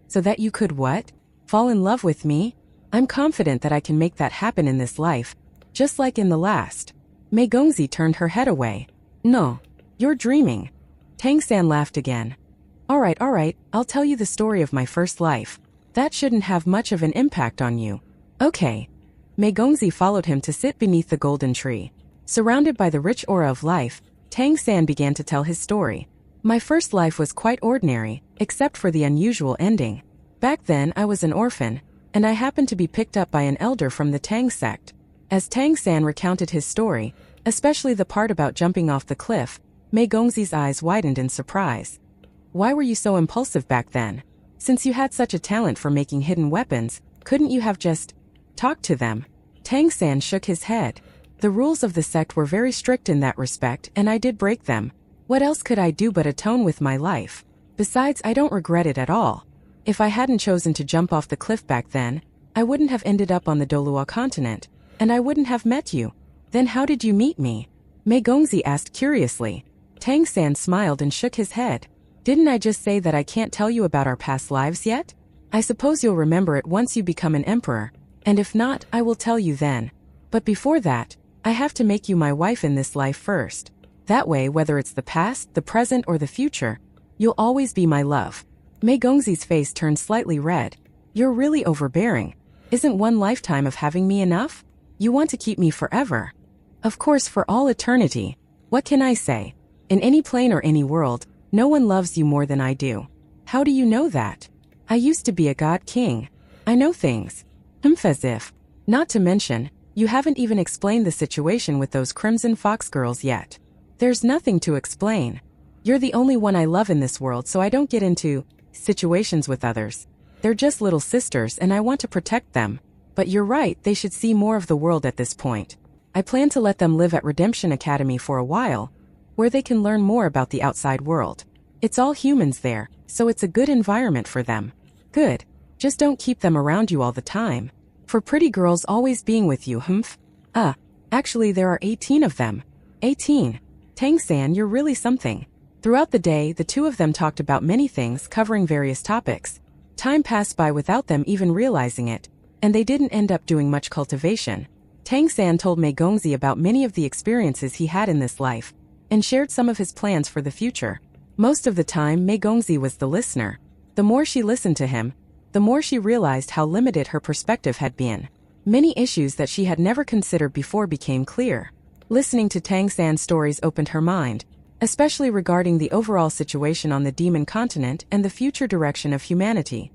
So that you could what? Fall in love with me? I'm confident that I can make that happen in this life, just like in the last. Mei Gongzi turned her head away. No, you're dreaming. Tang San laughed again. Alright, I'll tell you the story of my first life. That shouldn't have much of an impact on you. Okay. Mei Gongzi followed him to sit beneath the golden tree. Surrounded by the rich aura of life, Tang San began to tell his story. My first life was quite ordinary, except for the unusual ending. Back then, I was an orphan, and I happened to be picked up by an elder from the Tang sect. As Tang San recounted his story, especially the part about jumping off the cliff, Mei Gongzi's eyes widened in surprise. Why were you so impulsive back then? Since you had such a talent for making hidden weapons, couldn't you have just talked to them? Tang San shook his head. The rules of the sect were very strict in that respect, and I did break them. What else could I do but atone with my life? Besides, I don't regret it at all. If I hadn't chosen to jump off the cliff back then, I wouldn't have ended up on the Douluo continent, and I wouldn't have met you. Then how did you meet me? Mei Gongzi asked curiously. Tang San smiled and shook his head. Didn't I just say that I can't tell you about our past lives yet? I suppose you'll remember it once you become an emperor, and if not, I will tell you then. But before that, I have to make you my wife in this life first. That way, whether it's the past, the present, or the future, you'll always be my love. Mei Gongzi's face turned slightly red. You're really overbearing. Isn't one lifetime of having me enough? You want to keep me forever. Of course, for all eternity. What can I say? In any plane or any world, no one loves you more than I do. How do you know that? I used to be a god king. I know things. As if. Not to mention, you haven't even explained the situation with those Crimson Fox girls yet. There's nothing to explain. You're the only one I love in this world, so I don't get into situations with others. They're just little sisters and I want to protect them. But you're right, they should see more of the world at this point. I plan to let them live at Redemption Academy for a while, where they can learn more about the outside world. It's all humans there, so it's a good environment for them. Good. Just don't keep them around you all the time. For pretty girls always being with you, Actually there are 18 of them. 18. Tang San, you're really something. Throughout the day, the 2 of them talked about many things covering various topics. Time passed by without them even realizing it, and they didn't end up doing much cultivation. Tang San told Mei Gongzi about many of the experiences he had in this life, and shared some of his plans for the future. Most of the time, Mei Gongzi was the listener. The more she listened to him, the more she realized how limited her perspective had been. Many issues that she had never considered before became clear. Listening to Tang San's stories opened her mind, especially regarding the overall situation on the Demon Continent and the future direction of humanity.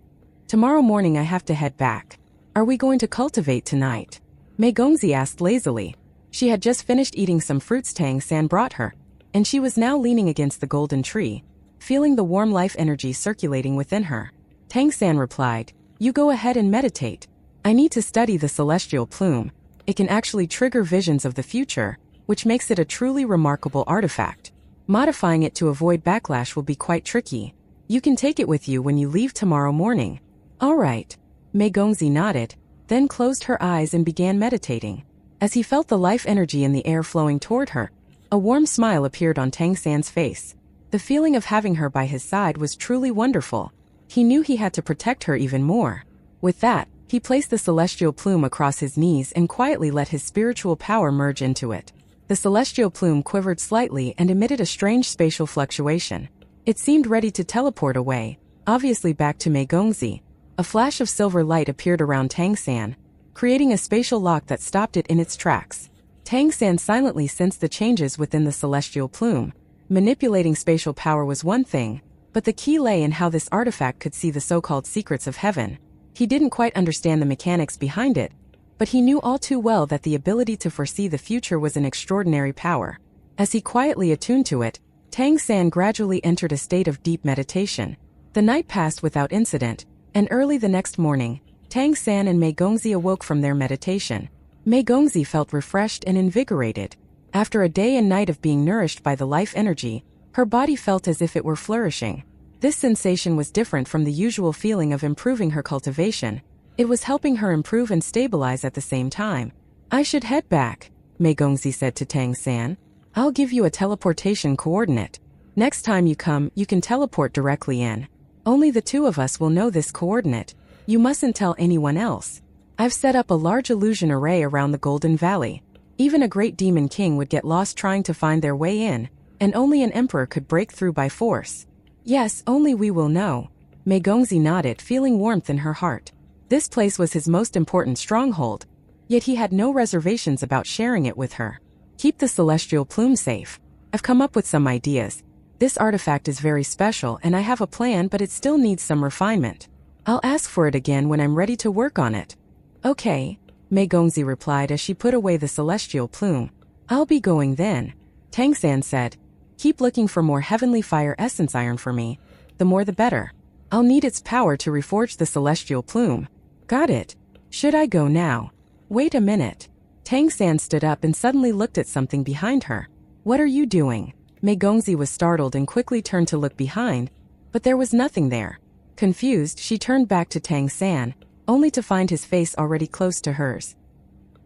Tomorrow morning I have to head back. Are we going to cultivate tonight? Mei Gongzi asked lazily. She had just finished eating some fruits Tang San brought her, and she was now leaning against the golden tree, feeling the warm life energy circulating within her. Tang San replied, You go ahead and meditate. I need to study the celestial plume. It can actually trigger visions of the future, which makes it a truly remarkable artifact. Modifying it to avoid backlash will be quite tricky. You can take it with you when you leave tomorrow morning. All right. Mei Gongzi nodded, then closed her eyes and began meditating. As he felt the life energy in the air flowing toward her, a warm smile appeared on Tang San's face. The feeling of having her by his side was truly wonderful. He knew he had to protect her even more. With that, He placed the celestial plume across his knees and quietly let his spiritual power merge into it. The celestial plume quivered slightly and emitted a strange spatial fluctuation. It seemed ready to teleport away, obviously back to Meigongzi. A flash of silver light appeared around Tang San, creating a spatial lock that stopped it in its tracks. Tang San silently sensed the changes within the celestial plume. Manipulating spatial power was one thing, but the key lay in how this artifact could see the so-called secrets of heaven. He didn't quite understand the mechanics behind it, but he knew all too well that the ability to foresee the future was an extraordinary power. As he quietly attuned to it, Tang San gradually entered a state of deep meditation. The night passed without incident, and early the next morning, Tang San and Meigongzi awoke from their meditation. Meigongzi felt refreshed and invigorated. After a day and night of being nourished by the life energy, her body felt as if it were flourishing. This sensation was different from the usual feeling of improving her cultivation. It was helping her improve and stabilize at the same time. I should head back, Meigongzi said to Tang San. I'll give you a teleportation coordinate. Next time you come, you can teleport directly in. Only the two of us will know this coordinate. You mustn't tell anyone else. I've set up a large illusion array around the Golden Valley. Even a great demon king would get lost trying to find their way in, and only an emperor could break through by force. Yes, only we will know. Meigongzi nodded, feeling warmth in her heart. This place was his most important stronghold, yet he had no reservations about sharing it with her. Keep the celestial plume safe. I've come up with some ideas. This artifact is very special and I have a plan, but it still needs some refinement. I'll ask for it again when I'm ready to work on it. Okay, Meigongzi replied as she put away the celestial plume. I'll be going then. Tang San said. Keep looking for more heavenly fire essence iron for me. The more the better. I'll need its power to reforge the celestial plume. Got it. Should I go now? Wait a minute. Tang San stood up and suddenly looked at something behind her. What are you doing? Meigongzi was startled and quickly turned to look behind, but there was nothing there. Confused, she turned back to Tang San, only to find his face already close to hers.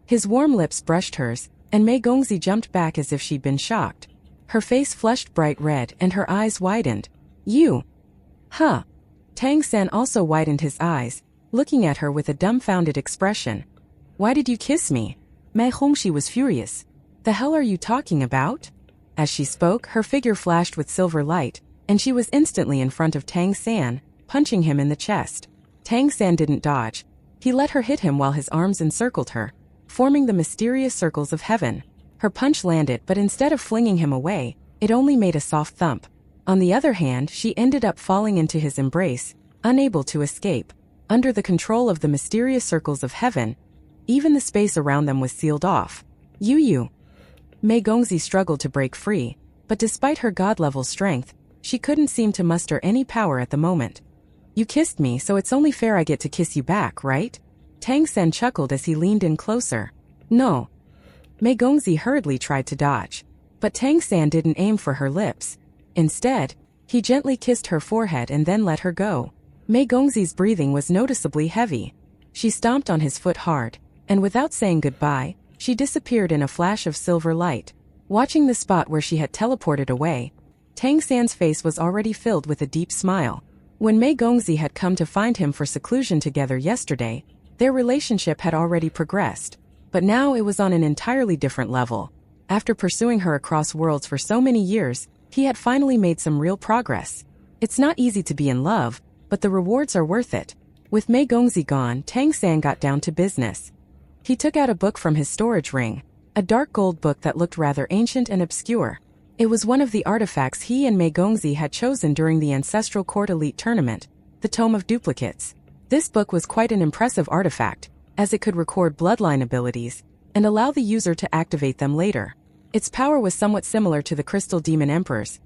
His warm lips brushed hers, and Meigongzi jumped back as if she'd been shocked. Her face flushed bright red and her eyes widened. You? Huh? Tang San also widened his eyes, looking at her with a dumbfounded expression. Why did you kiss me? Meigongzi was furious. The hell are you talking about? As she spoke, her figure flashed with silver light, and she was instantly in front of Tang San, punching him in the chest. Tang San didn't dodge. He let her hit him while his arms encircled her, forming the mysterious circles of heaven. Her punch landed, but instead of flinging him away, it only made a soft thump. On the other hand, she ended up falling into his embrace, unable to escape. Under the control of the mysterious circles of heaven, even the space around them was sealed off. You. Meigongzi struggled to break free, but despite her god-level strength, she couldn't seem to muster any power at the moment. You kissed me, so it's only fair I get to kiss you back, right? Tang San chuckled as he leaned in closer. No. Meigongzi hurriedly tried to dodge, but Tang San didn't aim for her lips. Instead, he gently kissed her forehead and then let her go. Meigongzi's breathing was noticeably heavy. She stomped on his foot hard, and without saying goodbye, she disappeared in a flash of silver light. Watching the spot where she had teleported away, Tang San's face was already filled with a deep smile. When Meigongzi had come to find him for seclusion together yesterday, their relationship had already progressed, but now it was on an entirely different level. After pursuing her across worlds for so many years, he had finally made some real progress. It's not easy to be in love, but the rewards are worth it. With Meigongzi gone, Tang San got down to business. He took out a book from his storage ring, a dark gold book that looked rather ancient and obscure. It was one of the artifacts he and Meigongzi had chosen during the Ancestral Court Elite Tournament, the Tome of Duplicates. This book was quite an impressive artifact, as it could record bloodline abilities and allow the user to activate them later. Its power was somewhat similar to the Crystal Demon Emperor's.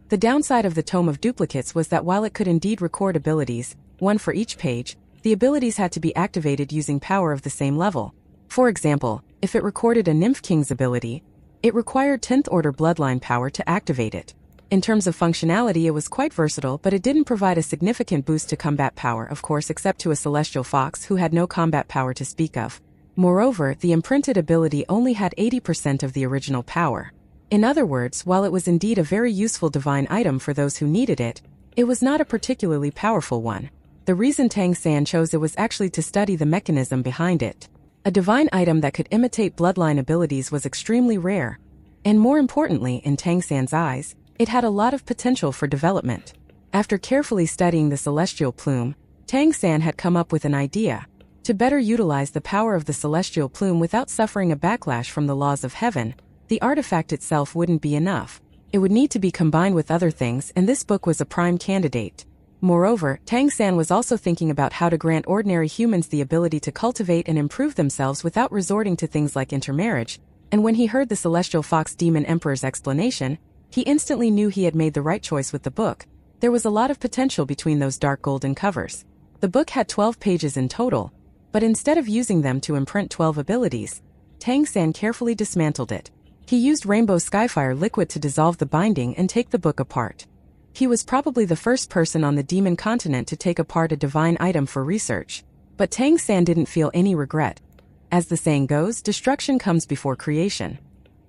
The downside of the Tome of Duplicates was that while it could indeed record abilities, one for each page, the abilities had to be activated using power of the same level. For example, if it recorded a Nymph King's ability, it required 10th order bloodline power to activate it. In terms of functionality, it was quite versatile, but it didn't provide a significant boost to combat power, of course, except to a celestial fox who had no combat power to speak of. Moreover, the imprinted ability only had 80% of the original power. In other words, while it was indeed a very useful divine item for those who needed it, it was not a particularly powerful one. The reason Tang San chose it was actually to study the mechanism behind it. A divine item that could imitate bloodline abilities was extremely rare. And more importantly, in Tang San's eyes, it had a lot of potential for development. After carefully studying the celestial plume, Tang San had come up with an idea. To better utilize the power of the celestial plume without suffering a backlash from the laws of heaven, the artifact itself wouldn't be enough. It would need to be combined with other things, and this book was a prime candidate. Moreover, Tang San was also thinking about how to grant ordinary humans the ability to cultivate and improve themselves without resorting to things like intermarriage, and when he heard the Celestial Fox Demon Emperor's explanation, he instantly knew he had made the right choice with the book. There was a lot of potential between those dark golden covers. The book had 12 pages in total, but instead of using them to imprint 12 abilities, Tang San carefully dismantled it. He used Rainbow Skyfire liquid to dissolve the binding and take the book apart. He was probably the first person on the demon continent to take apart a divine item for research. But Tang San didn't feel any regret. As the saying goes, destruction comes before creation.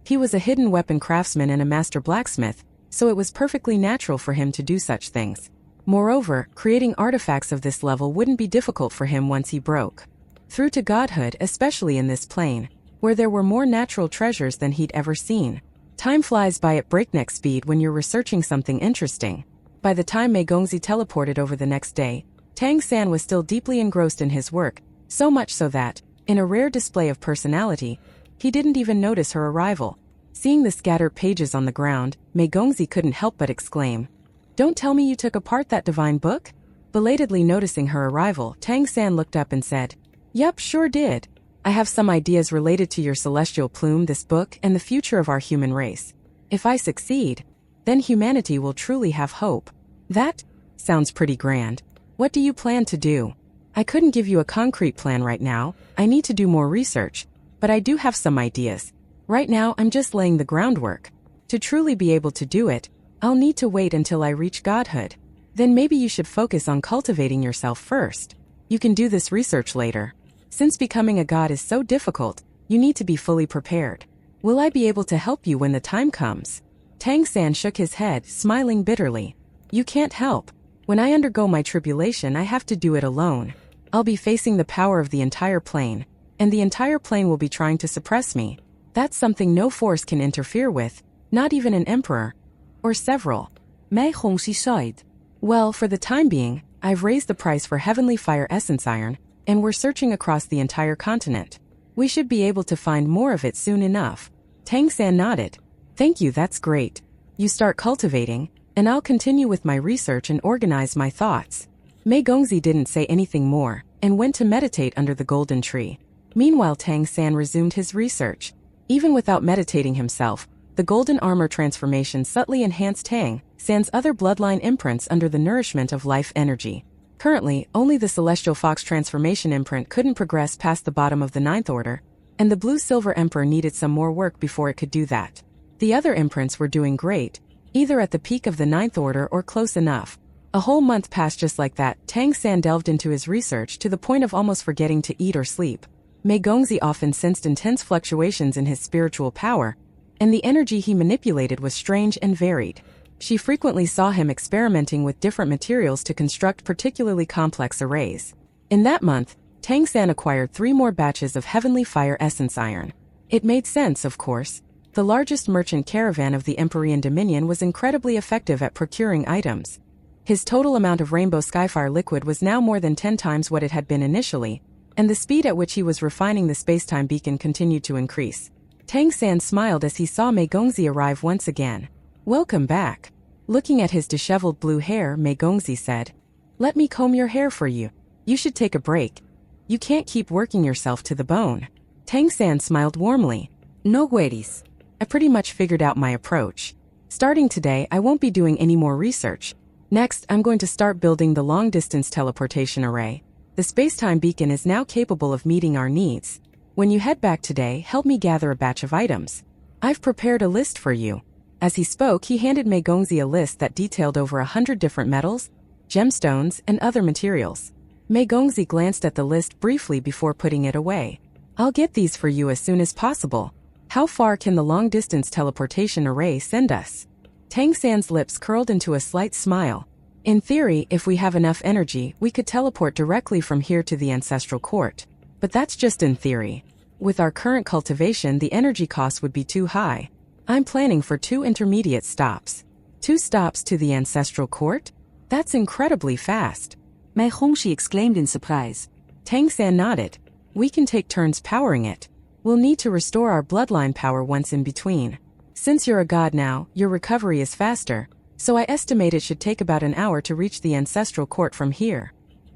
He was a hidden weapon craftsman and a master blacksmith, so it was perfectly natural for him to do such things. Moreover, creating artifacts of this level wouldn't be difficult for him once he broke through to godhood, especially in this plane, where there were more natural treasures than he'd ever seen. Time flies by at breakneck speed when you're researching something interesting. By the time Mei Gongzi teleported over the next day, Tang San was still deeply engrossed in his work, so much so that, in a rare display of personality, he didn't even notice her arrival. Seeing the scattered pages on the ground, Mei Gongzi couldn't help but exclaim, "Don't tell me you took apart that divine book?" Belatedly noticing her arrival, Tang San looked up and said, "Yup, sure did. I have some ideas related to your celestial plume, this book, and the future of our human race. If I succeed, then humanity will truly have hope." "That sounds pretty grand. What do you plan to do?" "I couldn't give you a concrete plan right now. I need to do more research, but I do have some ideas. Right now, I'm just laying the groundwork. To truly be able to do it, I'll need to wait until I reach godhood. Then maybe you should focus on cultivating yourself first. You can do this research later. Since becoming a god is so difficult, you need to be fully prepared. Will I be able to help you when the time comes?" Tang San shook his head, smiling bitterly. "You can't help. When I undergo my tribulation, I have to do it alone. I'll be facing the power of the entire plane, and the entire plane will be trying to suppress me. That's something no force can interfere with, not even an emperor. Or several." Mei Hongxi sighed. "Well, for the time being, I've raised the price for Heavenly Fire Essence Iron, and we're searching across the entire continent. We should be able to find more of it soon enough." Tang San nodded. "Thank you, that's great. You start cultivating, and I'll continue with my research and organize my thoughts." Mei Gongzi didn't say anything more, and went to meditate under the golden tree. Meanwhile, Tang San resumed his research. Even without meditating himself, the golden armor transformation subtly enhanced Tang San's other bloodline imprints under the nourishment of life energy. Currently, only the Celestial Fox transformation imprint couldn't progress past the bottom of the 9th order, and the Blue-Silver Emperor needed some more work before it could do that. The other imprints were doing great, either at the peak of the 9th order or close enough. A whole month passed just like that. Tang San delved into his research to the point of almost forgetting to eat or sleep. Mei Gongzi often sensed intense fluctuations in his spiritual power, and the energy he manipulated was strange and varied. She frequently saw him experimenting with different materials to construct particularly complex arrays. In that month, Tang San acquired 3 more batches of Heavenly Fire Essence Iron. It made sense, of course. The largest merchant caravan of the Empyrean Dominion was incredibly effective at procuring items. His total amount of Rainbow Skyfire liquid was now more than 10 times what it had been initially, and the speed at which he was refining the spacetime beacon continued to increase. Tang San smiled as he saw Mei Gongzi arrive once again. "Welcome back." Looking at his disheveled blue hair, Mei Gongzi said, "Let me comb your hair for you. You should take a break. You can't keep working yourself to the bone." Tang San smiled warmly. "No worries. I pretty much figured out my approach. Starting today, I won't be doing any more research. Next, I'm going to start building the long-distance teleportation array. The spacetime beacon is now capable of meeting our needs. When you head back today, help me gather a batch of items. I've prepared a list for you." As he spoke, he handed Mei Gongzi a list that detailed over 100 different metals, gemstones, and other materials. Mei Gongzi glanced at the list briefly before putting it away. "I'll get these for you as soon as possible. How far can the long-distance teleportation array send us?" Tang San's lips curled into a slight smile. In theory, if we have enough energy, we could teleport directly from here to the ancestral court. But that's just in theory. With our current cultivation, the energy cost would be too high. I'm planning for 2 intermediate stops. 2 stops to the ancestral court? That's incredibly fast. Mei Gongxi exclaimed in surprise. Tang San nodded. We can take turns powering it. We'll need to restore our bloodline power once in between. Since you're a god now, your recovery is faster, so I estimate it should take about an hour to reach the ancestral court from here.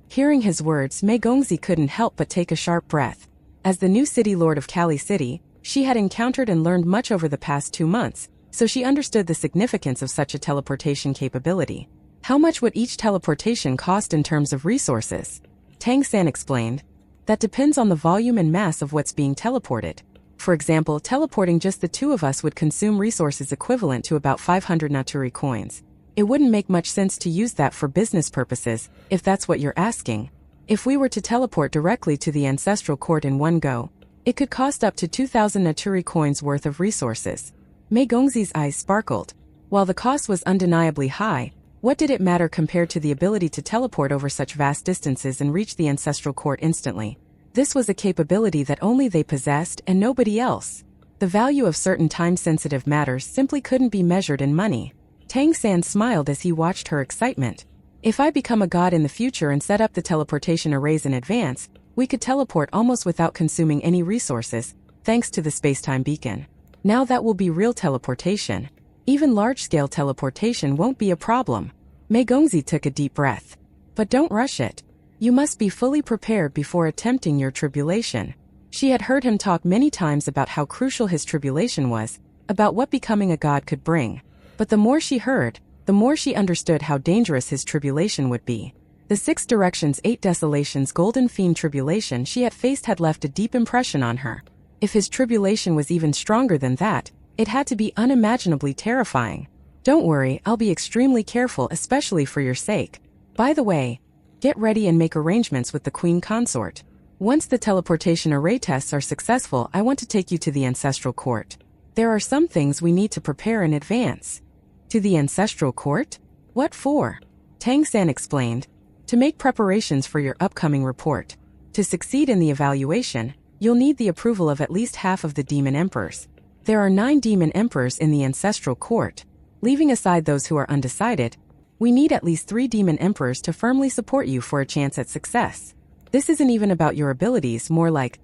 Hearing his words, Mei Gongxi couldn't help but take a sharp breath. As the new city lord of Kali City, she had encountered and learned much over the past 2 months, so she understood the significance of such a teleportation capability. How much would each teleportation cost in terms of resources? Tang San explained. That depends on the volume and mass of what's being teleported. For example, teleporting just the 2 of us would consume resources equivalent to about 500 Naturi coins. It wouldn't make much sense to use that for business purposes, if that's what you're asking. If we were to teleport directly to the ancestral court in one go, it could cost up to 2,000 Naturi coins worth of resources. Mei Gongxi's eyes sparkled. While the cost was undeniably high, what did it matter compared to the ability to teleport over such vast distances and reach the ancestral court instantly? This was a capability that only they possessed and nobody else. The value of certain time-sensitive matters simply couldn't be measured in money. Tang San smiled as he watched her excitement. If I become a god in the future and set up the teleportation arrays in advance, we could teleport almost without consuming any resources, thanks to the space-time beacon. Now that will be real teleportation. Even large-scale teleportation won't be a problem. Mei Gongxi took a deep breath. But don't rush it. You must be fully prepared before attempting your tribulation. She had heard him talk many times about how crucial his tribulation was, about what becoming a god could bring. But the more she heard, the more she understood how dangerous his tribulation would be. The 6 Directions 8 Desolations Golden Fiend tribulation she had faced had left a deep impression on her. If his tribulation was even stronger than that, it had to be unimaginably terrifying. Don't worry, I'll be extremely careful, especially for your sake. By the way, get ready and make arrangements with the Queen Consort. Once the teleportation array tests are successful, I want to take you to the ancestral court. There are some things we need to prepare in advance. To the ancestral court? What for? Tang San explained. To make preparations for your upcoming report. To succeed in the evaluation, you'll need the approval of at least half of the demon emperors. There are 9 demon emperors in the ancestral court. Leaving aside those who are undecided, we need at least 3 demon emperors to firmly support you for a chance at success. This isn't even about your abilities, more like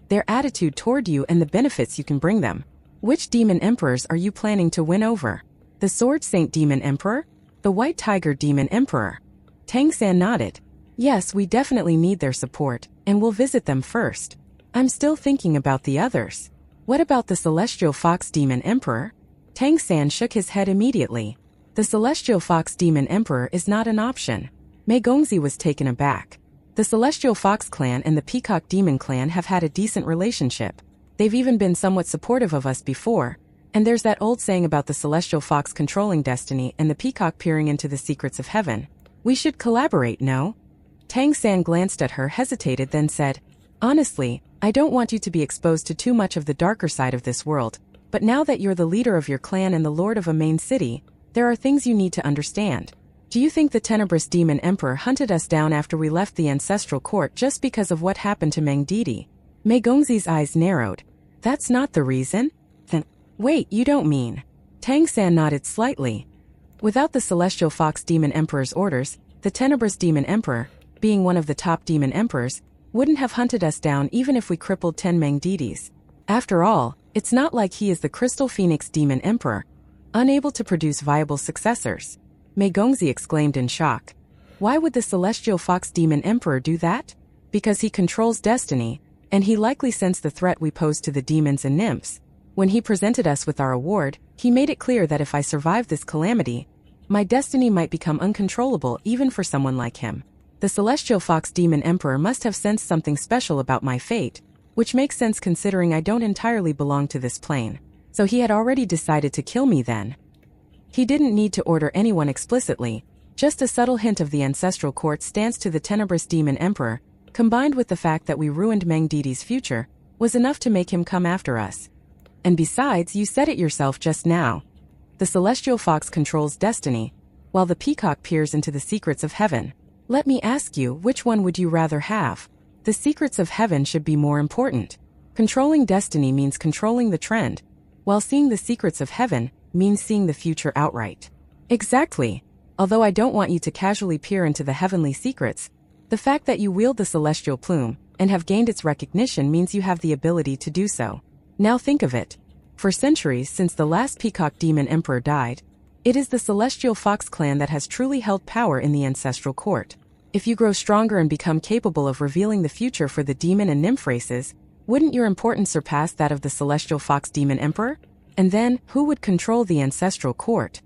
their attitude toward you and the benefits you can bring them. Which demon emperors are you planning to win over? The Sword Saint Demon Emperor? The White Tiger Demon Emperor? Tang San nodded. Yes, we definitely need their support, and we'll visit them first. I'm still thinking about the others. What about the Celestial Fox Demon Emperor? Tang San shook his head immediately. The Celestial Fox Demon Emperor is not an option. Mei Gongxi was taken aback. The Celestial Fox Clan and the Peacock Demon Clan have had a decent relationship. They've even been somewhat supportive of us before. And there's that old saying about the Celestial Fox controlling destiny and the Peacock peering into the secrets of heaven. We should collaborate, no? Tang San glanced at her, hesitated, then said, Honestly, I don't want you to be exposed to too much of the darker side of this world, but now that you're the leader of your clan and the lord of a main city, there are things you need to understand. Do you think the Tenebrous Demon Emperor hunted us down after we left the ancestral court just because of what happened to Meng Didi? Mei Gongxi's eyes narrowed. That's not the reason? Then, wait, you don't mean? Tang San nodded slightly. Without the Celestial Fox Demon Emperor's orders, the Tenebrous Demon Emperor, being one of the top demon emperors, wouldn't have hunted us down even if we crippled 10 Meng Didis. After all, it's not like he is the Crystal Phoenix Demon Emperor, unable to produce viable successors. Mei Gongxi exclaimed in shock. Why would the Celestial Fox Demon Emperor do that? Because he controls destiny, and he likely sensed the threat we posed to the demons and nymphs. When he presented us with our award, he made it clear that if I survived this calamity, my destiny might become uncontrollable even for someone like him. The Celestial Fox Demon Emperor must have sensed something special about my fate, which makes sense considering I don't entirely belong to this plane. So he had already decided to kill me then. He didn't need to order anyone explicitly, just a subtle hint of the ancestral court's stance to the Tenebrous Demon Emperor, combined with the fact that we ruined Meng Didi's future, was enough to make him come after us. And besides, you said it yourself just now. The Celestial Fox controls destiny. while the peacock peers into the secrets of heaven. Let me ask you, which one would you rather have? The secrets of heaven should be more important. Controlling destiny means controlling the trend, while seeing the secrets of heaven means seeing the future outright. Exactly. Although I don't want you to casually peer into the heavenly secrets, the fact that you wield the celestial plume and have gained its recognition means you have the ability to do so. Now think of it. For centuries since the last peacock demon emperor died, it is the celestial fox clan that has truly held power in the ancestral court. If you grow stronger and become capable of revealing the future for the demon and nymph races, wouldn't your importance surpass that of the celestial fox demon emperor? And then, who would control the ancestral court?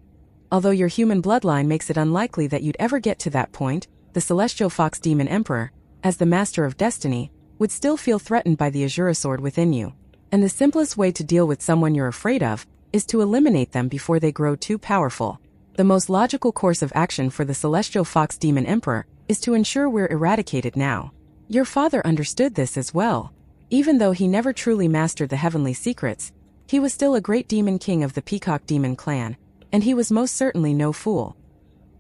Although your human bloodline makes it unlikely that you'd ever get to that point, the celestial fox demon emperor, as the master of destiny, would still feel threatened by the Azura sword within you. And the simplest way to deal with someone you're afraid of is to eliminate them before they grow too powerful. The most logical course of action for the celestial fox demon emperor is to ensure we're eradicated now. Your father understood this as well. Even though he never truly mastered the heavenly secrets, he was still a great demon king of the peacock demon clan, and he was most certainly no fool.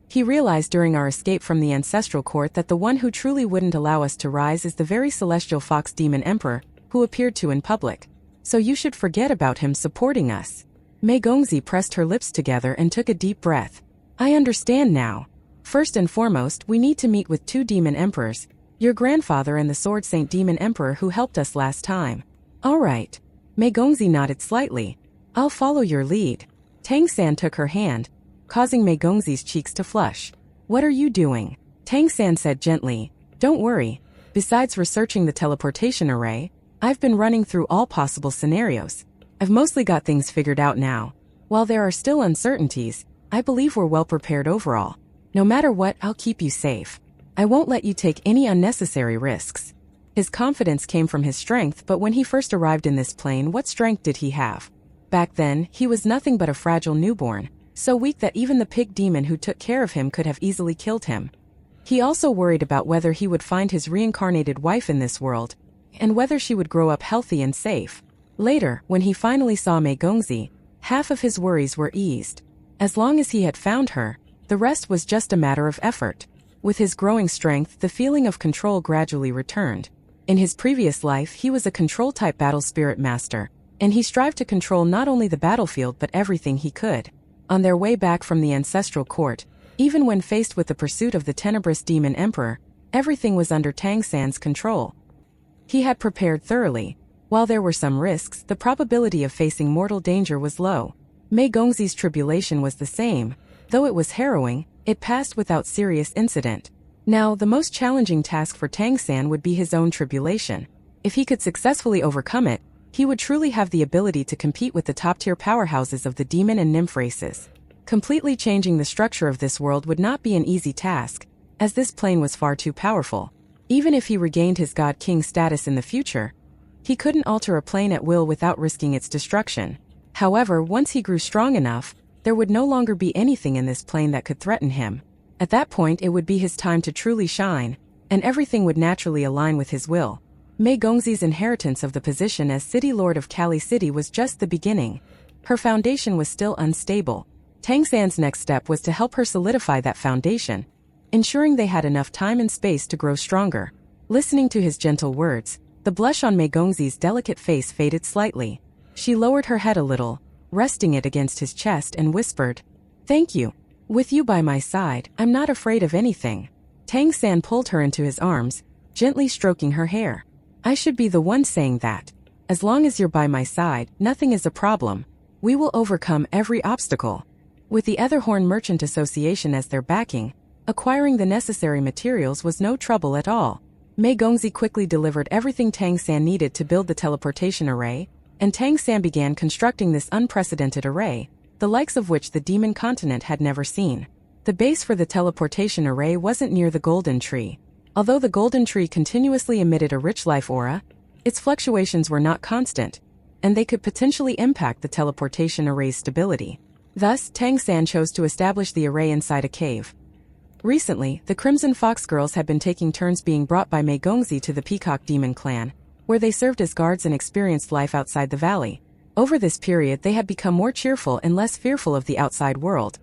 He realized during our escape from the ancestral court that the one who truly wouldn't allow us to rise is the very celestial fox demon emperor who appeared to in public. So you should forget about him supporting us. Mei Gongzi pressed her lips together and took a deep breath. I understand now. First and foremost, we need to meet with 2 demon emperors, your grandfather and the Sword Saint demon emperor who helped us last time. All right. Mei Gongzi nodded slightly. I'll follow your lead. Tang San took her hand, causing Mei Gongzi's cheeks to flush. What are you doing? Tang San said gently. Don't worry. Besides researching the teleportation array, I've been running through all possible scenarios. I've mostly got things figured out now. While there are still uncertainties, I believe we're well prepared overall. No matter what, I'll keep you safe. I won't let you take any unnecessary risks. His confidence came from his strength, but when he first arrived in this plane, what strength did he have? Back then, he was nothing but a fragile newborn, so weak that even the pig demon who took care of him could have easily killed him. He also worried about whether he would find his reincarnated wife in this world, and whether she would grow up healthy and safe. Later, when he finally saw Mei Gongzi, half of his worries were eased. As long as he had found her, the rest was just a matter of effort. With his growing strength, the feeling of control gradually returned. In his previous life, he was a control-type battle spirit master, and he strived to control not only the battlefield but everything he could. On their way back from the ancestral court, even when faced with the pursuit of the tenebrous demon emperor, everything was under Tang San's control. He had prepared thoroughly. While there were some risks, the probability of facing mortal danger was low. Mei Gongzi's tribulation was the same. Though it was harrowing, it passed without serious incident. Now, the most challenging task for Tang San would be his own tribulation. If he could successfully overcome it, he would truly have the ability to compete with the top-tier powerhouses of the demon and nymph races. Completely changing the structure of this world would not be an easy task, as this plane was far too powerful. Even if he regained his God-King status in the future, he couldn't alter a plane at will without risking its destruction. However, once he grew strong enough, there would no longer be anything in this plane that could threaten him. At that point, it would be his time to truly shine, and everything would naturally align with his will. Mei Gongzi's inheritance of the position as City Lord of Kali City was just the beginning. Her foundation was still unstable. Tang San's next step was to help her solidify that foundation, ensuring they had enough time and space to grow stronger. Listening to his gentle words, the blush on Mei Gongzi's delicate face faded slightly. She lowered her head a little, resting it against his chest, and whispered, "Thank you. With you by my side, I'm not afraid of anything." Tang San pulled her into his arms, gently stroking her hair. "I should be the one saying that. As long as you're by my side, nothing is a problem. We will overcome every obstacle." With the Etherhorn Merchant Association as their backing, acquiring the necessary materials was no trouble at all. Mei Gongzi quickly delivered everything Tang San needed to build the teleportation array, and Tang San began constructing this unprecedented array, the likes of which the demon continent had never seen. The base for the teleportation array wasn't near the golden tree. Although the golden tree continuously emitted a rich life aura, its fluctuations were not constant, and they could potentially impact the teleportation array's stability. Thus, Tang San chose to establish the array inside a cave. Recently, the Crimson Fox girls had been taking turns being brought by Mei Gongzi to the Peacock Demon clan, where they served as guards and experienced life outside the valley. Over this period, they had become more cheerful and less fearful of the outside world.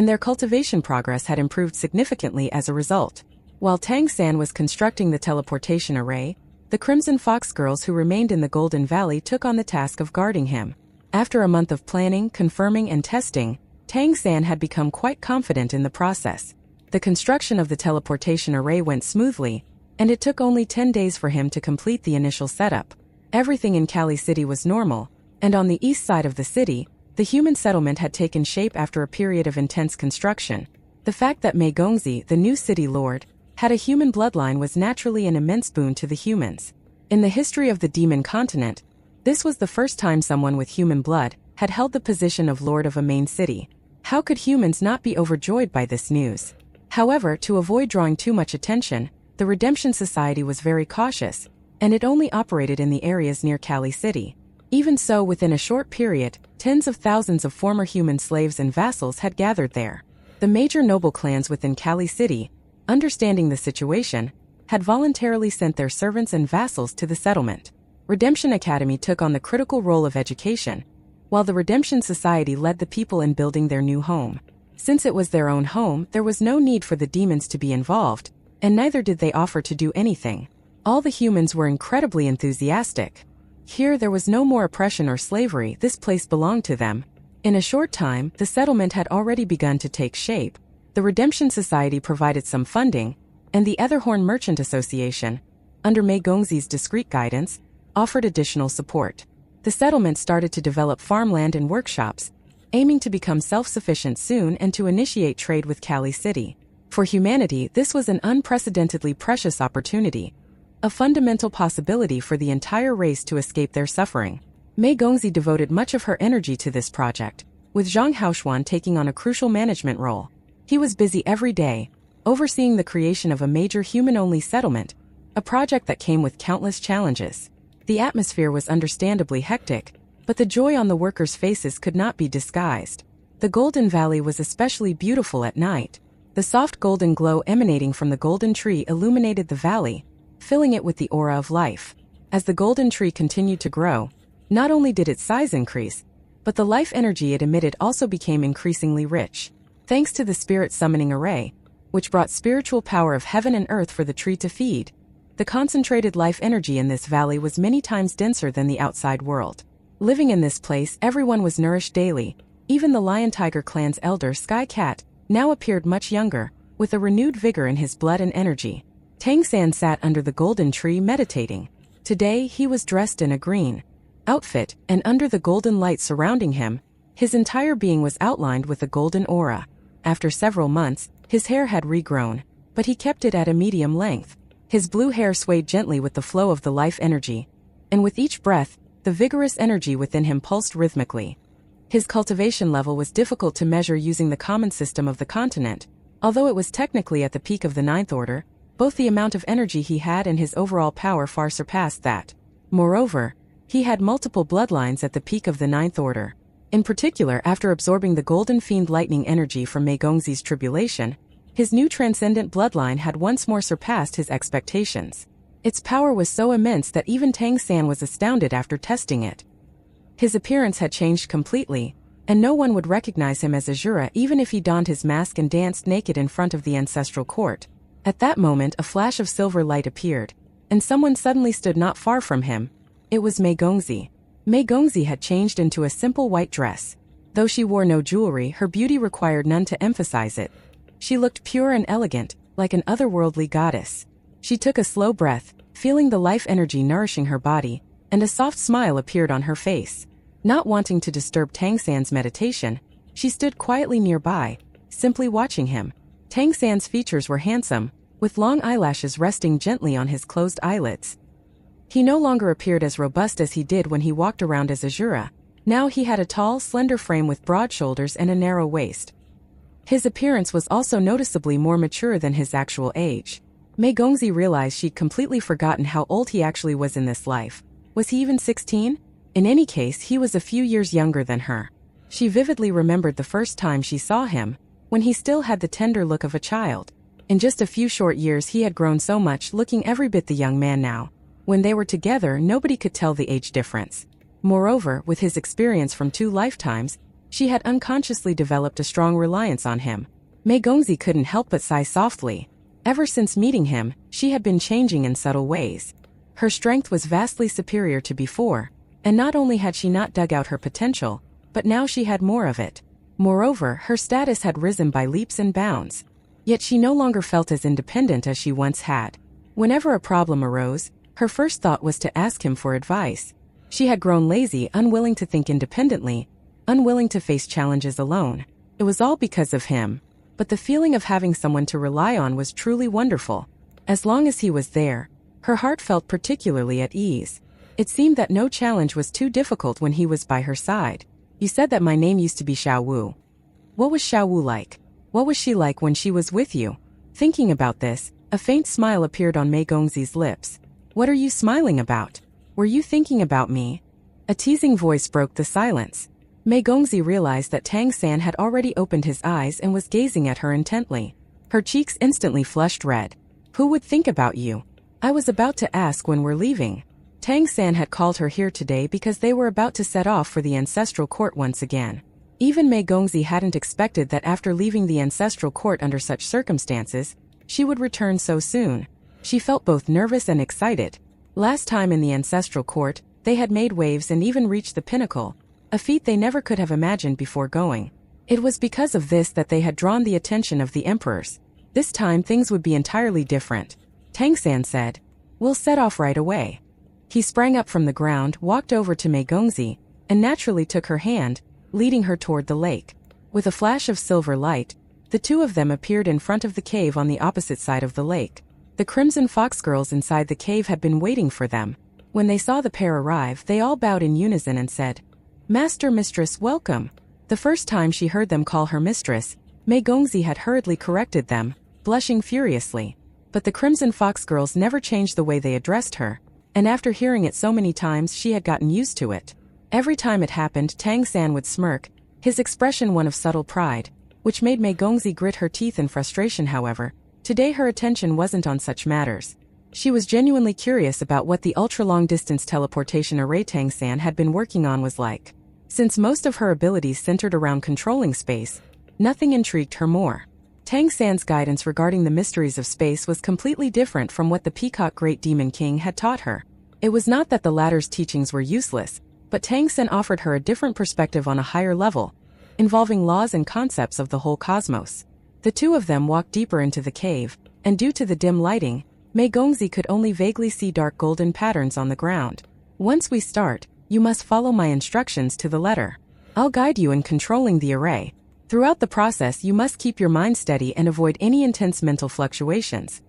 and their cultivation progress had improved significantly as a result. While Tang San was constructing the teleportation array, the Crimson Fox girls who remained in the Golden Valley took on the task of guarding him. After a month of planning, confirming, and testing, Tang San had become quite confident in the process. The construction of the teleportation array went smoothly, and it took only 10 days for him to complete the initial setup. Everything in Kali City was normal, and on the east side of the city, the human settlement had taken shape after a period of intense construction. The fact that Mei Gongzi, the new city lord, had a human bloodline was naturally an immense boon to the humans. In the history of the Demon Continent, this was the first time someone with human blood had held the position of lord of a main city. How could humans not be overjoyed by this news? However, to avoid drawing too much attention, the Redemption Society was very cautious, and it only operated in the areas near Kali City. Even so, within a short period, tens of thousands of former human slaves and vassals had gathered there. The major noble clans within Kali City, understanding the situation, had voluntarily sent their servants and vassals to the settlement. Redemption Academy took on the critical role of education, while the Redemption Society led the people in building their new home. Since it was their own home, there was no need for the demons to be involved, and neither did they offer to do anything. All the humans were incredibly enthusiastic. Here there was no more oppression or slavery, this place belonged to them. In a short time, the settlement had already begun to take shape. The Redemption Society provided some funding, and the Etherhorn Merchant Association, under Mei Gongzi's discreet guidance, offered additional support. The settlement started to develop farmland and workshops, aiming to become self-sufficient soon and to initiate trade with Kali City. For humanity, this was an unprecedentedly precious opportunity, a fundamental possibility for the entire race to escape their suffering. Mei Gongzi devoted much of her energy to this project, with Zhang Haoshuan taking on a crucial management role. He was busy every day, overseeing the creation of a major human-only settlement, a project that came with countless challenges. The atmosphere was understandably hectic, but the joy on the workers' faces could not be disguised. The Golden Valley was especially beautiful at night. The soft golden glow emanating from the golden tree illuminated the valley, filling it with the aura of life. As the golden tree continued to grow, not only did its size increase, but the life energy it emitted also became increasingly rich. Thanks to the spirit summoning array, which brought spiritual power of heaven and earth for the tree to feed, the concentrated life energy in this valley was many times denser than the outside world. Living in this place, everyone was nourished daily. Even the Lion Tiger clan's elder Sky Cat now appeared much younger, with a renewed vigor in his blood and energy. Tang San sat under the golden tree meditating. Today he was dressed in a green outfit, and under the golden light surrounding him, his entire being was outlined with a golden aura. After several months, his hair had regrown, but he kept it at a medium length. His blue hair swayed gently with the flow of the life energy, and with each breath, the vigorous energy within him pulsed rhythmically. His cultivation level was difficult to measure using the common system of the continent. Although it was technically at the peak of the ninth order, both the amount of energy he had and his overall power far surpassed that. Moreover, he had multiple bloodlines at the peak of the ninth order. In particular, after absorbing the Golden Fiend lightning energy from Mei Gongzi's tribulation, his new transcendent bloodline had once more surpassed his expectations. Its power was so immense that even Tang San was astounded after testing it. His appearance had changed completely, and no one would recognize him as Azura even if he donned his mask and danced naked in front of the ancestral court. At that moment, a flash of silver light appeared, and someone suddenly stood not far from him. It was Mei Gongzi. Mei Gongzi had changed into a simple white dress. Though she wore no jewelry, her beauty required none to emphasize it. She looked pure and elegant, like an otherworldly goddess. She took a slow breath, feeling the life energy nourishing her body, and a soft smile appeared on her face. Not wanting to disturb Tang San's meditation, she stood quietly nearby, simply watching him. Tang San's features were handsome, with long eyelashes resting gently on his closed eyelids. He no longer appeared as robust as he did when he walked around as Azura. Now he had a tall, slender frame with broad shoulders and a narrow waist. His appearance was also noticeably more mature than his actual age. Mei Gongzi realized she'd completely forgotten how old he actually was in this life. Was he even 16? In any case, he was a few years younger than her. She vividly remembered the first time she saw him, when he still had the tender look of a child. In just a few short years he had grown so much, looking every bit the young man now. When they were together, nobody could tell the age difference. Moreover, with his experience from 2 lifetimes, She had unconsciously developed a strong reliance on him. Mei Gongzi couldn't help but sigh softly. Ever since meeting him, she had been changing in subtle ways. Her strength was vastly superior to before, and not only had she not dug out her potential, but now she had more of it. Moreover, her status had risen by leaps and bounds. Yet she no longer felt as independent as she once had. Whenever a problem arose, her first thought was to ask him for advice. She had grown lazy, unwilling to think independently, unwilling to face challenges alone. It was all because of him. But the feeling of having someone to rely on was truly wonderful. As long as he was there, her heart felt particularly at ease. It seemed that no challenge was too difficult when he was by her side. You said that my name used to be Xiao Wu. What was Xiao Wu like? What was she like when she was with you? Thinking about this, a faint smile appeared on Mei Gongzi's lips. What are you smiling about? Were you thinking about me? A teasing voice broke the silence. Mei Gongzi realized that Tang San had already opened his eyes and was gazing at her intently. Her cheeks instantly flushed red. Who would think about you? I was about to ask when we're leaving. Tang San had called her here today because they were about to set off for the ancestral court once again. Even Mei Gongzi hadn't expected that after leaving the ancestral court under such circumstances, she would return so soon. She felt both nervous and excited. Last time in the ancestral court, they had made waves and even reached the pinnacle, a feat they never could have imagined before going. It was because of this that they had drawn the attention of the emperors. This time things would be entirely different. Tang San said, "We'll set off right away." He sprang up from the ground, walked over to Mei Gongzi, and naturally took her hand, leading her toward the lake. With a flash of silver light, the two of them appeared in front of the cave on the opposite side of the lake. The Crimson Fox girls inside the cave had been waiting for them. When they saw the pair arrive, they all bowed in unison and said, "Master, Mistress, welcome." The first time she heard them call her mistress, Mei Gongzi had hurriedly corrected them, blushing furiously. But the Crimson Fox girls never changed the way they addressed her, and after hearing it so many times she had gotten used to it. Every time it happened, Tang San would smirk, his expression one of subtle pride, which made Mei Gongzi grit her teeth in frustration. However, today her attention wasn't on such matters. She was genuinely curious about what the ultra-long-distance teleportation array Tang San had been working on was like. Since most of her abilities centered around controlling space, nothing intrigued her more. Tang San's guidance regarding the mysteries of space was completely different from what the Peacock Great Demon King had taught her. It was not that the latter's teachings were useless, but Tang San offered her a different perspective on a higher level, involving laws and concepts of the whole cosmos. The two of them walked deeper into the cave, and due to the dim lighting, Mei Gongzi could only vaguely see dark golden patterns on the ground. "Once we start, you must follow my instructions to the letter. I'll guide you in controlling the array. Throughout the process you must keep your mind steady and avoid any intense mental fluctuations.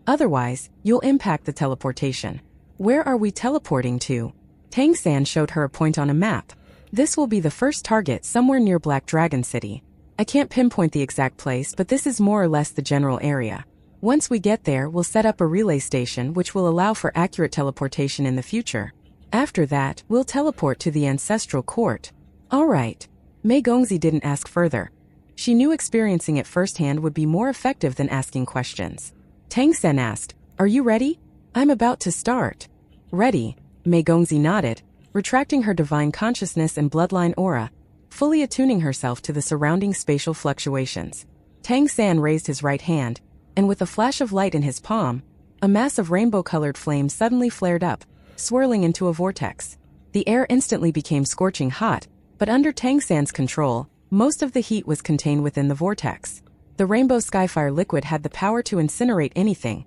Otherwise, you'll impact the teleportation." "Where are we teleporting to?" Tang San showed her a point on a map. "This will be the first target somewhere near Black Dragon City. I can't pinpoint the exact place, but this is more or less the general area. Once we get there, we'll set up a relay station which will allow for accurate teleportation in the future. After that, we'll teleport to the ancestral court." "All right." Mei Gongzi didn't ask further. She knew experiencing it firsthand would be more effective than asking questions. Tang San asked, "Are you ready?" "I'm about to start." "Ready." Mei Gongzi nodded, retracting her divine consciousness and bloodline aura, fully attuning herself to the surrounding spatial fluctuations. Tang San raised his right hand, and with a flash of light in his palm, a mass of rainbow-colored flame suddenly flared up, swirling into a vortex. The air instantly became scorching hot, but under Tang San's control, most of the heat was contained within the vortex. The rainbow skyfire liquid had the power to incinerate anything.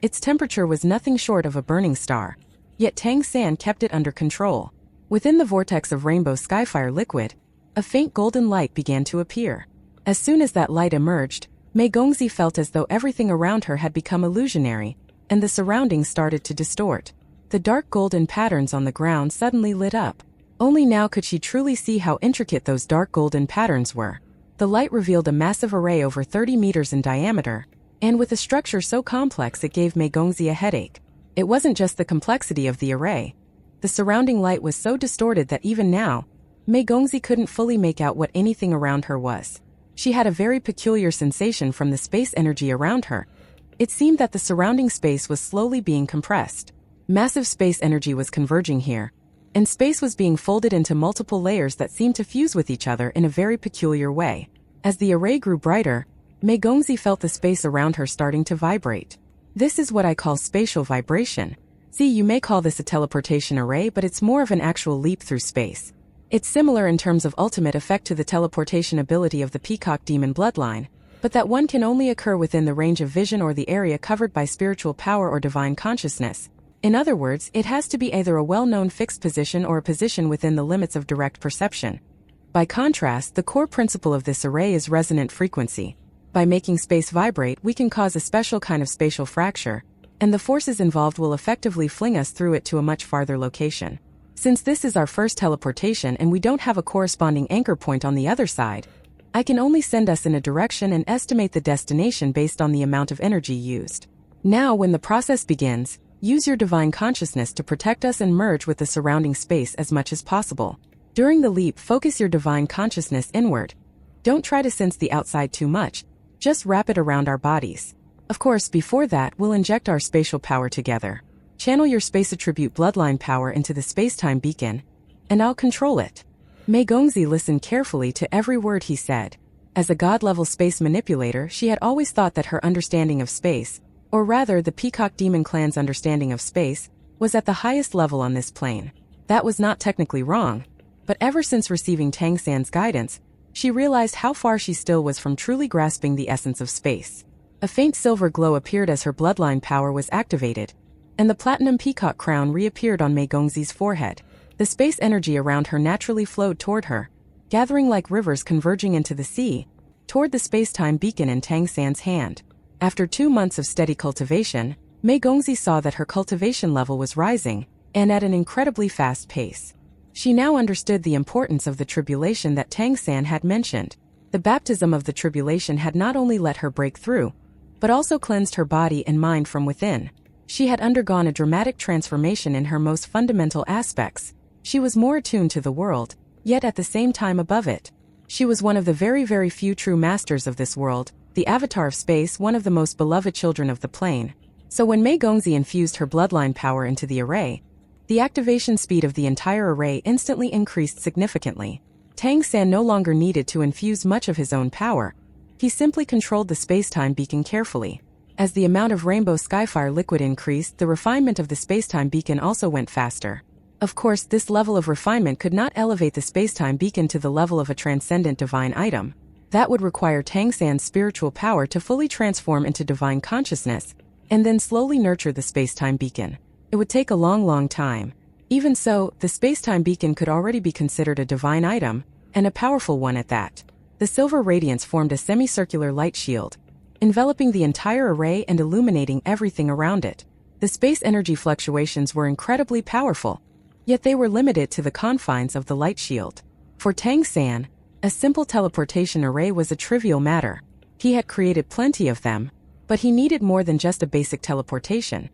Its temperature was nothing short of a burning star. Yet Tang San kept it under control. Within the vortex of rainbow skyfire liquid, a faint golden light began to appear. As soon as that light emerged, Mei Gongzi felt as though everything around her had become illusionary, and the surroundings started to distort. The dark golden patterns on the ground suddenly lit up. Only now could she truly see how intricate those dark golden patterns were. The light revealed a massive array over 30 meters in diameter, and with a structure so complex it gave Mei Gongzi a headache. It wasn't just the complexity of the array. The surrounding light was so distorted that even now, Mei Gongzi couldn't fully make out what anything around her was. She had a very peculiar sensation from the space energy around her. It seemed that the surrounding space was slowly being compressed. Massive space energy was converging here, and space was being folded into multiple layers that seemed to fuse with each other in a very peculiar way. As the array grew brighter, Mei Gongzi felt the space around her starting to vibrate. This is what I call spatial vibration. See, you may call this a teleportation array, but it's more of an actual leap through space. It's similar in terms of ultimate effect to the teleportation ability of the Peacock Demon bloodline, but that one can only occur within the range of vision or the area covered by spiritual power or divine consciousness. In other words, it has to be either a well-known fixed position or a position within the limits of direct perception. By contrast, the core principle of this array is resonant frequency. By making space vibrate, we can cause a special kind of spatial fracture, and the forces involved will effectively fling us through it to a much farther location. Since this is our first teleportation and we don't have a corresponding anchor point on the other side, I can only send us in a direction and estimate the destination based on the amount of energy used. Now, when the process begins, use your divine consciousness to protect us and merge with the surrounding space as much as possible. During the leap, focus your divine consciousness inward. Don't try to sense the outside too much, just wrap it around our bodies. Of course, before that, we'll inject our spatial power together. Channel your space attribute bloodline power into the space-time beacon, and I'll control it. Mei Gongzi listened carefully to every word he said. As a god-level space manipulator, she had always thought that her understanding of space, or rather the Peacock Demon clan's understanding of space, was at the highest level on this plane. That was not technically wrong, but ever since receiving Tang San's guidance, she realized how far she still was from truly grasping the essence of space. A faint silver glow appeared as her bloodline power was activated, and the platinum peacock crown reappeared on Mei Gongzi's forehead. The space energy around her naturally flowed toward her, gathering like rivers converging into the sea, toward the space-time beacon in Tang San's hand. After 2 months of steady cultivation, Mei Gongzi saw that her cultivation level was rising, and at an incredibly fast pace. She now understood the importance of the tribulation that Tang San had mentioned. The baptism of the tribulation had not only let her break through, but also cleansed her body and mind from within. She had undergone a dramatic transformation in her most fundamental aspects. She was more attuned to the world, yet at the same time above it. She was one of the very, very few true masters of this world, the avatar of space, one of the most beloved children of the plane. So when Mei Gongzi infused her bloodline power into the array, the activation speed of the entire array instantly increased significantly. Tang San no longer needed to infuse much of his own power. He simply controlled the space-time beacon carefully. As the amount of rainbow skyfire liquid increased, the refinement of the space-time beacon also went faster. Of course, this level of refinement could not elevate the space-time beacon to the level of a transcendent divine item. That would require Tang San's spiritual power to fully transform into divine consciousness, and then slowly nurture the space-time beacon. It would take a long, long time. Even so, the space-time beacon could already be considered a divine item, and a powerful one at that. The silver radiance formed a semicircular light shield, enveloping the entire array and illuminating everything around it. The space energy fluctuations were incredibly powerful, yet they were limited to the confines of the light shield. For Tang San, a simple teleportation array was a trivial matter. He had created plenty of them, but he needed more than just a basic teleportation.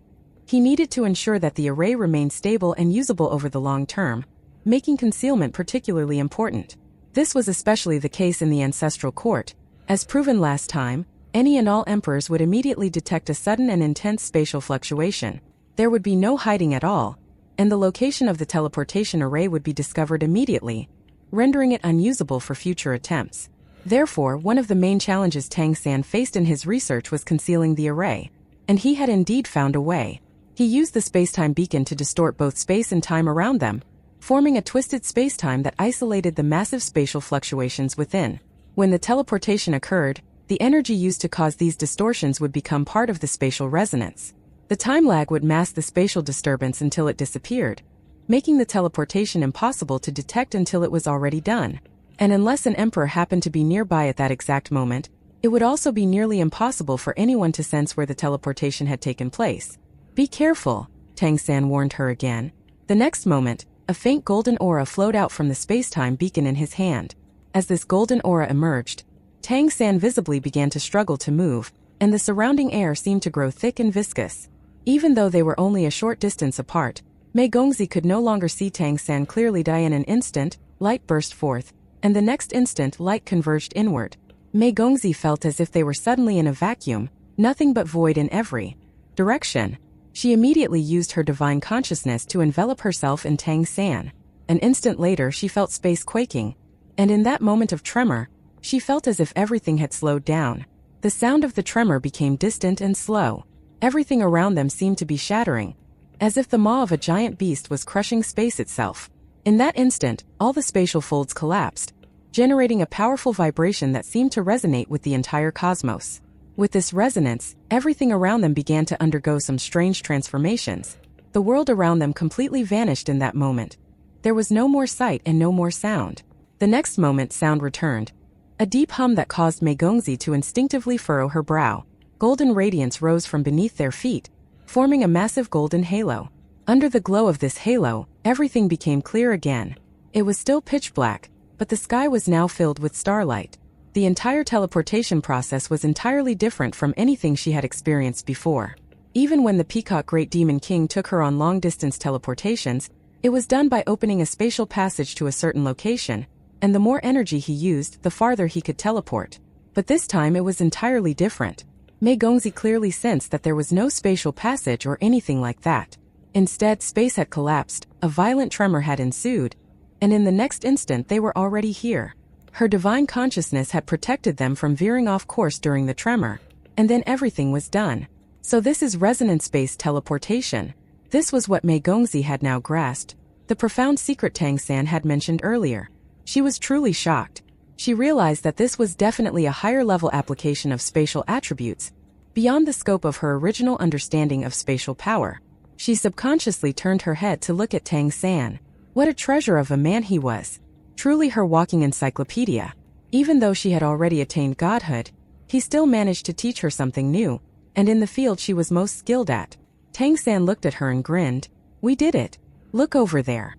He needed to ensure that the array remained stable and usable over the long term, making concealment particularly important. This was especially the case in the ancestral court. As proven last time, any and all emperors would immediately detect a sudden and intense spatial fluctuation. There would be no hiding at all, and the location of the teleportation array would be discovered immediately, rendering it unusable for future attempts. Therefore, one of the main challenges Tang San faced in his research was concealing the array, and he had indeed found a way. He used the space-time beacon to distort both space and time around them, forming a twisted spacetime that isolated the massive spatial fluctuations within. When the teleportation occurred, the energy used to cause these distortions would become part of the spatial resonance. The time lag would mask the spatial disturbance until it disappeared, making the teleportation impossible to detect until it was already done. And unless an emperor happened to be nearby at that exact moment, it would also be nearly impossible for anyone to sense where the teleportation had taken place. Be careful, Tang San warned her again. The next moment, a faint golden aura flowed out from the space-time beacon in his hand. As this golden aura emerged, Tang San visibly began to struggle to move, and the surrounding air seemed to grow thick and viscous. Even though they were only a short distance apart, Mei Gongzi could no longer see Tang San clearly. In an instant, light burst forth, and the next instant light converged inward. Mei Gongzi felt as if they were suddenly in a vacuum, nothing but void in every direction. She immediately used her divine consciousness to envelop herself in Tang San. An instant later she felt space quaking, and in that moment of tremor, she felt as if everything had slowed down. The sound of the tremor became distant and slow. Everything around them seemed to be shattering, as if the maw of a giant beast was crushing space itself. In that instant, all the spatial folds collapsed, generating a powerful vibration that seemed to resonate with the entire cosmos. With this resonance, everything around them began to undergo some strange transformations. The world around them completely vanished in that moment. There was no more sight and no more sound. The next moment sound returned. A deep hum that caused Mei Gongzi to instinctively furrow her brow. Golden radiance rose from beneath their feet, forming a massive golden halo. Under the glow of this halo, everything became clear again. It was still pitch black, but the sky was now filled with starlight. The entire teleportation process was entirely different from anything she had experienced before. Even when the Peacock Great Demon King took her on long-distance teleportations, it was done by opening a spatial passage to a certain location, and the more energy he used, the farther he could teleport. But this time it was entirely different. Mei Gongzi clearly sensed that there was no spatial passage or anything like that. Instead, space had collapsed, a violent tremor had ensued, and in the next instant they were already here. Her divine consciousness had protected them from veering off course during the tremor, and then everything was done. So this is resonance-based teleportation. This was what Mei Gongzi had now grasped, the profound secret Tang San had mentioned earlier. She was truly shocked. She realized that this was definitely a higher-level application of spatial attributes, beyond the scope of her original understanding of spatial power. She subconsciously turned her head to look at Tang San. What a treasure of a man he was. Truly her walking encyclopedia. Even though she had already attained godhood, he still managed to teach her something new, and in the field she was most skilled at. Tang San looked at her and grinned. "We did it. Look over there."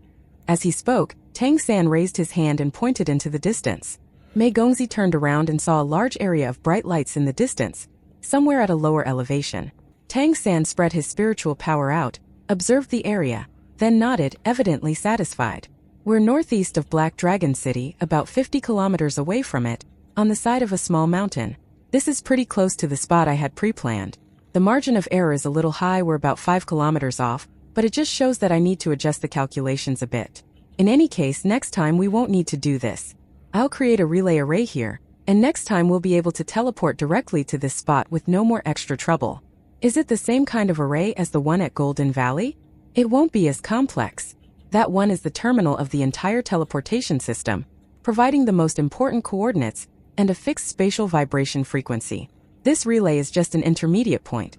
As he spoke, Tang San raised his hand and pointed into the distance. Mei Gongzi turned around and saw a large area of bright lights in the distance, somewhere at a lower elevation. Tang San spread his spiritual power out, observed the area, then nodded, evidently satisfied. "We're northeast of Black Dragon City, about 50 kilometers away from it, on the side of a small mountain. This is pretty close to the spot I had pre-planned. The margin of error is a little high, we're about 5 kilometers off, but it just shows that I need to adjust the calculations a bit. In any case, next time we won't need to do this. I'll create a relay array here, and next time we'll be able to teleport directly to this spot with no more extra trouble." "Is it the same kind of array as the one at Golden Valley?" "It won't be as complex. That one is the terminal of the entire teleportation system, providing the most important coordinates and a fixed spatial vibration frequency. This relay is just an intermediate point.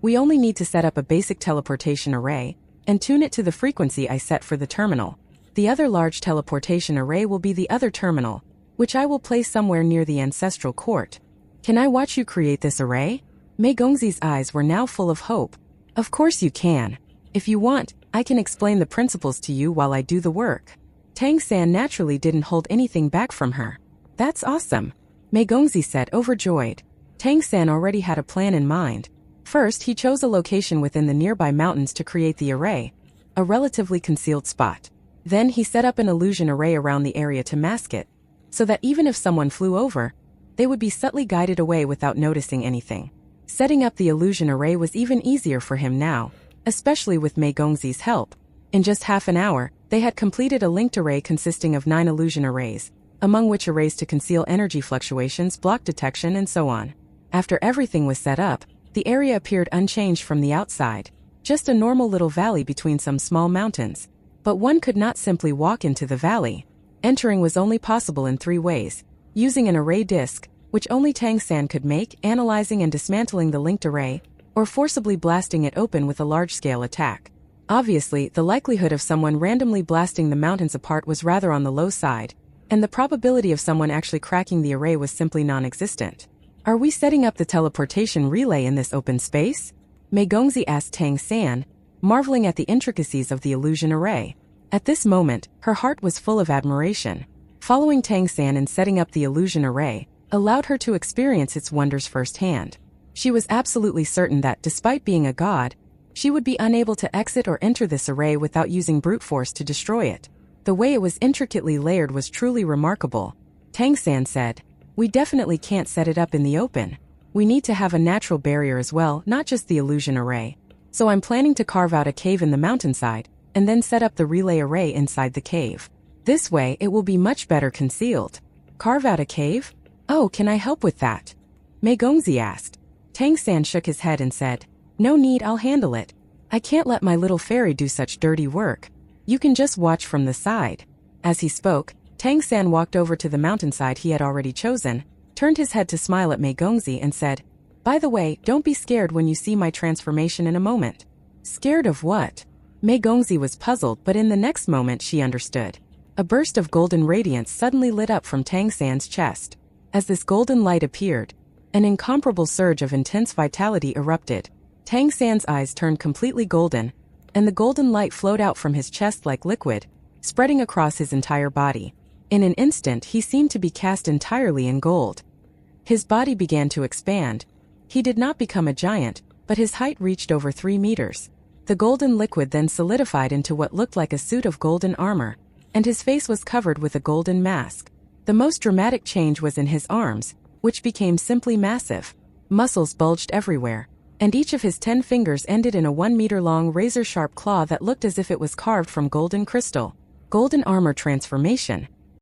We only need to set up a basic teleportation array and tune it to the frequency I set for the terminal. The other large teleportation array will be the other terminal, which I will place somewhere near the ancestral court. Can I watch you create this array?" Mei Gongzi's eyes were now full of hope. "Of course you can. If you want, I can explain the principles to you while I do the work." Tang San naturally didn't hold anything back from her. "That's awesome," Mei Gongzi said, overjoyed. Tang San already had a plan in mind. First, he chose a location within the nearby mountains to create the array, a relatively concealed spot. Then he set up an illusion array around the area to mask it, so that even if someone flew over, they would be subtly guided away without noticing anything. Setting up the illusion array was even easier for him now, especially with Mei Gongzi's help. In just half an hour, they had completed a linked array consisting of 9 illusion arrays, among which arrays to conceal energy fluctuations, block detection, and so on. After everything was set up, the area appeared unchanged from the outside, just a normal little valley between some small mountains. But one could not simply walk into the valley. Entering was only possible in 3 ways: using an array disk, which only Tang San could make, analyzing and dismantling the linked array, or forcibly blasting it open with a large-scale attack. Obviously, the likelihood of someone randomly blasting the mountains apart was rather on the low side, and the probability of someone actually cracking the array was simply non-existent. "Are we setting up the teleportation relay in this open space?" Mei Gongzi asked Tang San, marveling at the intricacies of the illusion array. At this moment, her heart was full of admiration. Following Tang San in setting up the illusion array allowed her to experience its wonders firsthand. She was absolutely certain that, despite being a god, she would be unable to exit or enter this array without using brute force to destroy it. The way it was intricately layered was truly remarkable. Tang San said, "We definitely can't set it up in the open. We need to have a natural barrier as well, not just the illusion array. So I'm planning to carve out a cave in the mountainside, and then set up the relay array inside the cave. This way it will be much better concealed. Carve out a cave? Oh, can I help with that? Mei Gongzi asked. Tang San shook his head and said, No need, I'll handle it. I can't let my little fairy do such dirty work. You can just watch from the side. As he spoke, Tang San walked over to the mountainside he had already chosen, turned his head to smile at Mei Gongzi and said, By the way, don't be scared when you see my transformation in a moment. Scared of what? Mei Gongzi was puzzled, but in the next moment she understood. A burst of golden radiance suddenly lit up from Tang San's chest. As this golden light appeared, an incomparable surge of intense vitality erupted. Tang San's eyes turned completely golden, and the golden light flowed out from his chest like liquid, spreading across his entire body. In an instant he seemed to be cast entirely in gold. His body began to expand. He did not become a giant, but his height reached over 3 meters. The golden liquid then solidified into what looked like a suit of golden armor, and his face was covered with a golden mask. The most dramatic change was in his arms, which became simply massive. Muscles bulged everywhere, and each of his 10 fingers ended in a 1-meter-long razor-sharp claw that looked as if it was carved from golden crystal. Golden armor transformation.